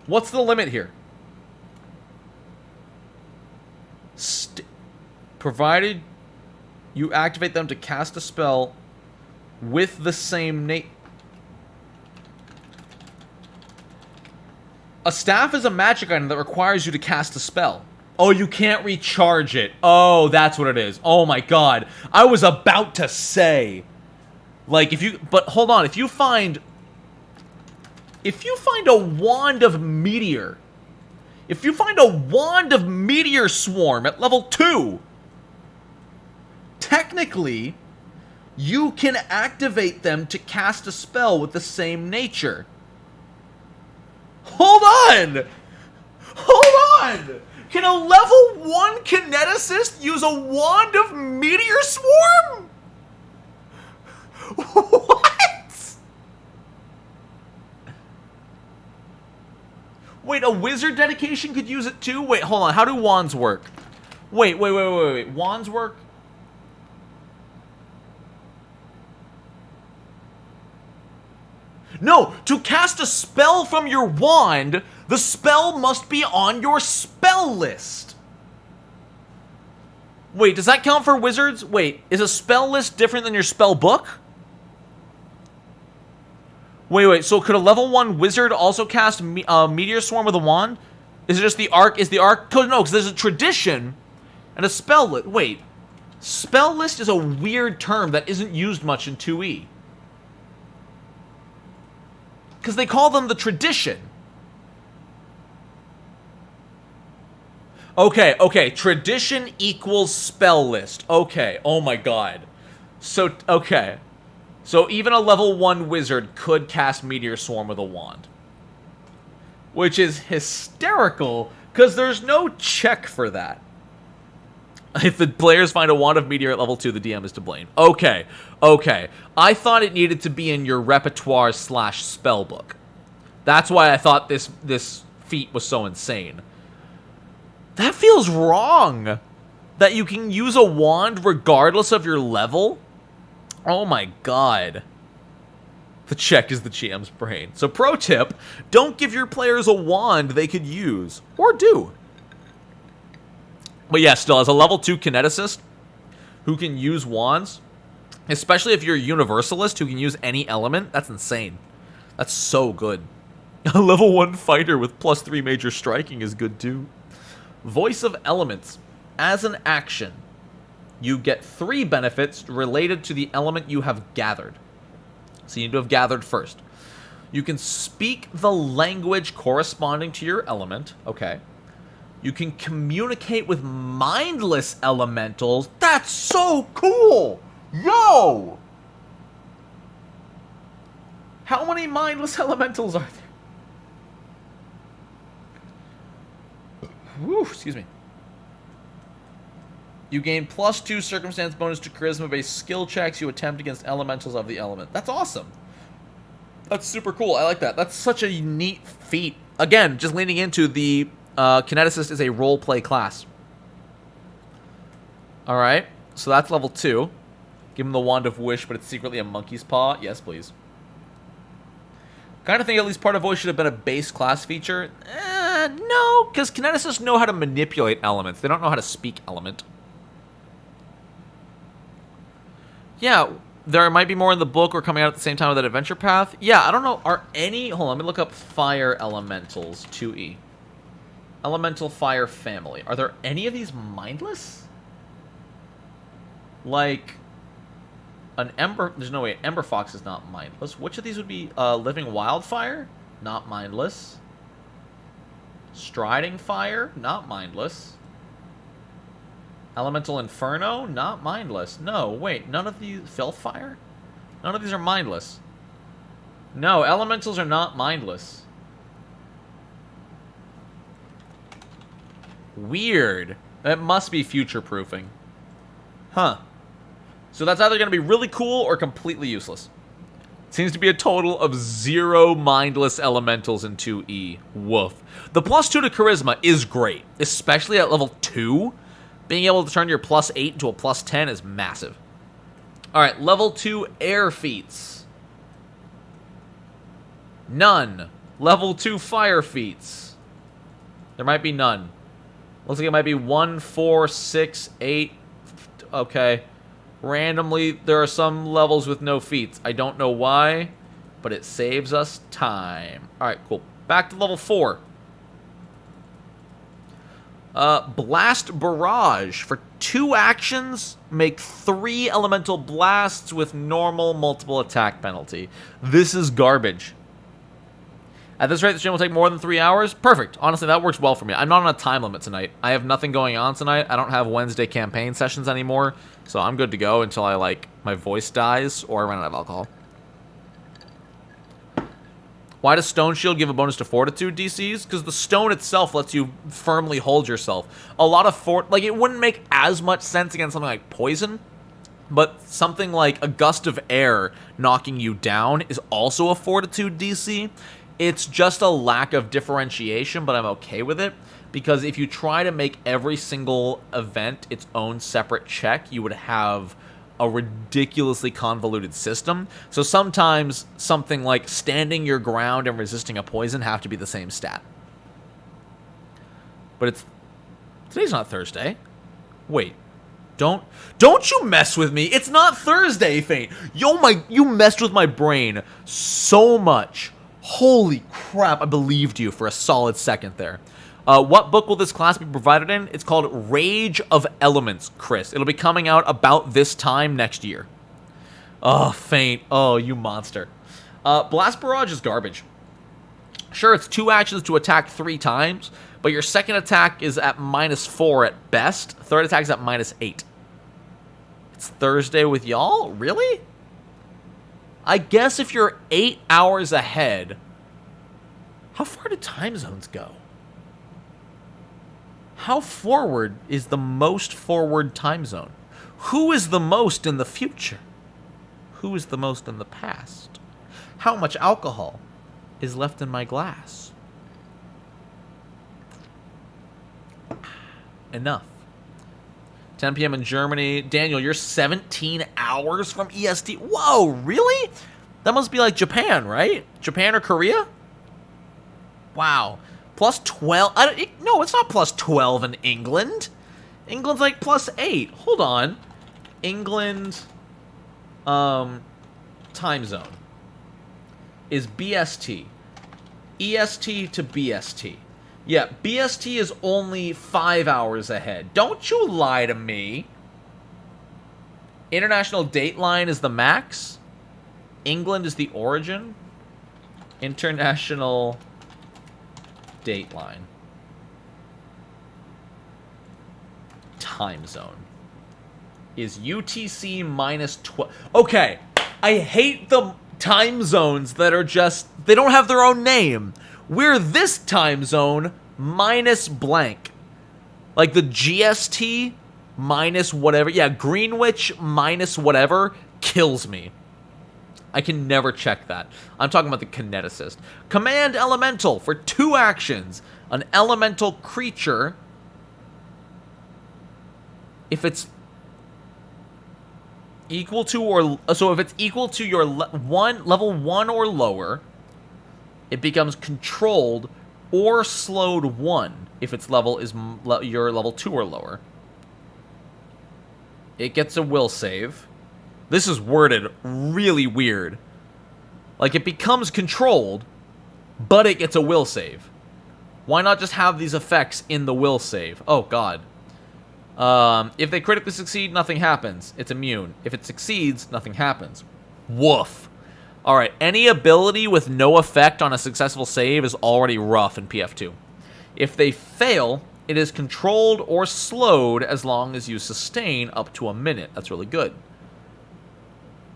What's the limit here? Provided you activate them to cast a spell with the same name. A staff is a magic item that requires you to cast a spell. Oh, you can't recharge it. Oh, that's what it is. Oh my god. I was about to say... Like, if you... But, hold on. If you find a wand of meteor... If you find a wand of meteor swarm at level 2... Technically, you can activate them to cast a spell with the same nature. Hold on! Hold on! Can a level 1 Kineticist use a wand of meteor swarm? What? Wait, a wizard dedication could use it too? Wait, hold on. How do wands work? Wait. Wands work? No, to cast a spell from your wand, the spell must be on your spell list. Wait, does that count for wizards? Wait, is a spell list different than your spell book? Wait, so could a level 1 wizard also cast Meteor Swarm with a wand? Is it just the arc? Is the arc... No, because there's a tradition and a spell list. Wait, spell list is a weird term that isn't used much in 2E. Because they call them the tradition. Okay, tradition equals spell list. Okay, oh my god. So, okay. So even a level 1 wizard could cast Meteor Swarm with a wand. Which is hysterical, because there's no check for that. If the players find a wand of meteor at level 2, the DM is to blame. Okay. I thought it needed to be in your repertoire / spell book. That's why I thought this feat was so insane. That feels wrong. That you can use a wand regardless of your level? Oh my god. The check is the GM's brain. So pro tip, don't give your players a wand they could use. Or do. But yeah, still, as a level 2 Kineticist who can use wands, especially if you're a Universalist who can use any element, that's insane. That's so good. A level 1 fighter with +3 major striking is good too. Voice of Elements. As an action, you get 3 benefits related to the element you have gathered. So you need to have gathered first. You can speak the language corresponding to your element. Okay. You can communicate with mindless elementals. That's so cool! Yo! How many mindless elementals are there? Woo, excuse me. You gain +2 circumstance bonus to charisma-based skill checks you attempt against elementals of the element. That's awesome. That's super cool. I like that. That's such a neat feat. Again, just leaning into the Kineticist is a role-play class. Alright, so that's level 2. Give him the Wand of Wish, but it's secretly a monkey's paw. Yes, please. Kind of think at least part of voice should have been a base class feature. No, because Kineticists know how to manipulate elements. They don't know how to speak element. Yeah, there might be more in the book or coming out at the same time with that adventure path. Yeah, I don't know. Are any... Hold on, let me look up Fire Elementals 2E. Elemental Fire Family. Are there any of these mindless? Like... An Ember... There's no way. Ember Fox is not mindless. Which of these would be Living Wildfire? Not mindless. Striding Fire? Not mindless. Elemental Inferno? Not mindless. No, wait. None of these... Filthfire? None of these are mindless. No, elementals are not mindless. Weird. That must be future-proofing. Huh. So that's either going to be really cool or completely useless. Seems to be a total of 0 mindless elementals in 2E. Woof. The +2 to Charisma is great, especially at level 2. Being able to turn your +8 into a +10 is massive. Alright, level 2 air feats. None. Level 2 fire feats. There might be none. Looks like it might be 1, 4, 6, 8. Okay. Randomly, there are some levels with no feats. I don't know why, but it saves us time. Alright, cool. Back to level 4. Blast Barrage. For 2 actions, make 3 elemental blasts with normal multiple attack penalty. This is garbage. At this rate, the stream will take more than 3 hours. Perfect. Honestly, that works well for me. I'm not on a time limit tonight. I have nothing going on tonight. I don't have Wednesday campaign sessions anymore. So I'm good to go until I, like, my voice dies or I run out of alcohol. Why does Stone Shield give a bonus to Fortitude DCs? Because the stone itself lets you firmly hold yourself. A lot of like, it wouldn't make as much sense against something like Poison. But something like a Gust of Air knocking you down is also a Fortitude DC. It's just a lack of differentiation, but I'm okay with it. Because if you try to make every single event its own separate check, you would have a ridiculously convoluted system. So sometimes something like standing your ground and resisting a poison have to be the same stat. But today's not Thursday. Wait. Don't you mess with me. It's not Thursday, Feint. You messed with my brain so much. Holy crap, I believed you for a solid second there. What book will this class be provided in? It's called Rage of Elements, Chris. It'll be coming out about this time next year. Oh, Feint. Oh, you monster. Blast Barrage is garbage. Sure, it's 2 actions to attack 3 times, but your second attack is at -4 at best. Third attack is at -8. It's Thursday with y'all? Really? I guess if you're 8 hours ahead, how far do time zones go? How forward is the most forward time zone? Who is the most in the future? Who is the most in the past? How much alcohol is left in my glass? Enough. 10 p.m. in Germany. Daniel, you're 17 hours from EST. Whoa, really? That must be like Japan, right? Japan or Korea? Wow. +12. No, it's not +12 in England. England's like +8. Hold on. England time zone is BST. EST to BST. Yeah, BST is only 5 hours ahead. Don't you lie to me. International Dateline is the max. England is the origin. International Dateline. Time zone is UTC -12. Okay, I hate the time zones that are just, they don't have their own name. We're this time zone minus blank. Like the GST minus whatever. Yeah, Greenwich minus whatever kills me. I can never check that. I'm talking about the Kineticist. Command Elemental for 2 actions. An elemental creature, if it's equal to or... So if it's equal to your level 1 or lower, it becomes controlled or slowed 1 if its level is your level 2 or lower. It gets a will save. This is worded really weird. Like, it becomes controlled, but it gets a will save. Why not just have these effects in the will save? Oh, God. If they critically succeed, nothing happens. It's immune. If it succeeds, nothing happens. Woof. Alright, any ability with no effect on a successful save is already rough in PF2. If they fail, it is controlled or slowed as long as you sustain up to a minute. That's really good.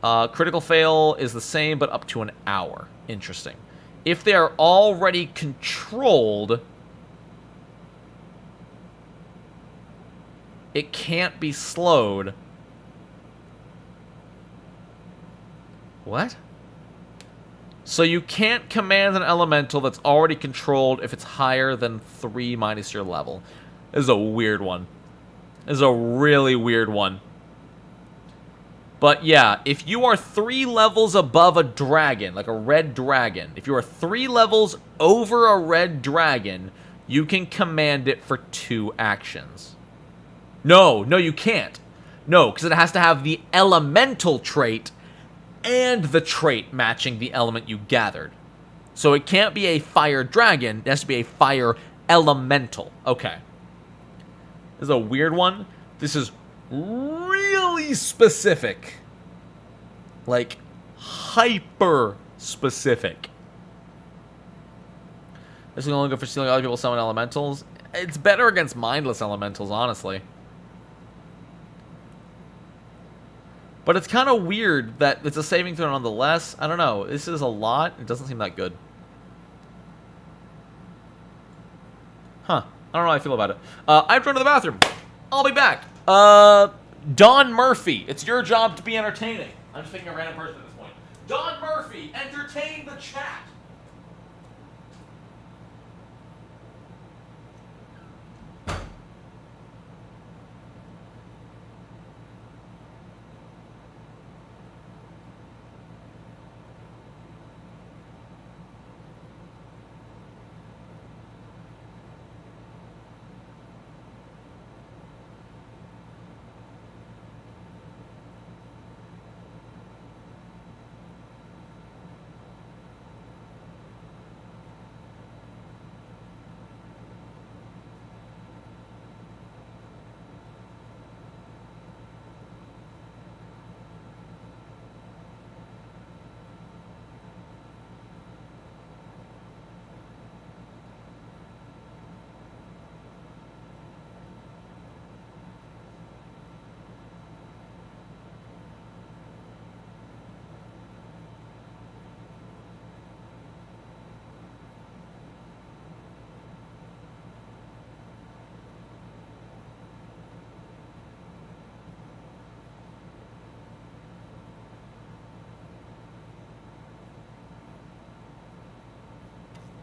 Critical fail is the same, but up to an hour. Interesting. If they are already controlled, it can't be slowed. What? So you can't command an elemental that's already controlled if it's higher than 3 minus your level. This is a weird one. This is a really weird one. But yeah, if you are 3 levels above a dragon, like a red dragon, if you are 3 levels over a red dragon, you can command it for 2 actions. No, you can't. No, because it has to have the elemental trait and the trait matching the element you gathered. So it can't be a fire dragon, it has to be a fire elemental. Okay. This is a weird one. This is really specific. Like, hyper specific. This is only good for stealing other people's summon elementals. It's better against mindless elementals, honestly. But it's kind of weird that it's a saving throw nonetheless. I don't know. This is a lot. It doesn't seem that good. Huh. I don't know how I feel about it. I have to run to the bathroom. I'll be back. Don Murphy. It's your job to be entertaining. I'm just picking a random person at this point. Don Murphy, entertain the chat.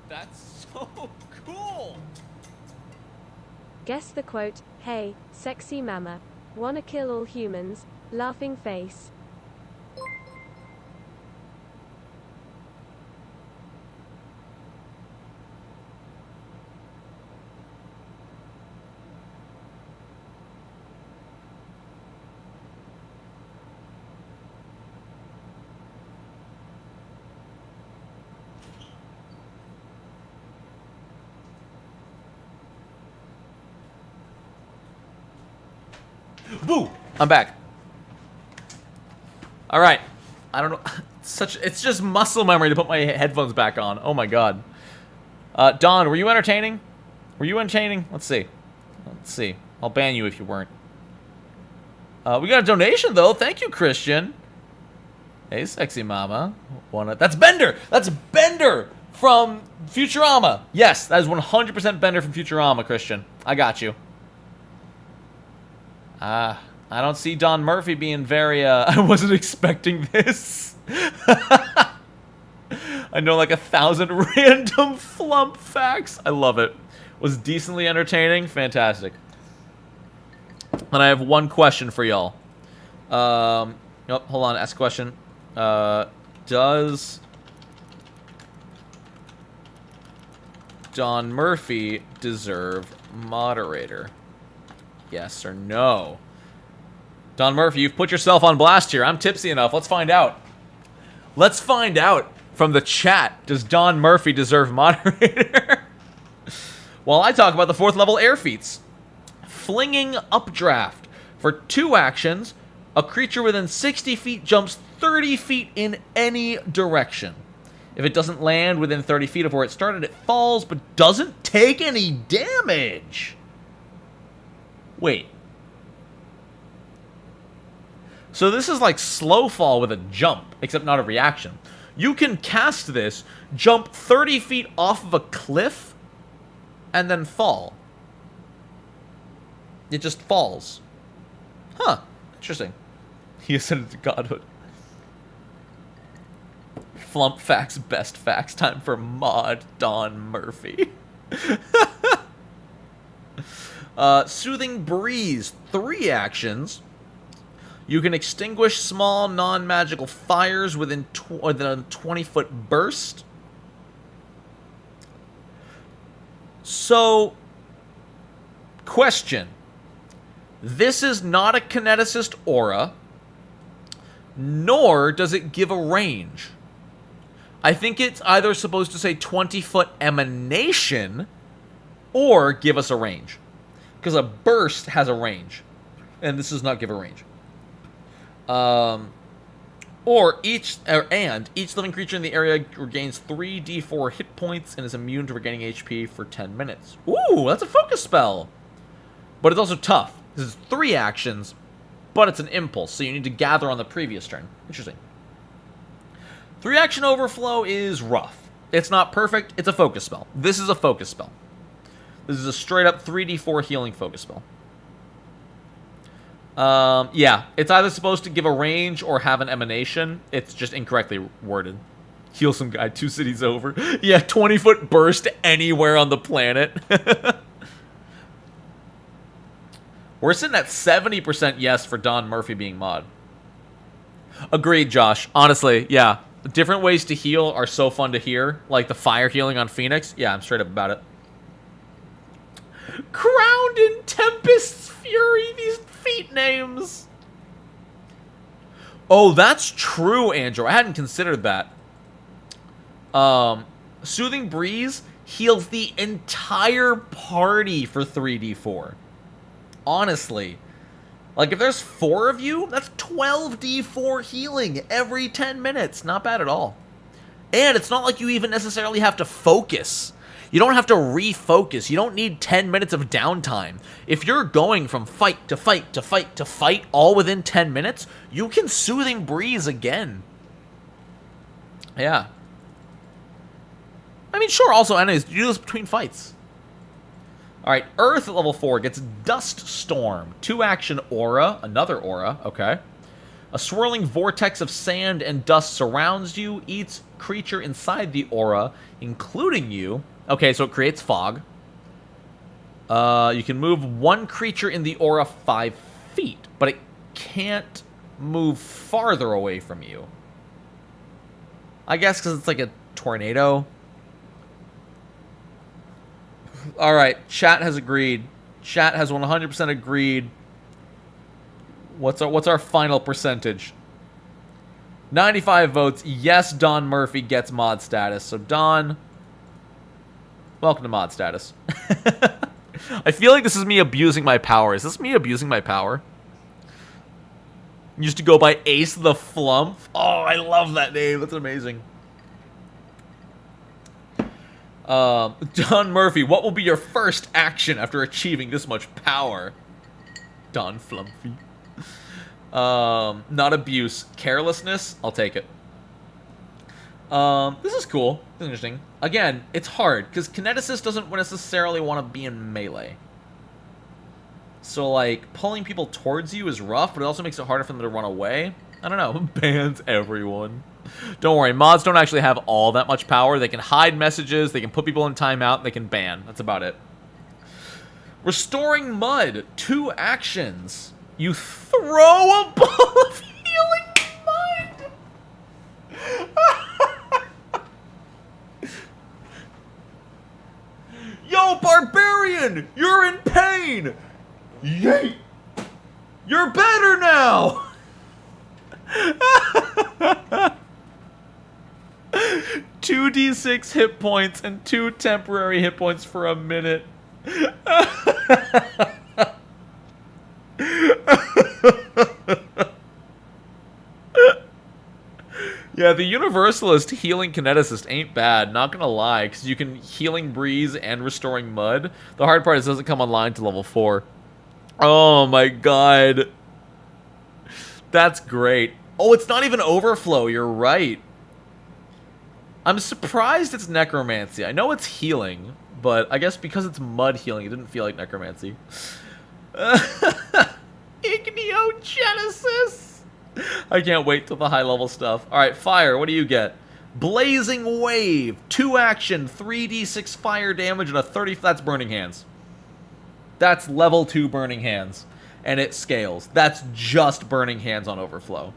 That's so cool! Guess the quote, "Hey, sexy mama. Wanna kill all humans?" Laughing face. Boo! I'm back. All right. I don't know. It's just muscle memory to put my headphones back on. Oh my god. Don, were you entertaining? Were you entertaining? Let's see. Let's see. I'll ban you if you weren't. We got a donation though. Thank you, Christian. Hey, sexy mama. That's Bender. That's Bender from Futurama. Yes, that is 100% Bender from Futurama, Christian. I got you. I don't see Don Murphy being very, I wasn't expecting this. I know like 1,000 random flump facts. I love it. Was decently entertaining. Fantastic. And I have one question for y'all. Oh, hold on. Ask a question. Does Don Murphy deserve moderator? Yes or no? Don Murphy, you've put yourself on blast here. I'm tipsy enough. Let's find out. Let's find out from the chat. Does Don Murphy deserve moderator? While I talk about the 4th level air feats. Flinging Updraft. For 2 actions, a creature within 60 feet jumps 30 feet in any direction. If it doesn't land within 30 feet of where it started, it falls, but doesn't take any damage. Wait. So this is like slow fall with a jump, except not a reaction. You can cast this, jump 30 feet off of a cliff, and then fall. It just falls. Huh. Interesting. He ascended to godhood. Flump facts, best facts. Time for mod Don Murphy. Soothing Breeze. 3 actions. You can extinguish small non-magical fires within a 20-foot burst. So, question. This is not a Kineticist aura, nor does it give a range. I think it's either supposed to say 20-foot emanation or give us a range. Because a burst has a range, and this does not give a range. Each living creature in the area regains 3d4 hit points and is immune to regaining HP for 10 minutes. Ooh, that's a focus spell. But it's also tough. This is 3 actions, but it's an impulse, so you need to gather on the previous turn. Interesting. 3 action overflow is rough. It's not perfect, it's a focus spell. This is a focus spell. This is a straight up 3d4 healing focus spell. Yeah, it's either supposed to give a range or have an emanation. It's just incorrectly worded. Heal some guy 2 cities over. Yeah, 20-foot burst anywhere on the planet. We're sitting at 70% yes for Don Murphy being mod. Agreed, Josh. Honestly, yeah. Different ways to heal are so fun to hear. Like the fire healing on Phoenix. Yeah, I'm straight up about it. Crowned in Tempest's Fury. These feat names. Oh, that's true, Andrew. I hadn't considered that. Soothing Breeze heals the entire party for 3d4. Honestly. Like, if there's 4 of you, that's 12d4 healing every 10 minutes. Not bad at all. And it's not like you even necessarily have to focus. You don't have to refocus. You don't need 10 minutes of downtime. If you're going from fight to fight to fight to fight all within 10 minutes, you can Soothing Breeze again. Yeah. I mean, sure, also, anyways, you do this between fights. Alright, Earth at level 4 gets Dust Storm. 2 action aura, another aura, okay. A swirling vortex of sand and dust surrounds you. Each creature inside the aura, including you. Okay, so it creates fog. You can move 1 creature in the aura 5 feet, but it can't move farther away from you. I guess because it's like a tornado. Alright, chat has agreed. Chat has 100% agreed. What's our final percentage? 95 votes. Yes, Don Murphy gets mod status. So Don, welcome to mod status. I feel like this is me abusing my power. Is this me abusing my power? Used to go by Ace the Flump. Oh, I love that name. That's amazing. Don Murphy, what will be your first action after achieving this much power? Don Flumpy. Not abuse. Carelessness? I'll take it. This is cool. This is interesting. Again, it's hard, because Kineticist doesn't necessarily want to be in melee. So, like, pulling people towards you is rough, but it also makes it harder for them to run away. I don't know. Bans everyone. Don't worry, mods don't actually have all that much power. They can hide messages, they can put people in timeout, they can ban. That's about it. Restoring Mud. 2 actions. You throw a ball of healing mud! Yo, Barbarian! You're in pain! Yay! You're better now! 2d6 hit points and 2 temporary hit points for a minute. Yeah, the Universalist healing Kineticist ain't bad, not gonna lie, because you can Healing Breeze and Restoring Mud. The hard part is it doesn't come online to level 4. Oh my god. That's great. Oh, it's not even overflow. You're right. I'm surprised it's necromancy. I know it's healing, but I guess because it's mud healing, it didn't feel like necromancy. Igniogenesis! I can't wait till the high level stuff. Alright, fire, what do you get? Blazing Wave, 2 action, 3d6 fire damage, and a 30... That's Burning Hands. That's level 2 Burning Hands. And it scales. That's just Burning Hands on overflow.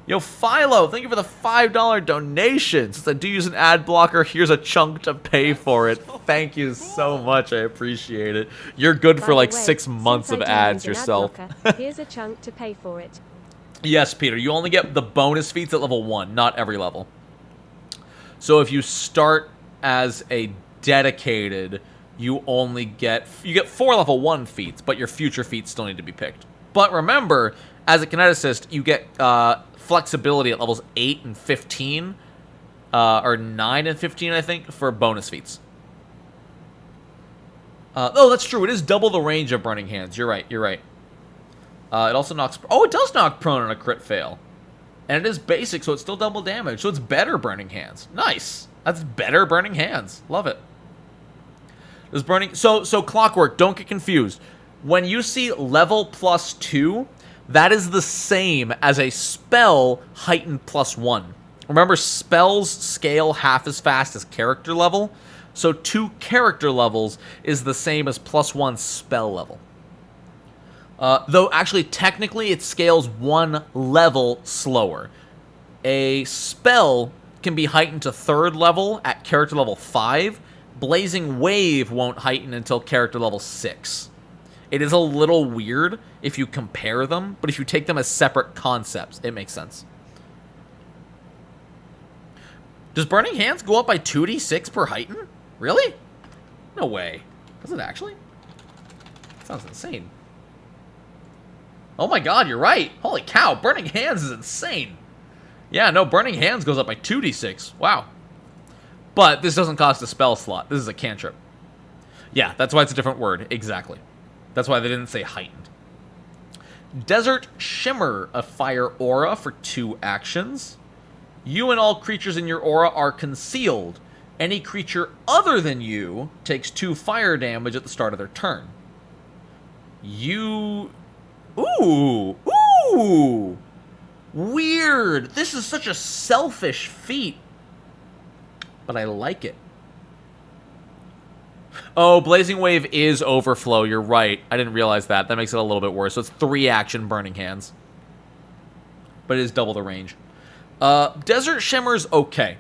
Yo, Philo, thank you for the $5 donation. Since I do use an ad blocker, here's a chunk to pay for it. Thank you so much. I appreciate it. You're good By for the like way, 6 months since of I don't ads use an ad yourself. blocker, here's a chunk to pay for it. Yes, Peter, you only get the bonus feats at level 1, not every level. So if you start as a dedicated, you get 4 level 1 feats, but your future feats still need to be picked. But remember, as a kineticist, you get flexibility at levels 8 and 15, or 9 and 15, I think, for bonus feats. Oh, that's true. It is double the range of Burning Hands. You're right. You're right. It also knocks... Oh, it does knock prone on a crit fail. And it is basic, so it's still double damage. So it's better Burning Hands. Nice. That's better Burning Hands. Love it. Does Burning... So Clockwork, don't get confused. When you see level +2, that is the same as a spell heightened +1. Remember, spells scale half as fast as character level. So 2 character levels is the same as +1 spell level. Though, actually, technically, it scales 1 level slower. A spell can be heightened to 3rd level at character level 5. Blazing Wave won't heighten until character level 6. It is a little weird if you compare them, but if you take them as separate concepts, it makes sense. Does Burning Hands go up by 2d6 per heighten? Really? No way. Does it actually? Sounds insane. Oh my god, you're right. Holy cow, Burning Hands is insane. Yeah, no, Burning Hands goes up by 2d6. Wow. But this doesn't cost a spell slot. This is a cantrip. Yeah, that's why it's a different word. Exactly. That's why they didn't say heightened. Desert Shimmer, a fire aura for 2 actions. You and all creatures in your aura are concealed. Any creature other than you takes 2 fire damage at the start of their turn. You... Ooh! Ooh! Weird! This is such a selfish feat. But I like it. Oh, Blazing Wave is overflow. You're right. I didn't realize that. That makes it a little bit worse. So it's 3 action Burning Hands. But it is double the range. Desert Shimmer's okay.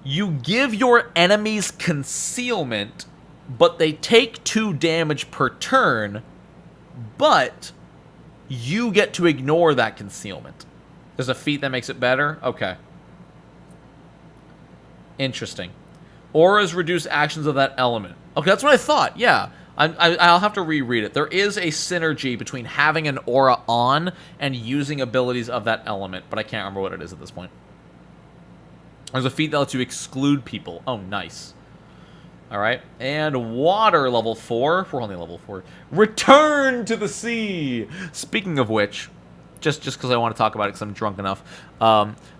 You give your enemies concealment, but they take 2 damage per turn, but you get to ignore that concealment. There's a feat that makes it better? Okay. Interesting. Auras reduce actions of that element. Okay, that's what I thought. Yeah. I'll have to reread it. There is a synergy between having an aura on and using abilities of that element, but I can't remember what it is at this point. There's a feat that lets you exclude people. Oh, nice. Alright. And water, level 4. We're only level 4. Return to the sea! Speaking of which, just because I want to talk about it because I'm drunk enough,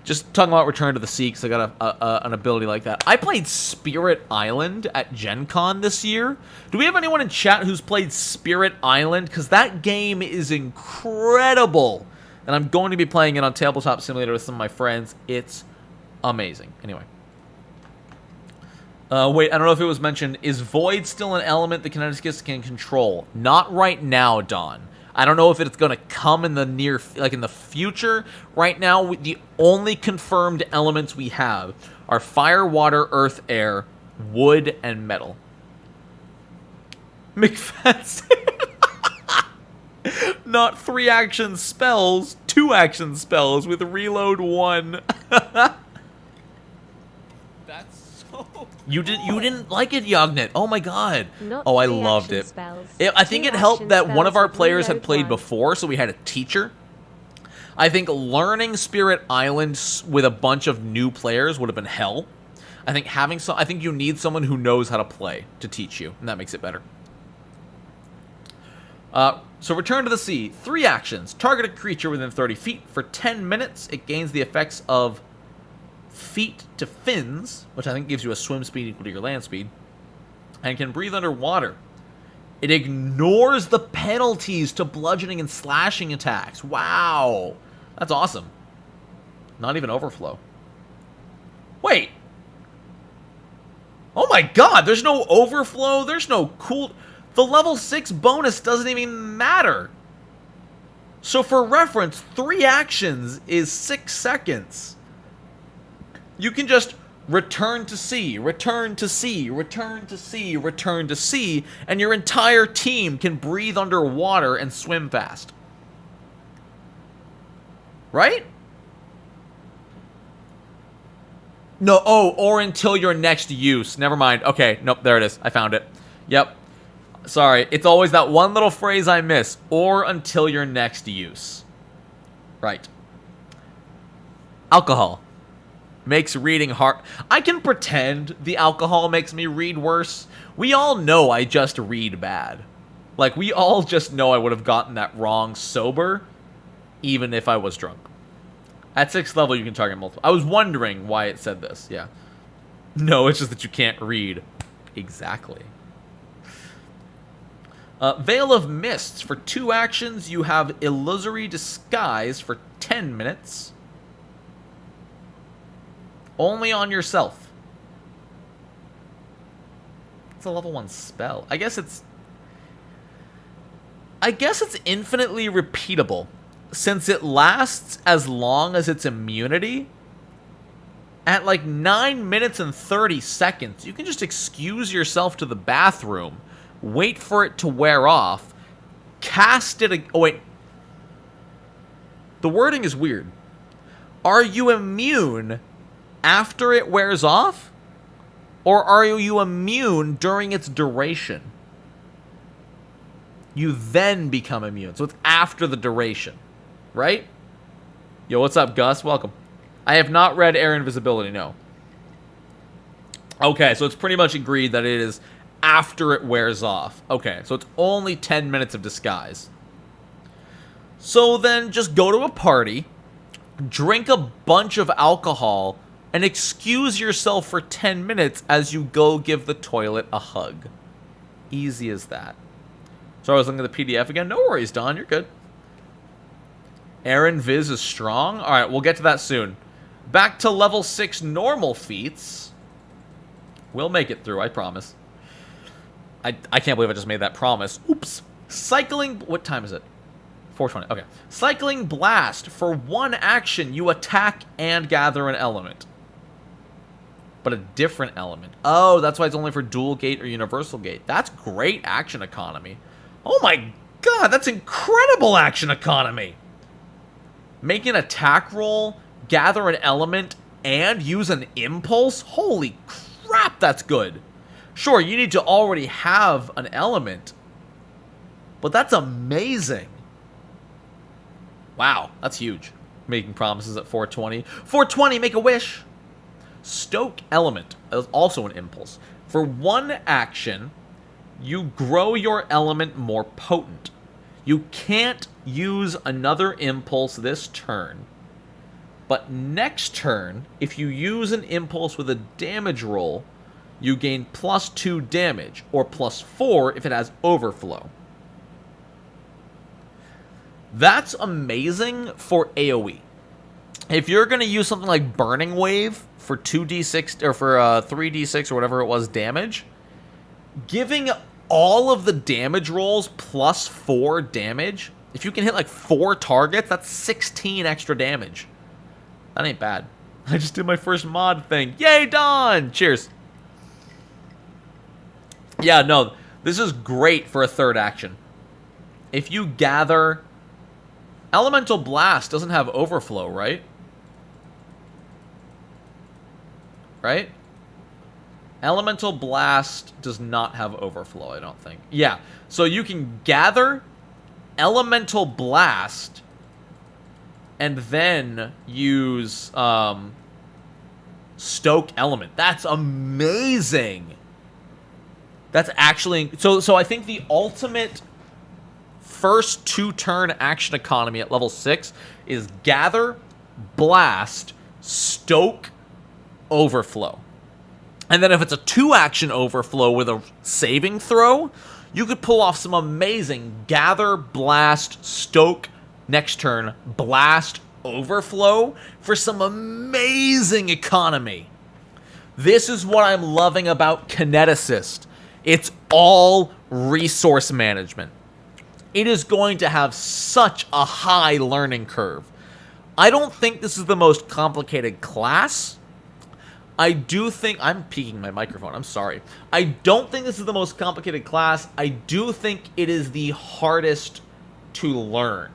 just talking about Return to the Sea because I got an ability like that. I played Spirit Island at Gen Con this year. Do we have anyone in chat who's played Spirit Island? Because that game is incredible. And I'm going to be playing it on Tabletop Simulator with some of my friends. It's amazing. Anyway. Wait, I don't know if it was mentioned. Is Void still an element the Kineticist can control? Not right now, Don. I don't know if it's going to come in the in the future. Right now, the only confirmed elements we have are fire, water, earth, air, wood, and metal. McFadden. Not 3 action spells, 2 action spells with reload 1. That's so cool. You didn't like it, Yognet. Oh my god. Not Oh, I 3 loved action it. spells. I think 2 it helped action that one of spells our with players had reload played 1. before, so we had a teacher. I think learning Spirit Island with a bunch of new players would have been hell. I think you need someone who knows how to play to teach you, and that makes it better. So return to the sea. 3 actions. Target a creature within 30 feet. For 10 minutes, it gains the effects of feet to fins, which I think gives you a swim speed equal to your land speed, and can breathe underwater. It ignores the penalties to bludgeoning and slashing attacks. Wow. That's awesome. Not even overflow. Wait. Oh my god, there's no overflow, there's no cool... The level 6 bonus doesn't even matter. So for reference, 3 actions is 6 seconds. You can just return to sea, return to sea, return to sea, return to sea, and your entire team can breathe underwater and swim fast. Right? No, oh, or until your next use. Never mind. Okay, nope, there it is. I found it. Yep. Sorry, it's always that one little phrase I miss. Or until your next use. Right. Alcohol. Makes reading hard. I can pretend the alcohol makes me read worse. We all know I just read bad. Like, we all just know I would have gotten that wrong sober, even if I was drunk. At 6th level, you can target multiple. I was wondering why it said this. Yeah. No, it's just that you can't read. Exactly. Veil of Mists. For 2 actions, you have Illusory Disguise for 10 minutes. Only on yourself. It's a level 1 spell. I guess it's infinitely repeatable. Since it lasts as long as its immunity, at like 9 minutes and 30 seconds, you can just excuse yourself to the bathroom, wait for it to wear off, cast it... Oh, wait. The wording is weird. Are you immune after it wears off? Or are you immune during its duration? You then become immune. So it's after the duration. Right? Yo, what's up, Gus? Welcome. I have not read Air Invisibility, no. Okay, so it's pretty much agreed that it is after it wears off. Okay, so it's only 10 minutes of disguise. So then just go to a party, drink a bunch of alcohol, and excuse yourself for 10 minutes as you go give the toilet a hug. Easy as that. So I was looking at the PDF again. No worries, Don. You're good. Aaron Viz is strong. All right, we'll get to that soon. Back to level 6 normal feats. We'll make it through, I promise. I can't believe I just made that promise. Oops. Cycling... What time is it? 4:20. Okay. Cycling Blast. For 1 action, you attack and gather an element. But a different element. Oh, that's why it's only for dual gate or universal gate. That's great action economy. Oh my god, that's incredible action economy. Make an attack roll, gather an element, and use an impulse? Holy crap, that's good. Sure, you need to already have an element, but that's amazing. Wow, that's huge. Making promises at 420. 420, make a wish. Stoke Element is also an impulse. For 1 action, you grow your element more potent. You can't use another impulse this turn. But next turn, if you use an impulse with a damage roll, you gain +2 damage, or +4 if it has overflow. That's amazing for AoE. If you're going to use something like Burning Wave for 2d6, or for 3d6 or whatever it was damage, giving all of the damage rolls +4 damage, if you can hit like 4 targets, that's 16 extra damage. That ain't bad. I just did my first mod thing. Yay, Don! Cheers. Yeah, no, this is great for a 3rd action. If you gather... Elemental Blast doesn't have overflow, right? Right? Elemental Blast does not have overflow, I don't think. Yeah, so you can gather Elemental Blast and then use Stoke Element. That's amazing. That's actually... So I think the ultimate first 2-turn action economy at level 6 is Gather, Blast, Stoke, Overflow. And then if it's a 2-action Overflow with a saving throw, you could pull off some amazing Gather, Blast, Stoke, next turn, Blast, Overflow for some amazing economy. This is what I'm loving about Kineticist. It's all resource management. It is going to have such a high learning curve. I don't think this is the most complicated class. I do think... I'm peeking my microphone. I'm sorry. I don't think this is the most complicated class. I do think it is the hardest to learn,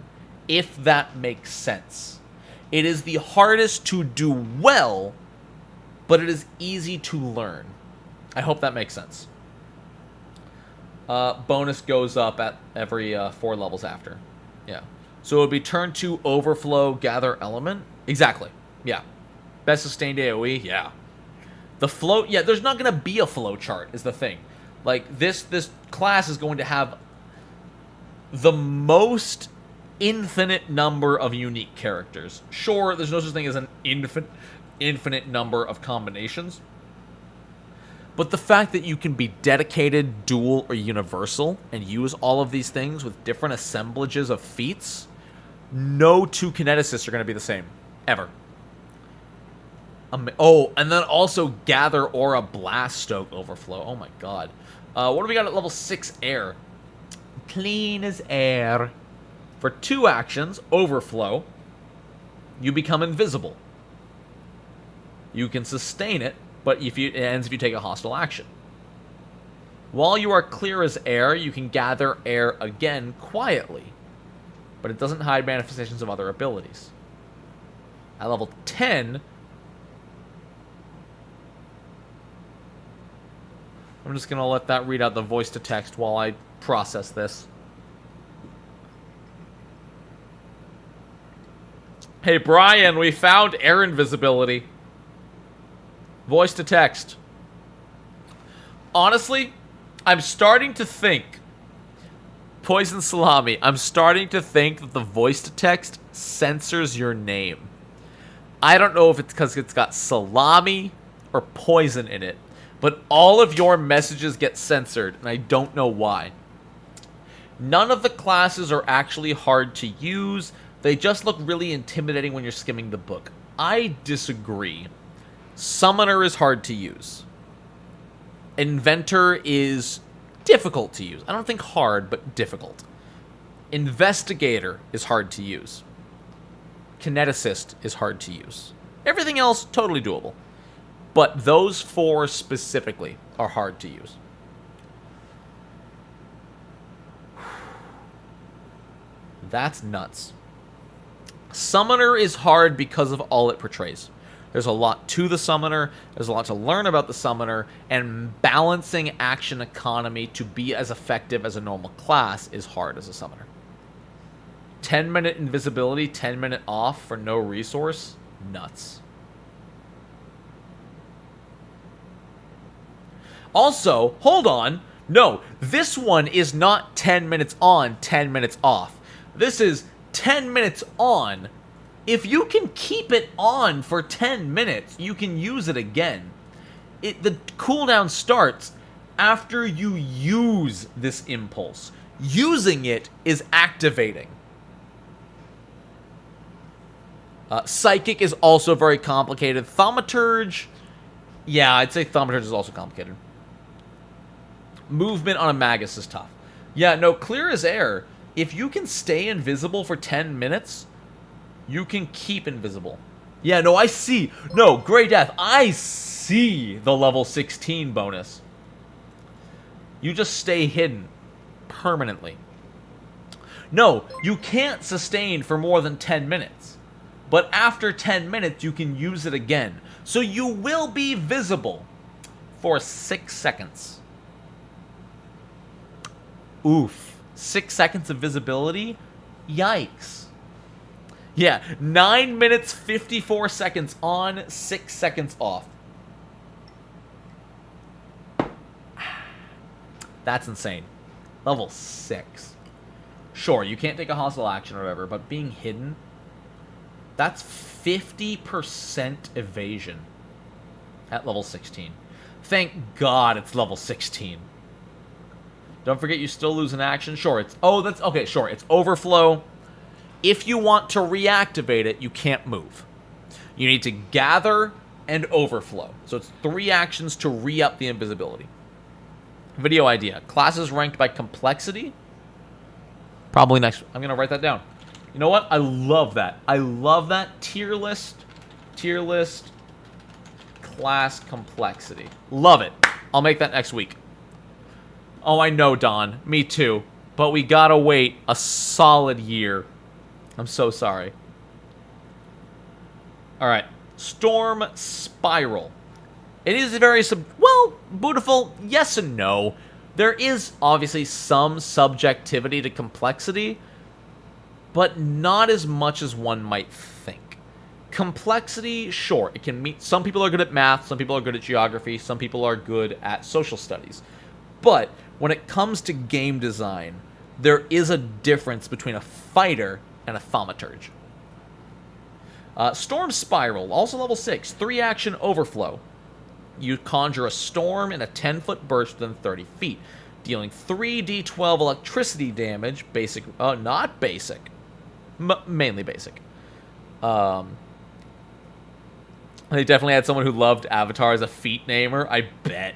if that makes sense. It is the hardest to do well, but it is easy to learn. I hope that makes sense. Bonus goes up at every 4 levels after. Yeah. So it would be turn 2, Overflow, Gather Element. Exactly. Yeah. Best sustained AoE. Yeah. The flow. Yeah, there's not going to be a flow chart is the thing. Like, this class is going to have the most infinite number of unique characters. Sure, there's no such thing as an infinite number of combinations. But the fact that you can be dedicated, dual, or universal and use all of these things with different assemblages of feats, no 2 Kineticists are going to be the same. Ever. Oh, and then also Gather, Aura, Blast, Stoke, Overflow. Oh my god. What do we got at level 6 Air? Clean as air. For 2 actions, Overflow, you become invisible. You can sustain it, but it ends if you take a hostile action. While you are clear as air, you can gather air again quietly, but it doesn't hide manifestations of other abilities. At level 10, I'm just going to let that read out the voice to text while I process this. Hey Brian, we found air invisibility. Voice to text. Honestly, I'm starting to think, Poison Salami, I'm starting to think that the voice to text censors your name. I don't know if it's because it's got salami or poison in it, but all of your messages get censored, and I don't know why. None of the classes are actually hard to use. They just look really intimidating when you're skimming the book. I disagree. Summoner is hard to use. Inventor is difficult to use. I don't think hard, but difficult. Investigator is hard to use. Kineticist is hard to use. Everything else, totally doable. But those 4 specifically are hard to use. That's nuts. Summoner is hard because of all it portrays. There's a lot to the Summoner, there's a lot to learn about the Summoner, and balancing action economy to be as effective as a normal class is hard as a Summoner. 10-minute invisibility, 10-minute off for no resource? Nuts. Also, hold on. No, this one is not 10 minutes on, 10 minutes off. This is 10 minutes on. If you can keep it on for 10 minutes, you can use it again. The cooldown starts after you use this impulse. Using it is activating. Psychic is also very complicated. Thaumaturge, yeah, I'd say Thaumaturge is also complicated. Movement on a Magus is tough. Yeah, no, clear as air. If you can stay invisible for 10 minutes, you can keep invisible. Yeah, no, I see. No, Grey Death, I see the level 16 bonus. You just stay hidden permanently. No, you can't sustain for more than 10 minutes. But after 10 minutes, you can use it again. So you will be visible for 6 seconds. Oof. 6 seconds of visibility? Yikes. Yeah, 9 minutes, 54 seconds on, 6 seconds off. That's insane. Level 6. Sure, you can't take a hostile action or whatever, but being hidden, that's 50% evasion at level 16. Thank God it's level 16. Don't forget you still lose an action. Sure, it's... Oh, that's... Okay, sure, it's overflow. If you want to reactivate it, you can't move. You need to gather and overflow. So it's 3 actions to re-up the invisibility. Video idea. Classes ranked by complexity. Probably next... I'm going to write that down. You know what? I love that. I love that. Tier list. Tier list. Class complexity. Love it. I'll make that next week. Oh, I know, Don. Me too. But we gotta wait a solid year. I'm so sorry. Alright. Storm Spiral. It is very well, beautiful, yes and no. There is obviously some subjectivity to complexity, but not as much as one might think. Complexity, sure, it can meet... Some people are good at math, some people are good at geography, some people are good at social studies. But when it comes to game design, there is a difference between a fighter and a thaumaturge. Storm Spiral, also level 6, 3 action overflow. You conjure a storm in a 10-foot burst within 30 feet, dealing 3d12 electricity damage, basic, not basic, mainly basic. They definitely had someone who loved Avatar as a feat namer, I bet.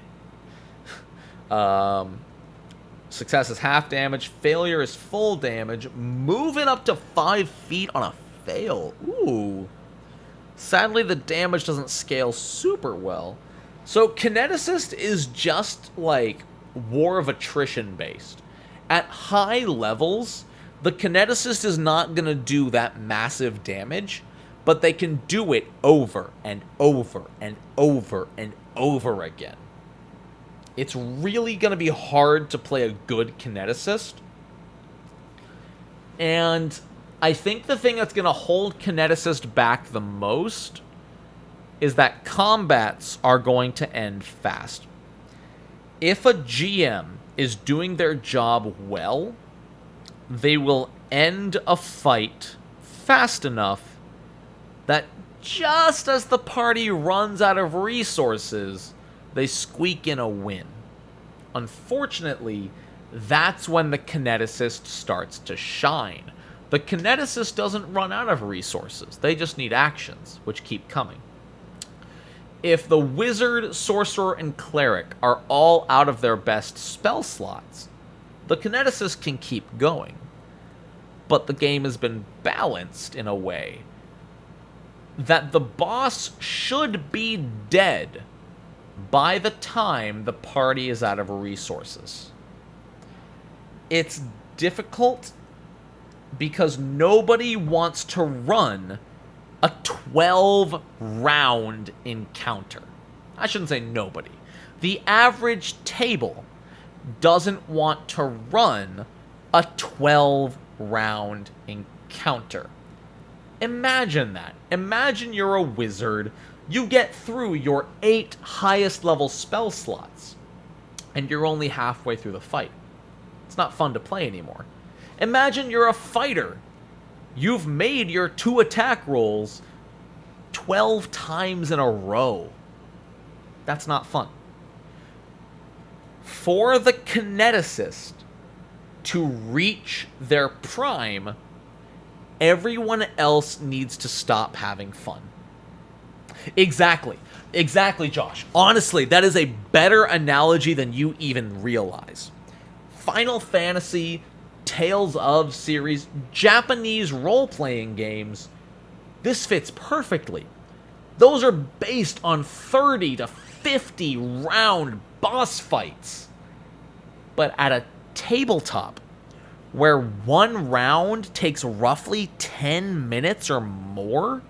Success is half damage, failure is full damage, move it up to 5 feet on a fail. Ooh. Sadly, the damage doesn't scale super well. So, Kineticist is just, like, War of Attrition based. At high levels, the Kineticist is not going to do that massive damage, but they can do it over and over and over and over again. It's really going to be hard to play a good Kineticist. And I think the thing that's going to hold Kineticist back the most is that combats are going to end fast. If a GM is doing their job well, they will end a fight fast enough that just as the party runs out of resources, they squeak in a win. Unfortunately, that's when the Kineticist starts to shine. The Kineticist doesn't run out of resources. They just need actions, which keep coming. If the Wizard, Sorcerer, and Cleric are all out of their best spell slots, the Kineticist can keep going. But the game has been balanced in a way that the boss should be dead by the time the party is out of resources. It's difficult because nobody wants to run a 12-round encounter. I shouldn't say nobody. The average table doesn't want to run a 12-round encounter. Imagine that. Imagine you're a wizard. You get through your 8 highest level spell slots, and you're only halfway through the fight. It's not fun to play anymore. Imagine you're a fighter. You've made your 2 attack rolls 12 times in a row. That's not fun. For the Kineticist to reach their prime, everyone else needs to stop having fun. Exactly. Exactly, Josh. Honestly, that is a better analogy than you even realize. Final Fantasy, Tales of series, Japanese role-playing games, this fits perfectly. Those are based on 30 to 50 round boss fights. But at a tabletop, where 1 round takes roughly 10 minutes or more,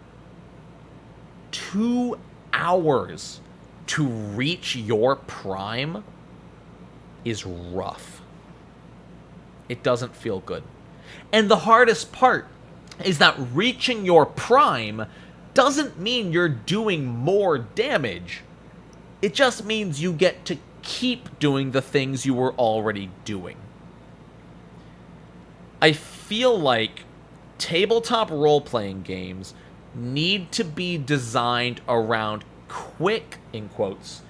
2 hours to reach your prime is rough. It doesn't feel good. And the hardest part is that reaching your prime doesn't mean you're doing more damage. It just means you get to keep doing the things you were already doing. I feel like tabletop role-playing games need to be designed around quick, in quotes,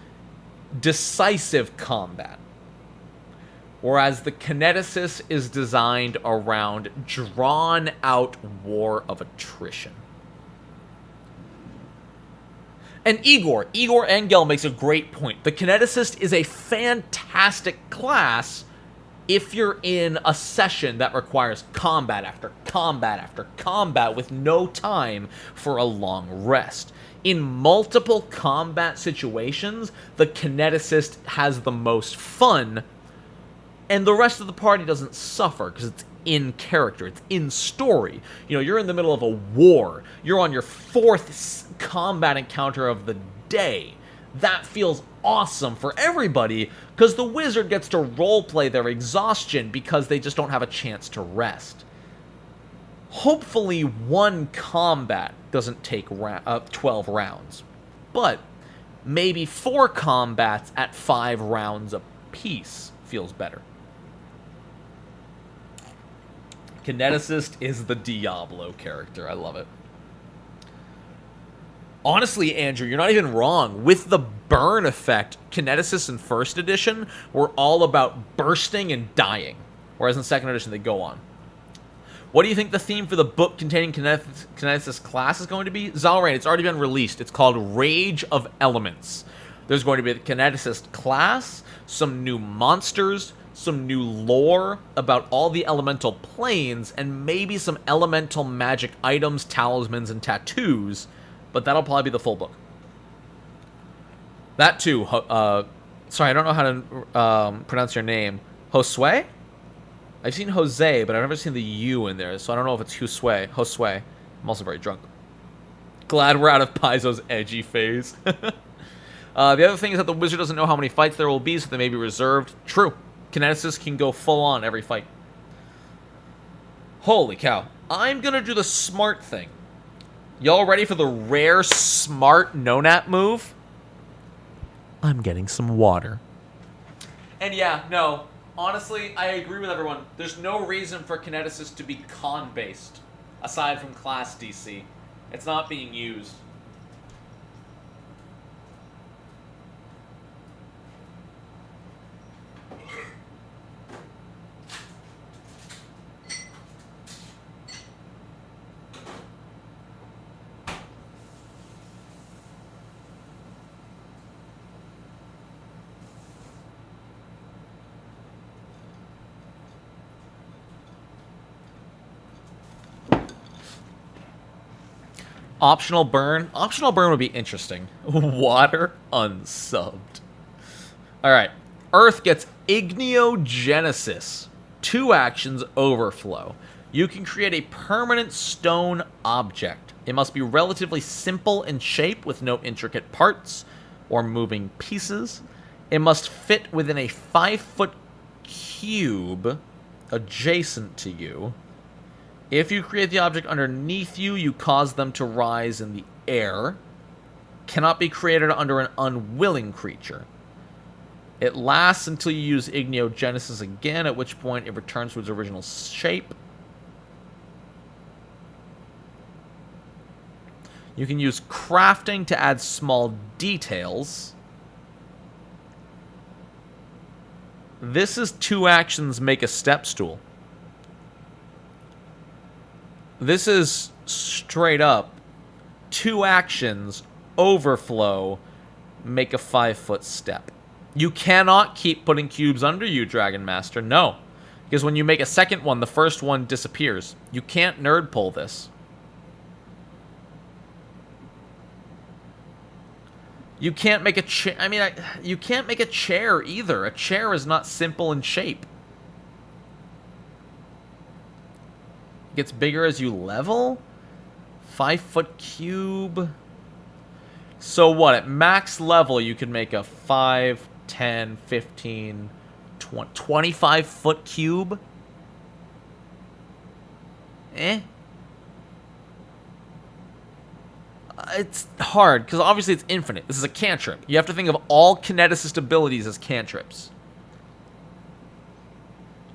decisive combat. Whereas the Kineticist is designed around drawn-out war of attrition. And Igor Engel makes a great point. The Kineticist is a fantastic class if you're in a session that requires combat after combat after combat with no time for a long rest. In multiple combat situations, the Kineticist has the most fun, and the rest of the party doesn't suffer because it's in character, it's in story. You know, you're in the middle of a war. You're on your 4th combat encounter of the day. That feels awesome for everybody because the wizard gets to roleplay their exhaustion because they just don't have a chance to rest. Hopefully one combat doesn't take 12 rounds, but maybe 4 combats at 5 rounds apiece feels better. Kineticist is the Diablo character. I love it. Honestly, Andrew, you're not even wrong. With the burn effect, Kineticists in 1st edition were all about bursting and dying, whereas in 2nd edition they go on. What do you think the theme for the book containing Kineticist class is going to be? Zalrain, it's already been released. It's called Rage of Elements. There's going to be the Kineticist class, some new monsters, some new lore about all the elemental planes, and maybe some elemental magic items, talismans, and tattoos, but that'll probably be the full book. That too, sorry, I don't know how to pronounce your name. Josue? I've seen Jose, but I've never seen the U in there, so I don't know if it's Josue. Josue. I'm also very drunk. Glad we're out of Paizo's edgy phase. The other thing is that the wizard doesn't know how many fights there will be, so they may be reserved. True. Kineticists can go full on every fight. Holy cow. I'm gonna do the smart thing. Y'all ready for the rare smart Nonat move? I'm getting some water. And yeah, no. Honestly, I agree with everyone. There's no reason for Kineticists to be con-based, aside from class DC. It's not being used. Optional burn? Optional burn would be interesting. Water unsubbed. Alright. Earth gets Igniogenesis. 2 actions overflow. You can create a permanent stone object. It must be relatively simple in shape with no intricate parts or moving pieces. It must fit within a 5-foot cube adjacent to you. If you create the object underneath you, you cause them to rise in the air. Cannot be created under an unwilling creature. It lasts until you use Igniogenesis again, at which point it returns to its original shape. You can use crafting to add small details. This is 2 actions make a step stool. This is straight up 2 actions overflow make a 5-foot step. You cannot keep putting cubes under you, Dragon Master. No. Because when you make a second one, the first one disappears. You can't nerd pull this. You can't make a chair. I mean, you can't make a chair either. A chair is not simple in shape. It gets bigger as you level. 5-foot cube. So what? At max level, you can make a 5, 10, 15, 20, 25-foot cube. It's hard, because obviously it's infinite. This is a cantrip. You have to think of all Kineticist abilities as cantrips.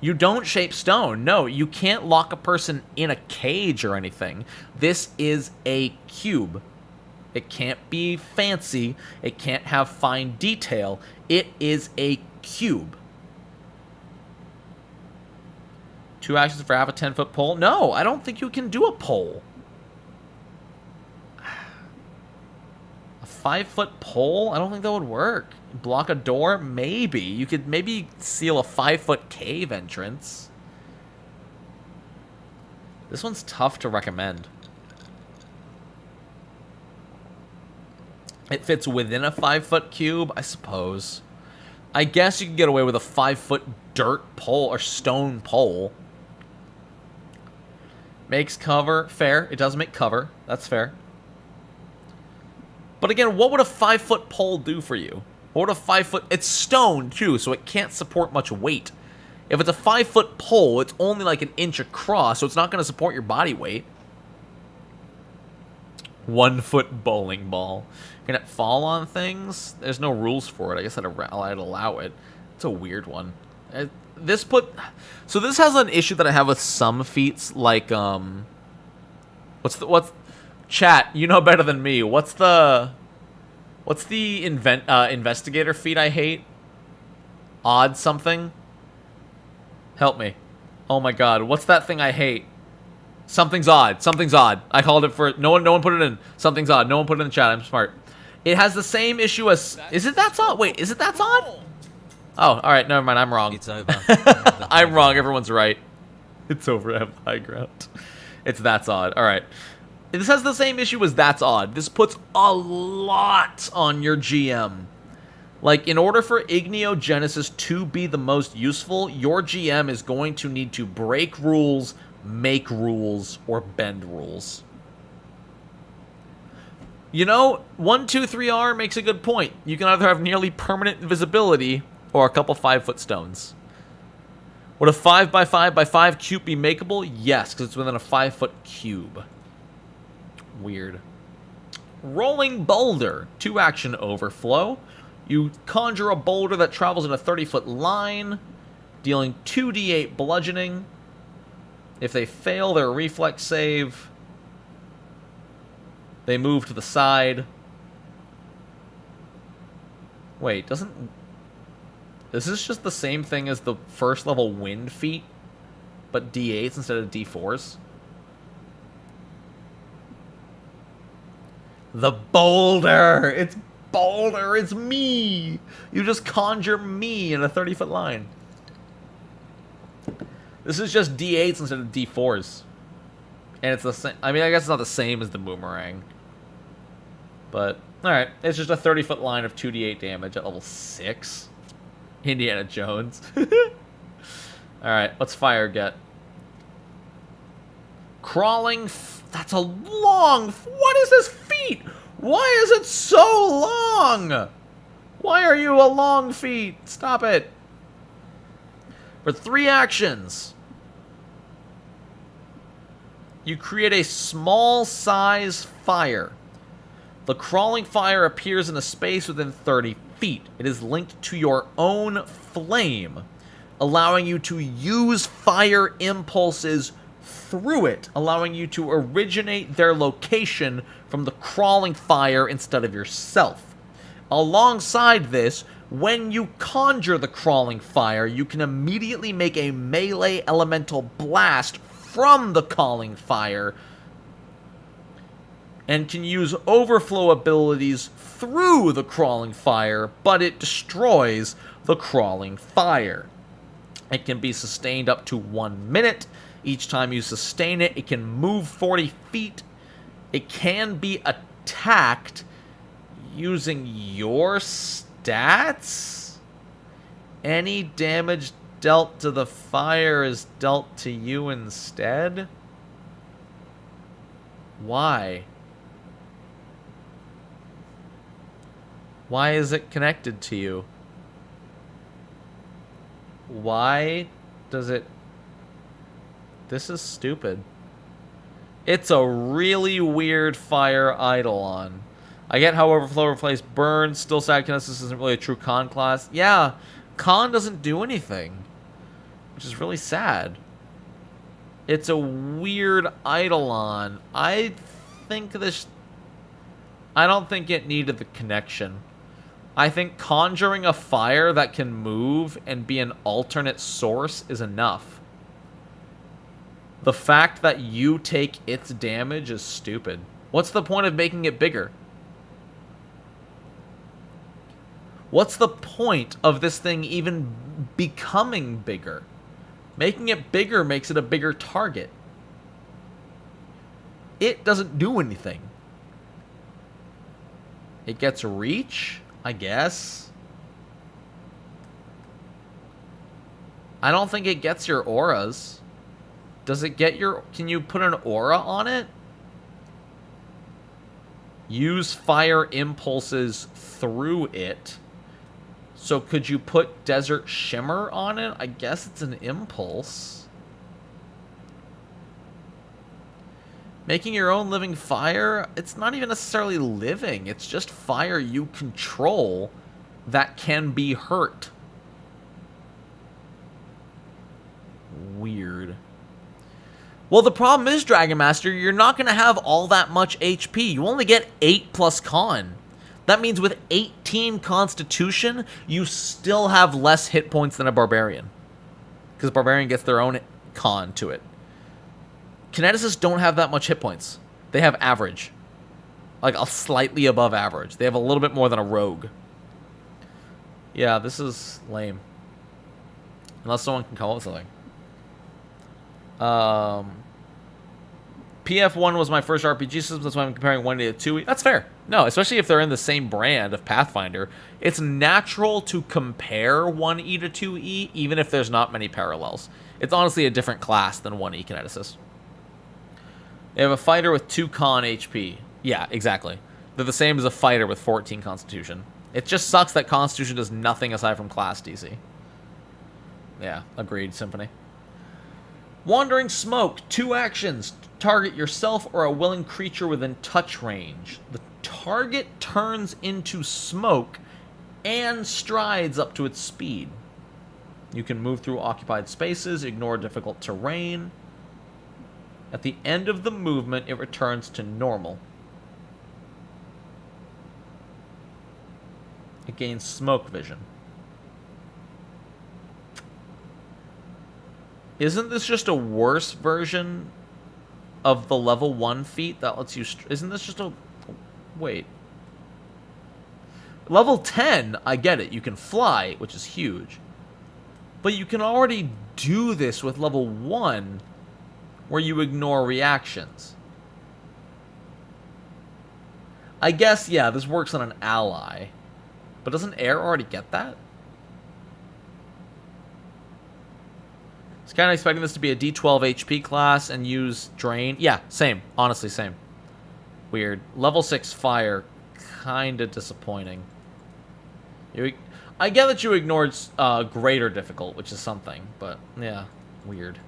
You don't shape stone. No, you can't lock a person in a cage or anything. This is a cube. It can't be fancy. It can't have fine detail. It is a cube. 2 actions for half a 10-foot pole? No, I don't think you can do a pole. A 5-foot pole? I don't think that would work. Block a door? Maybe. You could maybe seal a 5-foot cave entrance. This one's tough to recommend. It fits within a 5-foot cube, I suppose. I guess you can get away with a 5-foot dirt pole or stone pole. Makes cover. Fair. It does make cover. That's fair. But again, what would a 5-foot pole do for you? What would a 5-foot... It's stone, too, so it can't support much weight. If it's a 5-foot pole, it's only like an inch across, so it's not going to support your body weight. 1-foot bowling ball. Can it fall on things? There's no rules for it. I guess I'd allow it. It's a weird one. So this has an issue that I have with some feats, like what's chat? You know better than me. What's the investigator feat I hate? Odd something. Help me. Oh my god, what's that thing I hate? Something's odd. Something's odd. I called it for no one put it in. Something's odd. No one put it in the chat. I'm smart. It has the same issue as is it that's odd? Wait, is it that's odd? Oh, all right. Never mind. I'm wrong. It's over. I'm wrong. Everyone's right. It's over. I have high ground. It's that's odd. All right. This has the same issue as that's odd. This puts a lot on your GM. Like, in order for Igniogenesis to be the most useful, your GM is going to need to break rules, make rules, or bend rules. You know, 123R makes a good point. You can either have nearly permanent invisibility or a couple 5-foot stones. Would a 5x5x5 cube be makeable? Yes, because it's within a 5-foot cube. Weird. Rolling boulder. 2-action overflow. You conjure a boulder that travels in a 30-foot line, dealing 2d8 bludgeoning. If they fail their reflex save, they move to the side. Wait, is this just the same thing as the first level wind feat, but d8s instead of d4s? The boulder! It's boulder! It's me! You just conjure me in a 30-foot line. This is just d8s instead of d4s. And it's the same. I mean, I guess it's not the same as the boomerang. But, alright. It's just a 30-foot line of 2d8 damage at level 6. Indiana Jones. Alright, what's fire get? Crawling. That's a long. What is this feat? Why is it so long? Why are you a long feat? Stop it. For 3 actions, you create a small size fire. The crawling fire appears in a space within 30 feet. It is linked to your own flame, allowing you to use fire impulses through it, allowing you to originate their location from the crawling fire instead of yourself. Alongside this, when you conjure the crawling fire, you can immediately make a melee elemental blast from the crawling fire and can use overflow abilities through the crawling fire, but it destroys the crawling fire. It can be sustained up to 1 minute. Each time you sustain it, it can move 40 feet. It can be attacked using your stats. Any damage dealt to the fire is dealt to you instead. Why? Why is it connected to you? Why does it... This is stupid. It's a really weird fire Eidolon. I get how Overflow replaced Burn. Still sad Kineticist isn't really a true con class. Yeah, con doesn't do anything. which is really sad. It's a weird Eidolon. I don't think it needed the connection. I think conjuring a fire that can move and be an alternate source is enough. The fact that you take its damage is stupid. What's the point of making it bigger? What's the point of this thing even becoming bigger? Making it bigger makes it a bigger target. It doesn't do anything. It gets reach, I guess. I don't think it gets your auras. Does it get your... Can you put an aura on it? Use fire impulses through it. So could you put Desert Shimmer on it? I guess it's an impulse. Making your own living fire? It's not even necessarily living. It's just fire you control that can be hurt. Weird. Well, the problem is, Dragon Master, you're not going to have all that much HP. You only get 8 plus con. That means with 18 Constitution, you still have less hit points than a Barbarian. Because Barbarian gets their own con to it. Kineticists don't have that much hit points. They have average. Like, a slightly above average. They have a little bit more than a Rogue. Yeah, this is lame. Unless someone can come up with something. PF1 was my first RPG system, that's why I'm comparing 1E to 2E. That's fair. No, especially if they're in the same brand of Pathfinder. It's natural to compare 1E to 2E, even if there's not many parallels. It's honestly a different class than 1E Kineticist. They have a fighter with 2 con HP. Yeah, exactly. They're the same as a fighter with 14 Constitution. It just sucks that Constitution does nothing aside from class DC. Yeah, agreed, Symphony. Wandering Smoke, 2 actions. Target yourself or a willing creature within touch range. The target turns into smoke and strides up to its speed. You can move through occupied spaces, ignore difficult terrain. At the end of the movement, it returns to normal. It gains smoke vision. Isn't this just a worse version of the level 1 feat that lets you... Isn't this just a... Wait. Level 10, I get it. You can fly, which is huge. But you can already do this with level 1, where you ignore reactions. I guess, yeah, this works on an ally. But doesn't air already get that? I was kind of expecting this to be a D12 HP class and use Drain. Yeah, same. Honestly, same. Weird. Level 6 Fire. Kind of disappointing. I get that you ignored Greater Difficult, which is something. But, yeah. Weird.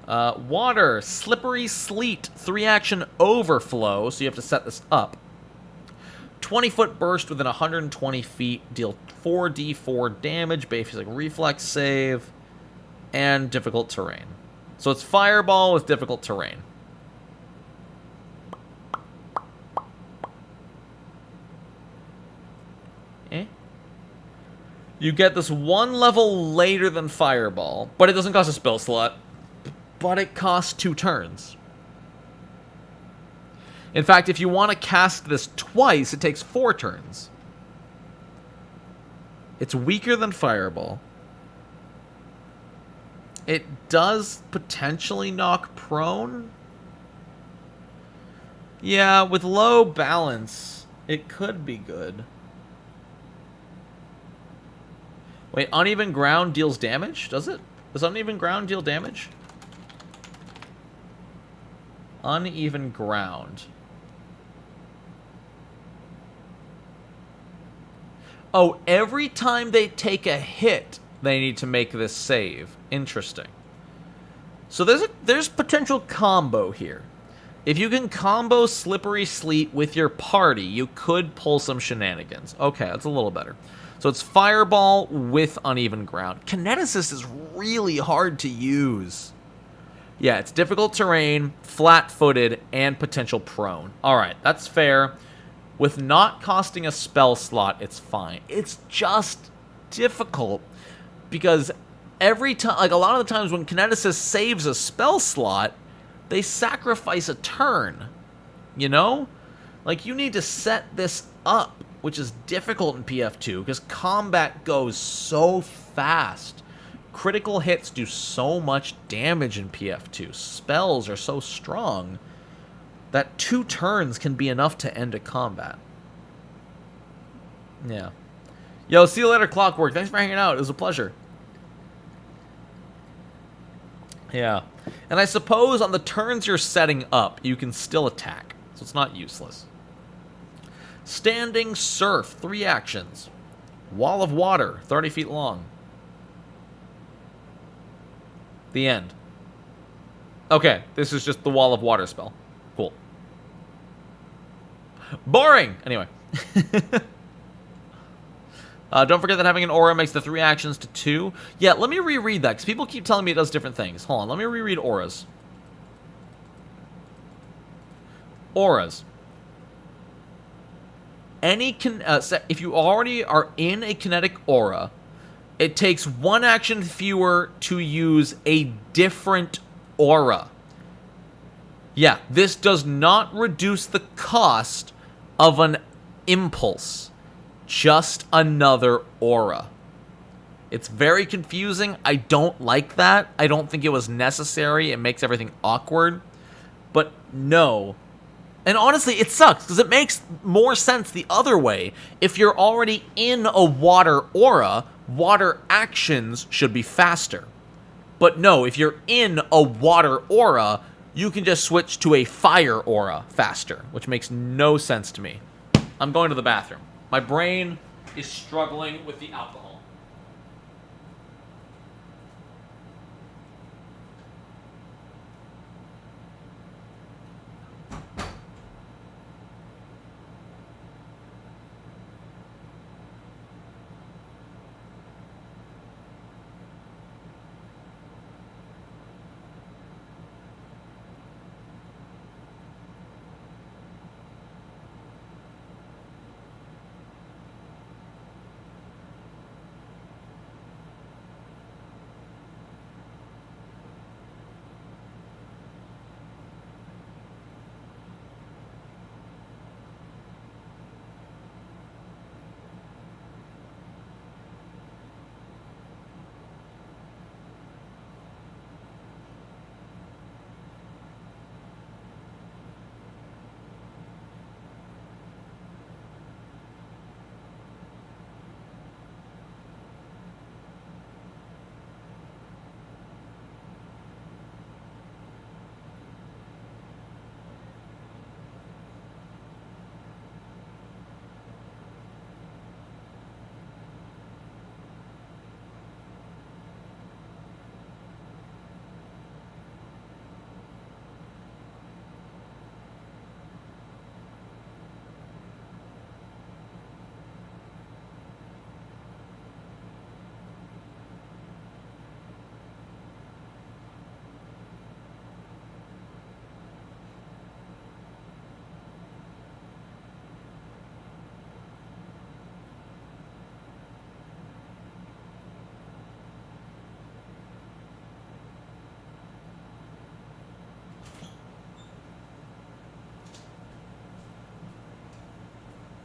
Water. Slippery Sleet. 3-action Overflow. So you have to set this up. 20-foot burst within 120 feet. Deal 4d4 damage. Basic reflex save. And difficult terrain. So it's fireball with difficult terrain. You get this 1 level later than fireball. But it doesn't cost a spell slot. But it costs 2 turns. In fact, if you want to cast this twice, it takes 4 turns. It's weaker than Fireball. It does potentially knock prone. Yeah, with low balance, it could be good. Wait, uneven ground deals damage? Does it? Does uneven ground deal damage? Uneven ground. Oh, every time they take a hit, they need to make this save. Interesting. So there's potential combo here. If you can combo Slippery Sleet with your party, you could pull some shenanigans. Okay, that's a little better. So it's Fireball with Uneven Ground. Kineticist is really hard to use. Yeah, it's difficult terrain, flat-footed, and potential prone. Alright, that's fair. With not costing a spell slot, it's fine. It's just difficult because every time, like a lot of the times when Kineticist saves a spell slot, they sacrifice a turn, you know? Like, you need to set this up, which is difficult in PF2, because combat goes so fast. Critical hits do so much damage in PF2. Spells are so strong that 2 turns can be enough to end a combat. Yeah. Yo, see you later, Clockwork. Thanks for hanging out. It was a pleasure. Yeah. And I suppose on the turns you're setting up, you can still attack. So it's not useless. Standing Surf, 3 actions. Wall of Water, 30 feet long. The end. Okay, this is just the Wall of Water spell. Cool. Boring! Anyway. Don't forget that having an aura makes the 3 actions to 2. Yeah, let me reread that, because people keep telling me it does different things. Hold on, let me reread auras. Auras. If you already are in a kinetic aura, it takes 1 action fewer to use a different aura. Yeah, this does not reduce the cost of an impulse. Just another aura. It's very confusing. I don't like that. I don't think it was necessary. It makes everything awkward. But no. And honestly, it sucks, because it makes more sense the other way. If you're already in a water aura, water actions should be faster. But no, if you're in a water aura, you can just switch to a fire aura faster, which makes no sense to me. I'm going to the bathroom. My brain is struggling with the alcohol.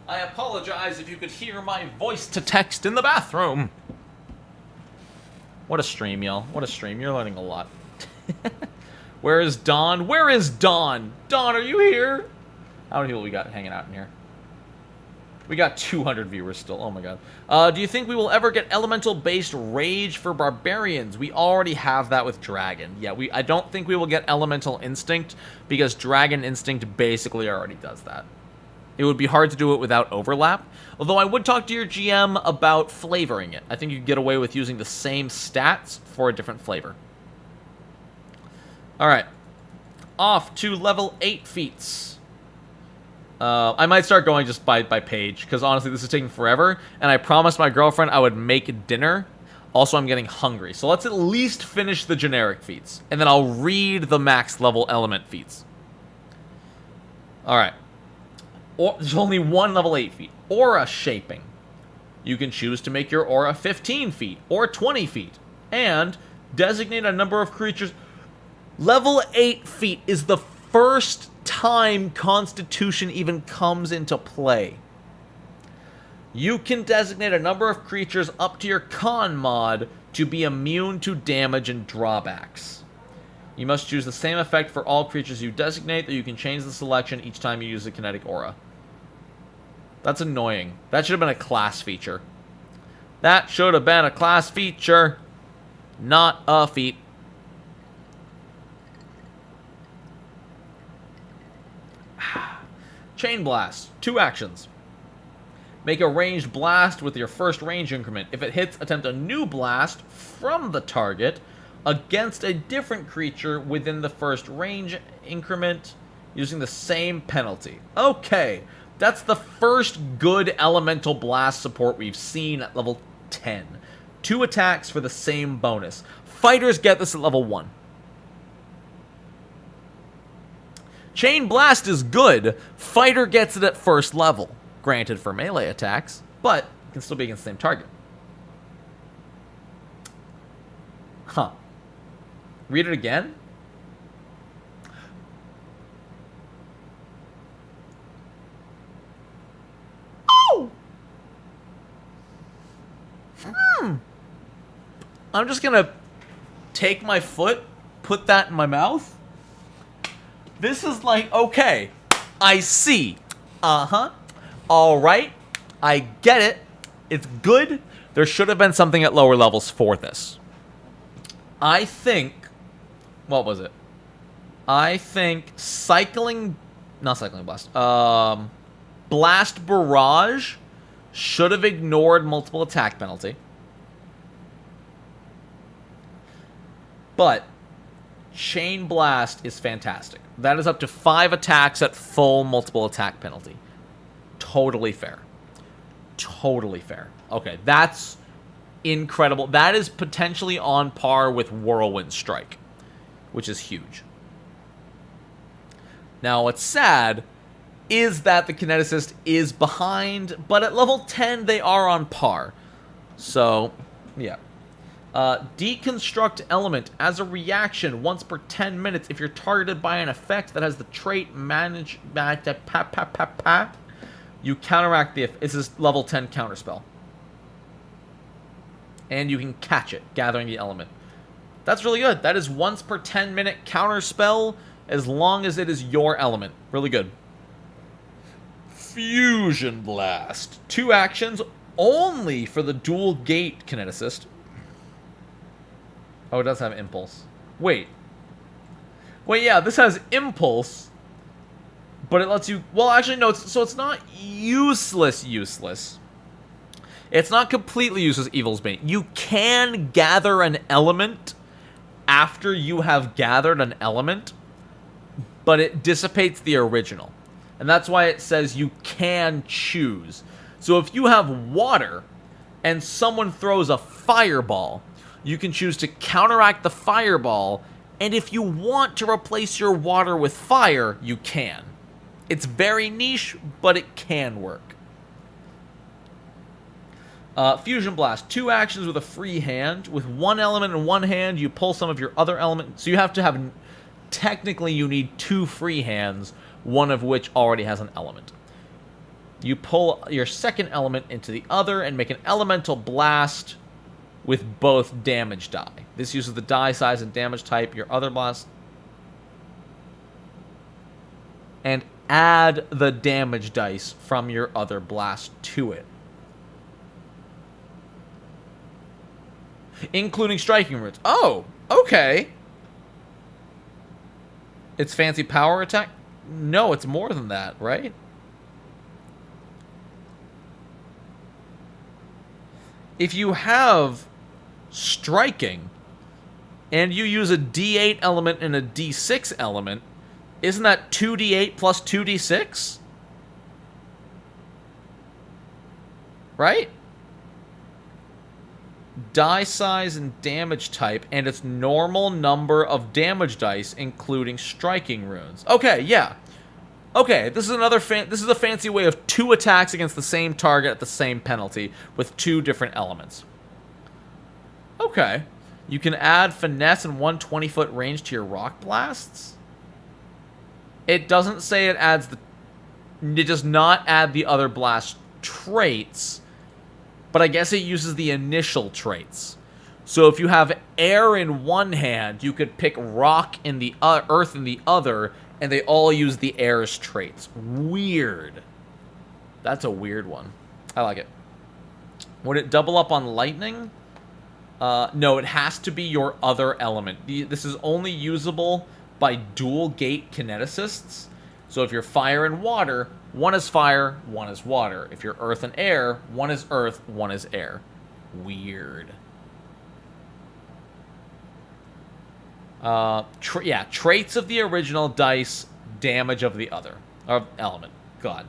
I apologize if you could hear my voice to text in the bathroom. What a stream, y'all. What a stream. You're learning a lot. Where is Dawn? Where is Dawn? Dawn, are you here? How many people we got hanging out in here? We got 200 viewers still. Oh my god. Do you think we will ever get elemental-based rage for barbarians? We already have that with dragon. Yeah, I don't think we will get elemental instinct because dragon instinct basically already does that. It would be hard to do it without overlap. Although I would talk to your GM about flavoring it. I think you could get away with using the same stats for a different flavor. Alright. off to level 8 feats. I might start going just by page, because honestly, this is taking forever, and I promised my girlfriend I would make dinner. Also, I'm getting hungry, so let's at least finish the generic feats, and then I'll read the max level element feats. Alright. There's only one level 8 feat. Aura shaping. You can choose to make your aura 15 feet, or 20 feet, and designate a number of creatures. Level 8 feat is the first time Constitution even comes into play. You can designate a number of creatures up to your con mod to be immune to damage and drawbacks. You must choose the same effect for all creatures you designate, though you can change the selection each time you use a kinetic aura. That's annoying. That should have been a class feature. That should have been a class feature, not a feat. Chain Blast. 2 actions. Make a ranged blast with your first range increment. If it hits, attempt a new blast from the target against a different creature within the first range increment using the same penalty. Okay, that's the first good elemental blast support we've seen at level 10. 2 attacks for the same bonus. Fighters get this at level 1. Chain Blast is good. Fighter gets it at first level. Granted for melee attacks, but it can still be against the same target. Huh. Read it again? Oh! I'm just gonna take my foot, put that in my mouth. This is like, okay, I see. Uh-huh. Alright. I get it. It's good. There should have been something at lower levels for this. I think... What was it? I think Cycling... Not Cycling Blast. Blast Barrage should have ignored multiple attack penalty. But Chain Blast is fantastic. That is up to 5 attacks at full multiple attack penalty. Totally fair. Totally fair. Okay, that's incredible. That is potentially on par with Whirlwind Strike, which is huge. Now, what's sad is that the Kineticist is behind, but at level 10, they are on par. So, yeah. Deconstruct element as a reaction once per 10 minutes if you're targeted by an effect that has the trait manage... You counteract the... This is level 10 counterspell. And you can catch it, gathering the element. That's really good. That is once per 10-minute counterspell as long as it is your element. Really good. Fusion Blast. 2 actions only for the dual gate Kineticist. Oh, it does have Impulse. Wait, yeah, this has Impulse, but it lets you... Well, actually, no, so it's not useless. It's not completely useless, Evil's Bane. You can gather an element after you have gathered an element, but it dissipates the original. And that's why it says you can choose. So if you have water and someone throws a fireball, you can choose to counteract the fireball, and if you want to replace your water with fire, you can. It's very niche, but it can work. Fusion Blast. 2 actions with a free hand. With 1 element in one hand, you pull some of your other element. So you have to have... Technically, you need 2 free hands, one of which already has an element. You pull your second element into the other and make an elemental blast with both damage die. This uses the die size and damage type. Your other blast. And add the damage dice from your other blast to it. Including striking roots. Oh, okay. It's fancy power attack? No, it's more than that, right? If you have striking and you use a D8 element and a D6 element, Isn't that 2d8 plus 2d6? Right? Die size and damage type, and its normal number of damage dice, including striking runes. Okay, yeah. Okay, this is this is a fancy way of 2 attacks against the same target at the same penalty with 2 different elements. Okay. You can add finesse and 120-foot range to your rock blasts. It doesn't say it adds the... It does not add the other blast traits, but I guess it uses the initial traits. So if you have air in one hand, you could pick rock in the earth in the other, and they all use the air's traits. Weird. That's a weird one. I like it. Would it double up on lightning? No, it has to be your other element. This is only usable by dual gate kineticists. So if you're fire and water, one is fire, one is water. If you're earth and air, one is earth, one is air. Weird. Yeah, traits of the original dice, damage of the other. Or element. God.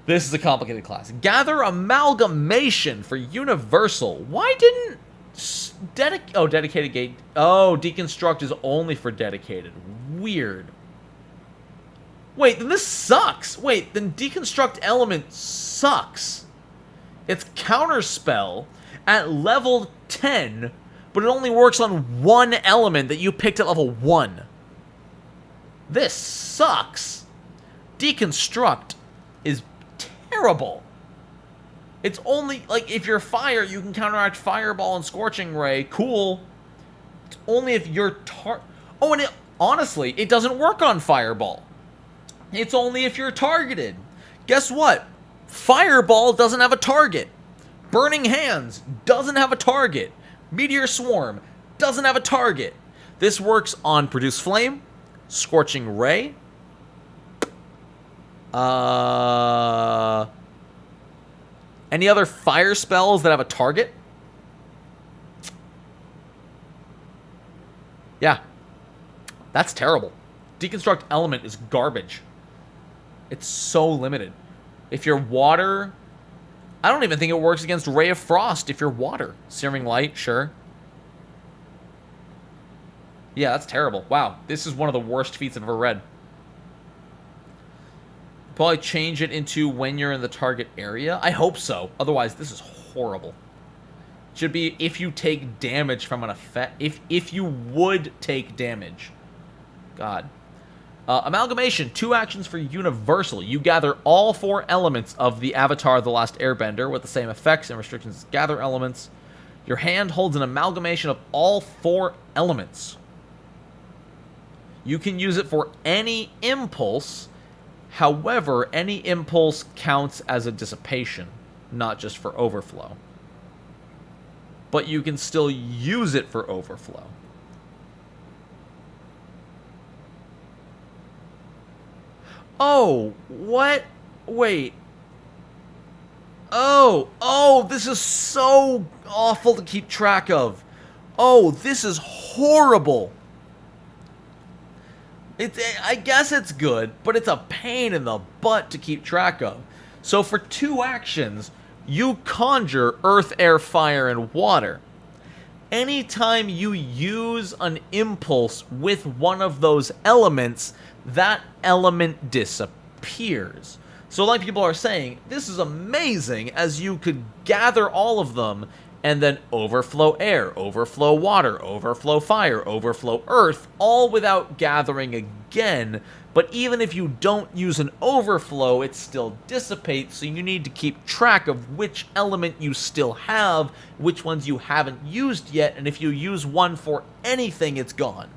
This is a complicated class. Gather amalgamation for universal. Why didn't... dedicated gate... Oh, deconstruct is only for dedicated. Weird. Wait, then this sucks. Wait, then deconstruct element sucks. It's counterspell at level 10, but it only works on one element that you picked at level 1. This sucks. Deconstruct is terrible. It's only, like, if you're fire, you can counteract Fireball and Scorching Ray. Cool. It's only if you're Oh, and honestly, it doesn't work on Fireball. It's only if you're targeted. Guess what? Fireball doesn't have a target. Burning Hands doesn't have a target. Meteor Swarm doesn't have a target. This works on Produce Flame, Scorching Ray, any other fire spells that have a target? Yeah. That's terrible. Deconstruct element is garbage. It's so limited. If you're water... I don't even think it works against Ray of Frost if you're water. Searing Light, sure. Yeah, that's terrible. Wow, this is one of the worst feats I've ever read. Probably change it into when you're in the target area. I hope so. Otherwise, this is horrible. Should be if you take damage from an effect. If you would take damage. God. Amalgamation. 2 actions for universal. You gather all 4 elements of the Avatar The Last Airbender with the same effects and restrictions as gather elements. Your hand holds an amalgamation of all 4 elements. You can use it for any impulse. However, any impulse counts as a dissipation, not just for overflow. But you can still use it for overflow. Oh, what? Wait. Oh, this is so awful to keep track of. Oh, this is horrible. I guess it's good, but it's a pain in the butt to keep track of. So for 2 actions, you conjure earth, air, fire, and water. Anytime you use an impulse with one of those elements, that element disappears. So like people are saying, this is amazing as you could gather all of them and then overflow air, overflow water, overflow fire, overflow earth, all without gathering again. But even if you don't use an overflow, it still dissipates, so you need to keep track of which element you still have, which ones you haven't used yet, and if you use one for anything, it's gone.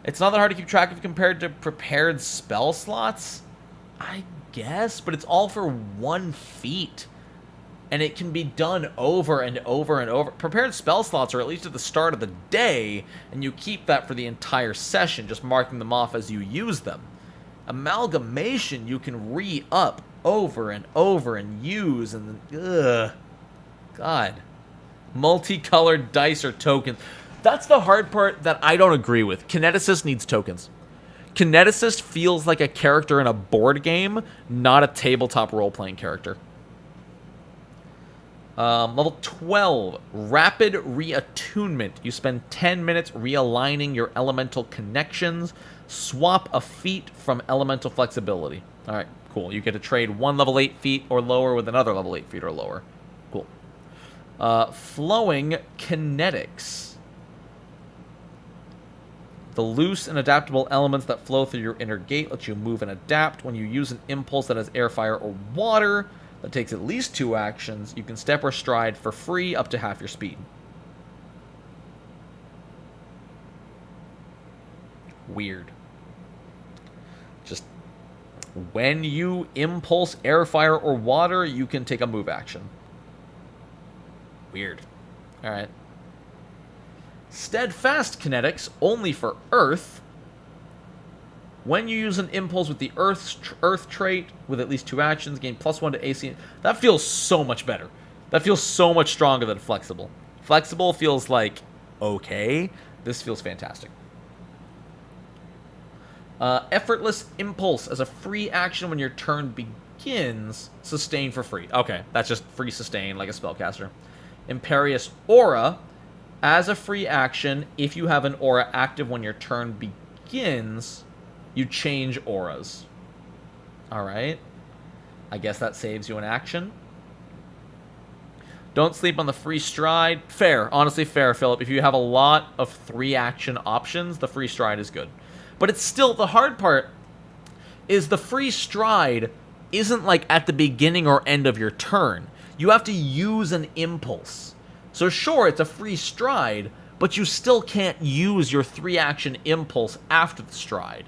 It's not that hard to keep track of compared to prepared spell slots, I guess, but it's all for 1 feat. And it can be done over and over and over. Prepared spell slots are at least at the start of the day, and you keep that for the entire session, just marking them off as you use them. Amalgamation, you can re-up over and over and use, and then, ugh. God. Multicolored dice or tokens. That's the hard part that I don't agree with. Kineticist needs tokens. Kineticist feels like a character in a board game, not a tabletop role-playing character. Level 12, Rapid Reattunement. You spend 10 minutes realigning your elemental connections. Swap a feat from elemental flexibility. Alright, cool. You get to trade one level 8 feat or lower with another level 8 feet or lower. Cool. Flowing Kinetics. The loose and adaptable elements that flow through your inner gate let you move and adapt. When you use an impulse that has air, fire, or water that takes at least 2 actions, you can step or stride for free up to half your speed. Weird. Just when you impulse air, fire, or water, you can take a move action. Weird. Alright. Steadfast Kinetics, only for Earth. When you use an impulse with the Earth trait with at least 2 actions, gain +1 to AC. That feels so much better. That feels so much stronger than Flexible. Flexible feels like, okay. This feels fantastic. Effortless Impulse. As a free action when your turn begins, sustain for free. Okay, that's just free sustain like a spellcaster. Imperious Aura. As a free action, if you have an aura active when your turn begins, you change auras. Alright. I guess that saves you an action. Don't sleep on the free stride. Fair. Honestly, fair, Philip. If you have a lot of 3-action options, the free stride is good. But it's still, the hard part is the free stride isn't like at the beginning or end of your turn. You have to use an impulse. So sure, it's a free stride, but you still can't use your 3-action impulse after the stride.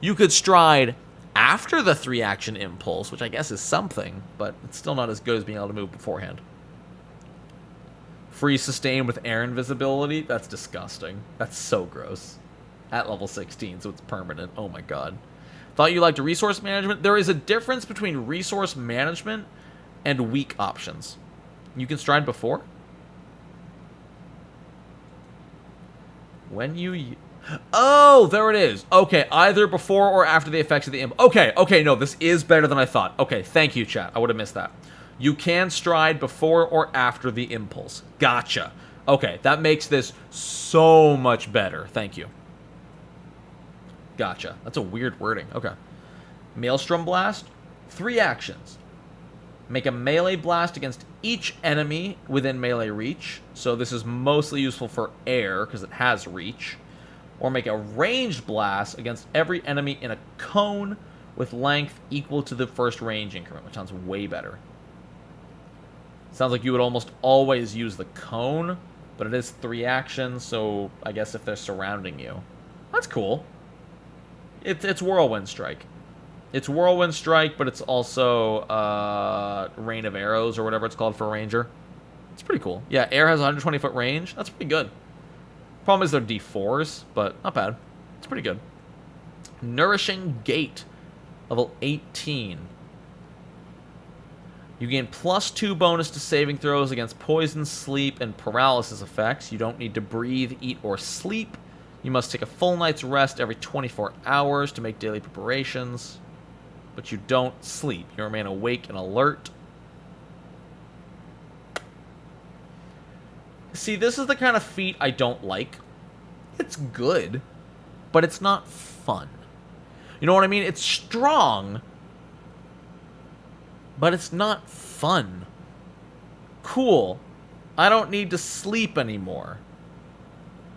You could stride after the 3-action impulse, which I guess is something, but it's still not as good as being able to move beforehand. Free sustain with air invisibility? That's disgusting. That's so gross. At level 16, so it's permanent. Oh my god. Thought you liked resource management? There is a difference between resource management and weak options. You can stride before? When you... Oh, there it is. Okay, either before or after the effects of the imp. Okay, no, this is better than I thought. Okay, thank you, chat. I would have missed that. You can stride before or after the impulse. Gotcha. Okay, that makes this so much better. Thank you. Gotcha. That's a weird wording. Okay. Maelstrom Blast. 3 actions. Make a melee blast against each enemy within melee reach. So this is mostly useful for air, because it has reach. Or make a ranged blast against every enemy in a cone with length equal to the first range increment, which sounds way better. Sounds like you would almost always use the cone, but it is 3 actions, so I guess if they're surrounding you. That's cool. It's Whirlwind Strike. It's Whirlwind Strike, but it's also Rain of Arrows or whatever it's called for a ranger. It's pretty cool. Yeah, air has 120-foot range. That's pretty good. Problem is they're D4s, but not bad. It's pretty good. Nourishing Gate. Level 18. You gain +2 bonus to saving throws against poison, sleep, and paralysis effects. You don't need to breathe, eat, or sleep. You must take a full night's rest every 24 hours to make daily preparations. But you don't sleep. You remain awake and alert. See, this is the kind of feat I don't like. It's good, but it's not fun. You know what I mean? It's strong, but it's not fun. Cool. I don't need to sleep anymore.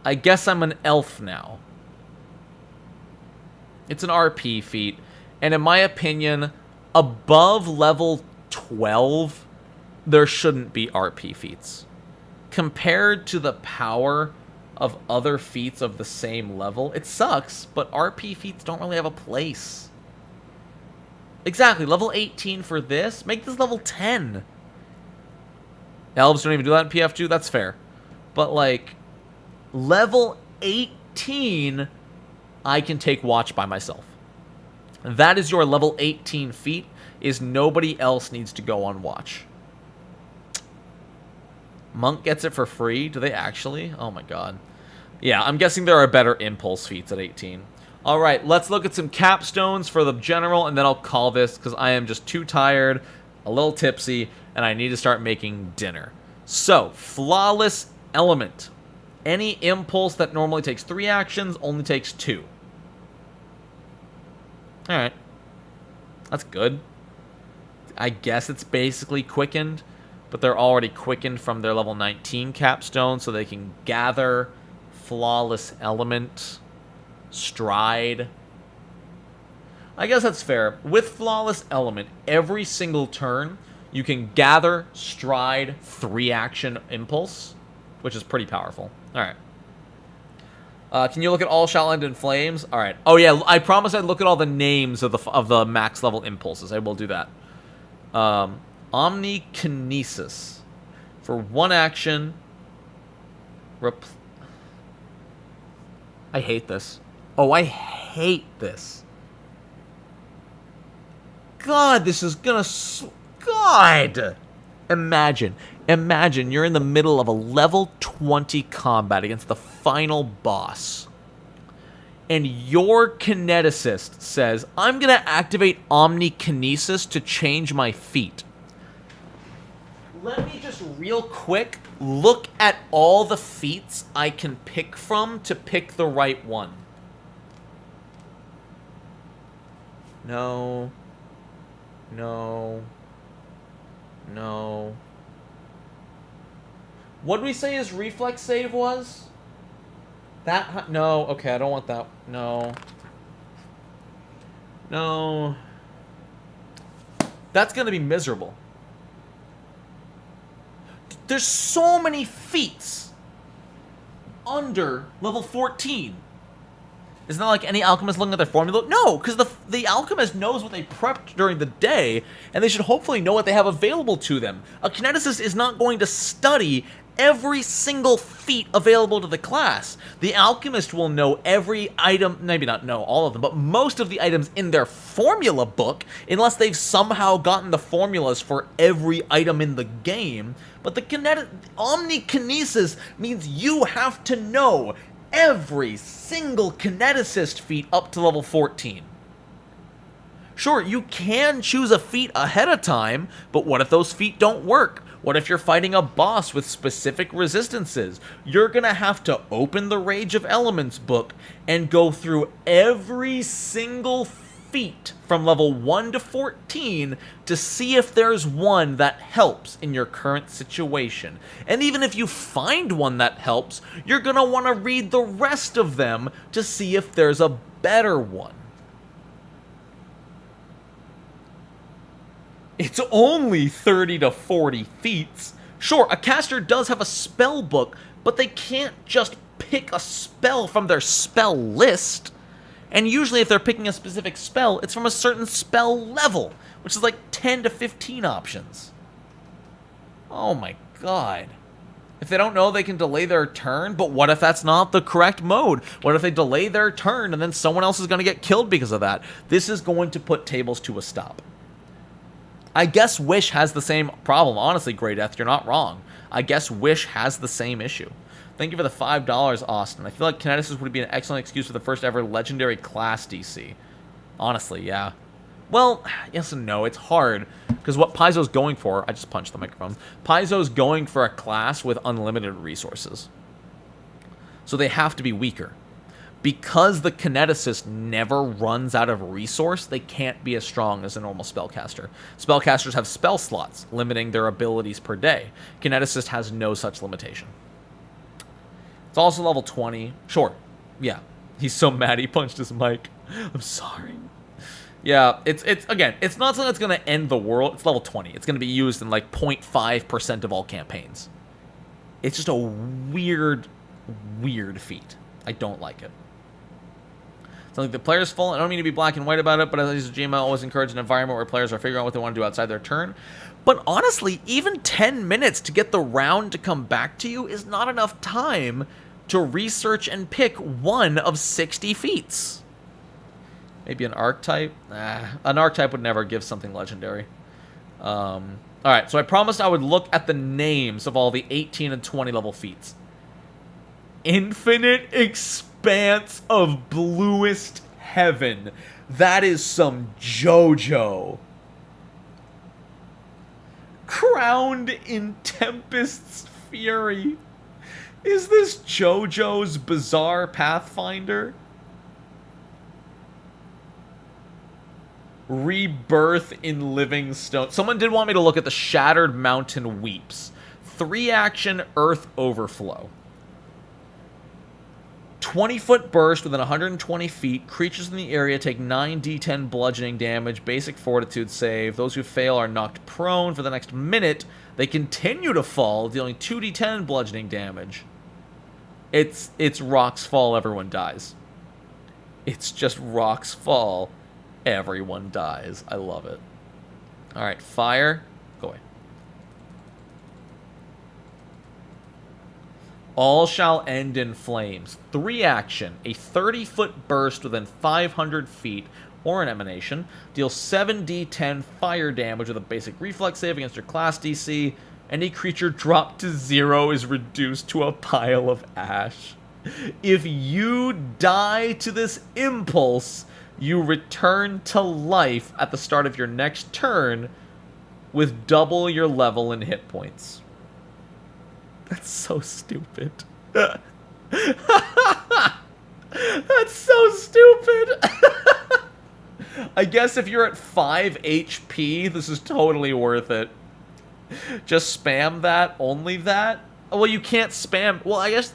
I guess I'm an elf now. It's an RP feat, and in my opinion, above level 12, there shouldn't be RP feats. Compared to the power of other feats of the same level, it sucks, but RP feats don't really have a place. Exactly, level 18 for this? Make this level 10. Elves don't even do that in PF2, that's fair. But, like, level 18, I can take watch by myself. That is your level 18 feat, is nobody else needs to go on watch. Monk gets it for free? Do they actually? Oh my god. Yeah, I'm guessing there are better impulse feats at 18. All right, let's look at some capstones for the general, and then I'll call this because I am just too tired, a little tipsy, and I need to start making dinner. So, flawless element. Any impulse that normally takes 3 actions only takes 2. All right. That's good. I guess it's basically quickened, but they're already quickened from their level 19 capstone, so they can gather flawless element, stride. I guess that's fair. With flawless element, every single turn, you can gather, stride, 3-action impulse, which is pretty powerful. All right. Can you look at all shall end in flames? All right. Oh yeah, I promised I'd look at all the names of the max level impulses. I will do that. Omnikinesis. For 1 action. I hate this. Oh, I hate this. God, this is gonna... God! Imagine you're in the middle of a level 20 combat against the final boss. And your Kineticist says, I'm going to activate Omnikinesis to change my feat. Let me just real quick look at all the feats I can pick from to pick the right one. No. No. No. What did we say his reflex save was? That... No. Okay, I don't want that. No. No. That's going to be miserable. There's so many feats under level 14. Isn't that like any alchemist looking at their formula? No, because the alchemist knows what they prepped during the day, and they should hopefully know what they have available to them. A kineticist is not going to study every single feat available to the class. The alchemist will know every item, maybe not know all of them, but most of the items in their formula book, unless they've somehow gotten the formulas for every item in the game. But the omnikinesis means you have to know every single kineticist feat up to level 14. Sure, you can choose a feat ahead of time, but what if those feat don't work? What if you're fighting a boss with specific resistances? You're gonna have to open the Rage of Elements book and go through every single feat from level 1 to 14 to see if there's one that helps in your current situation. And even if you find one that helps, you're gonna want to read the rest of them to see if there's a better one. It's only 30 to 40 feats. Sure, a caster does have a spell book, but they can't just pick a spell from their spell list. And usually if they're picking a specific spell, it's from a certain spell level, which is like 10 to 15 options. Oh my god. If they don't know, they can delay their turn, but what if that's not the correct mode? What if they delay their turn and then someone else is going to get killed because of that? This is going to put tables to a stop. I guess Wish has the same problem. Honestly, Grey Death, you're not wrong. I guess Wish has the same issue. Thank you for the $5, Austin. I feel like Kineticist would be an excellent excuse for the first ever legendary class DC. Honestly, yeah. Well, yes and no. It's hard, because what Paizo's going for... I just punched the microphone. Paizo's going for a class with unlimited resources. So they have to be weaker. Because the Kineticist never runs out of resource, they can't be as strong as a normal spellcaster. Spellcasters have spell slots, limiting their abilities per day. Kineticist has no such limitation. It's also level 20. Sure. Yeah. He's so mad he punched his mic. I'm sorry. Yeah, it's again, it's not something that's going to end the world. It's level 20. It's going to be used in like 0.5% of all campaigns. It's just a weird feat. I don't like it. Something the player's full. I don't mean to be black and white about it, but as a GM, I always encourage an environment where players are figuring out what they want to do outside their turn. But honestly, even 10 minutes to get the round to come back to you is not enough time to research and pick one of 60 feats. Maybe an archetype? An archetype would never give something legendary. Alright, so I promised I would look at the names of all the 18 and 20 level feats. infinite expanse of bluest heaven. That is some JoJo. Crowned in Tempest's fury. Is this JoJo's Bizarre Pathfinder? Rebirth in Living Stone. Someone did want me to look at the Shattered Mountain Weeps. 3-action Earth Overflow. 20-foot burst within 120 feet. Creatures in the area take 9d10 bludgeoning damage. Basic fortitude save. Those who fail are knocked prone for the next minute. They continue to fall, dealing 2d10 bludgeoning damage. It's rocks fall, everyone dies. It's just rocks fall, everyone dies. I love it. Alright, fire. Go away. All shall end in flames. 3-action. A 30-foot burst within 500 feet, or an emanation. Deals 7d10 fire damage with a basic reflex save against your class DC. Any creature dropped to 0 is reduced to a pile of ash. If you die to this impulse, you return to life at the start of your next turn with double your level and hit points. That's so stupid. That's so stupid. I guess if you're at 5 HP, this is totally worth it. Just spam that, only that? Well, you can't spam... Well, I guess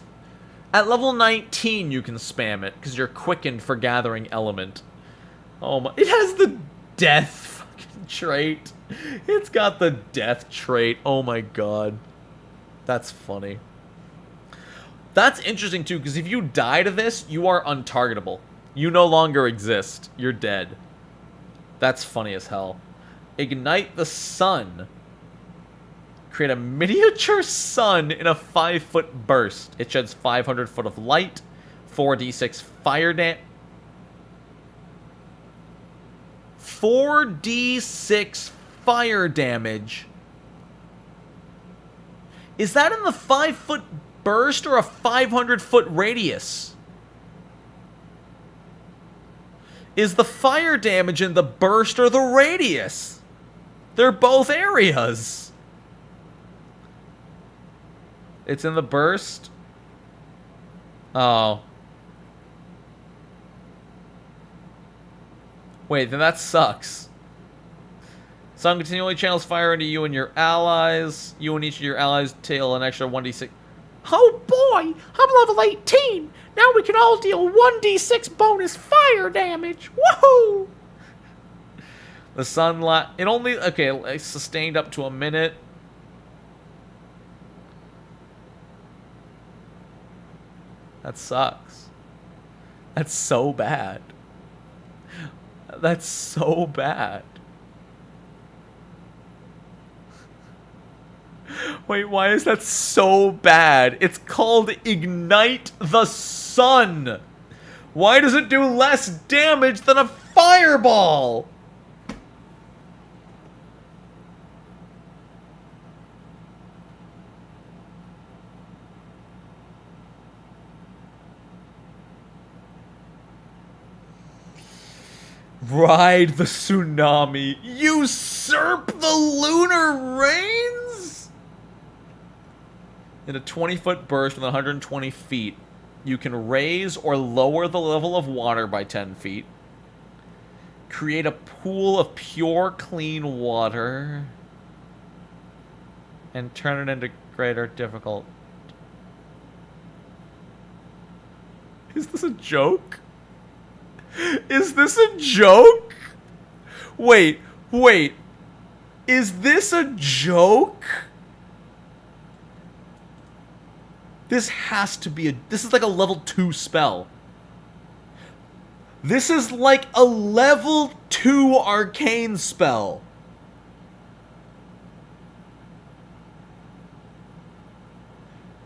at level 19 you can spam it, because you're quickened for gathering element. Oh my... It has the death fucking trait. It's got the death trait. Oh my god. That's funny. That's interesting, too, because if you die to this, you are untargetable. You no longer exist. You're dead. That's funny as hell. Ignite the sun. Create a miniature sun in a 5-foot burst. It sheds 500 foot of light, 4d6 fire damage. 4d6 fire damage. Is that in the 5-foot burst or a 500-foot radius? Is the fire damage in the burst or the radius? They're both areas. It's in the burst? Oh. Wait, then that sucks. Sun continually channels fire into you and your allies. You and each of your allies deal an extra 1d6. Oh boy! I'm level 18! Now we can all deal 1d6 bonus fire damage! Woohoo! The sun it only... Okay, it's sustained up to a minute. That sucks. That's so bad. That's so bad. Wait, why is that so bad? It's called Ignite the Sun. Why does it do less damage than a fireball? Ride the tsunami. Usurp the lunar rains? In a 20-foot burst with 120 feet, you can raise or lower the level of water by 10 feet. Create a pool of pure, clean water. And turn it into greater difficult. Is this a joke? Is this a joke? Wait. Is this a joke? This has to be this is like a level 2 spell. This is like a level 2 arcane spell.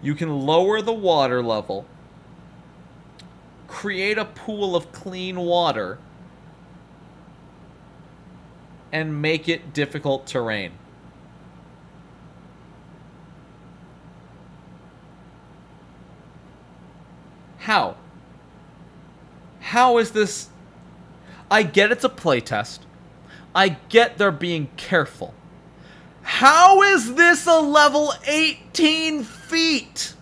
You can lower the water level. Create a pool of clean water. And make it difficult terrain. How? How is this? I get it's a playtest. I get they're being careful. How is this a level 18 feat?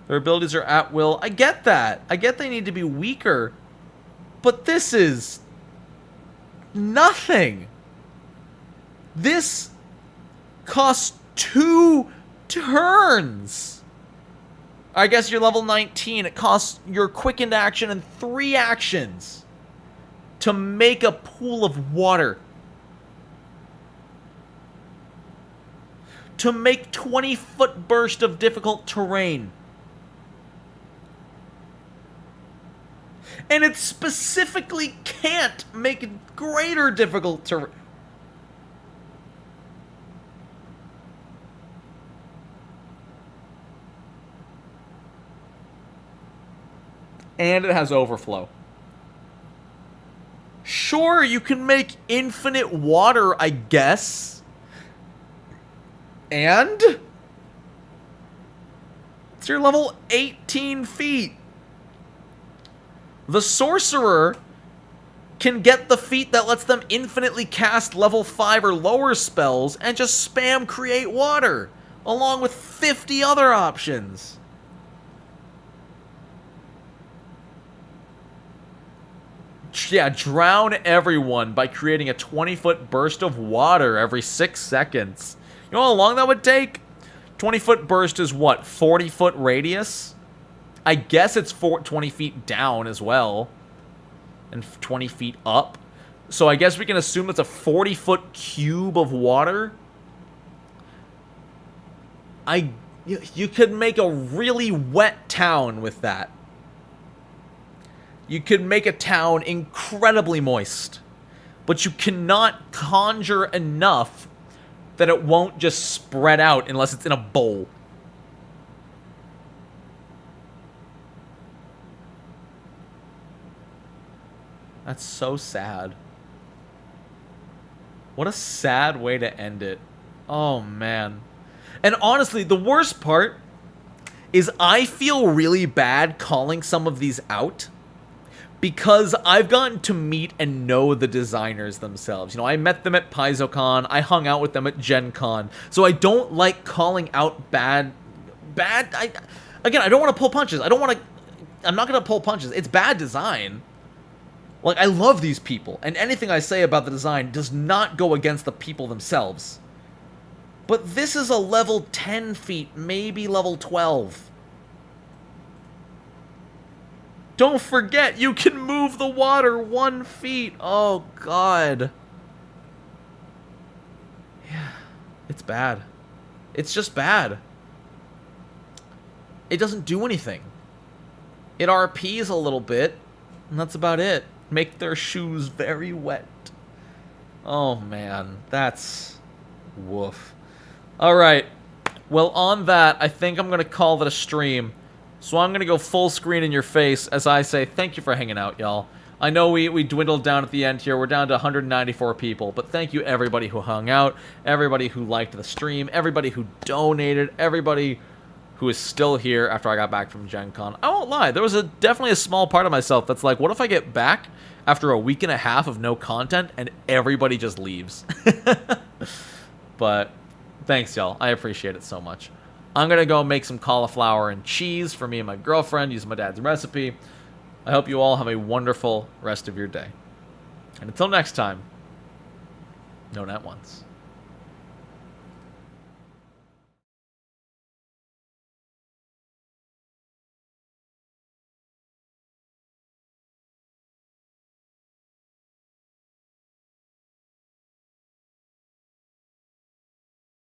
Their abilities are at will. I get that. I get they need to be weaker. But this is nothing. This costs 2 turns. I guess you're level 19. It costs your quickened action and 3 actions to make a pool of water. To make 20-foot burst of difficult terrain. And it specifically can't make greater difficult terrain. And it has overflow. Sure, you can make infinite water, I guess. And it's your level 18 feat. The sorcerer can get the feat that lets them infinitely cast level 5 or lower spells and just spam create water, along with 50 other options. Yeah, drown everyone by creating a 20-foot burst of water every 6 seconds. You know how long that would take? 20-foot burst is what, 40-foot radius? I guess it's 20 feet down as well. And 20 feet up. So I guess we can assume it's a 40-foot cube of water. You could make a really wet town with that. You could make a town incredibly moist. But you cannot conjure enough that it won't just spread out unless it's in a bowl. That's so sad. What a sad way to end it. Oh, man. And honestly, the worst part is I feel really bad calling some of these out because I've gotten to meet and know the designers themselves. You know, I met them at PaizoCon. I hung out with them at Gen Con. So I don't like calling out bad... Again, I don't want to pull punches. I'm not going to pull punches. It's bad design. Like, I love these people, and anything I say about the design does not go against the people themselves. But this is a level 10 feat, maybe level 12. Don't forget, you can move the water 1 feet. Oh, God. Yeah, it's bad. It's just bad. It doesn't do anything. It RPs a little bit, and that's about it. Make their shoes very wet. Oh, man. That's... woof. Alright. Well, on that, I think I'm going to call it a stream. So I'm going to go full screen in your face as I say thank you for hanging out, y'all. I know we dwindled down at the end here. We're down to 194 people. But thank you, everybody who hung out. Everybody who liked the stream. Everybody who donated. Everybody who is still here after I got back from Gen Con. I won't lie, there was definitely a small part of myself that's like, what if I get back after a week and a half of no content and everybody just leaves? But thanks, y'all. I appreciate it so much. I'm going to go make some cauliflower and cheese for me and my girlfriend using my dad's recipe. I hope you all have a wonderful rest of your day. And until next time, Nonat once.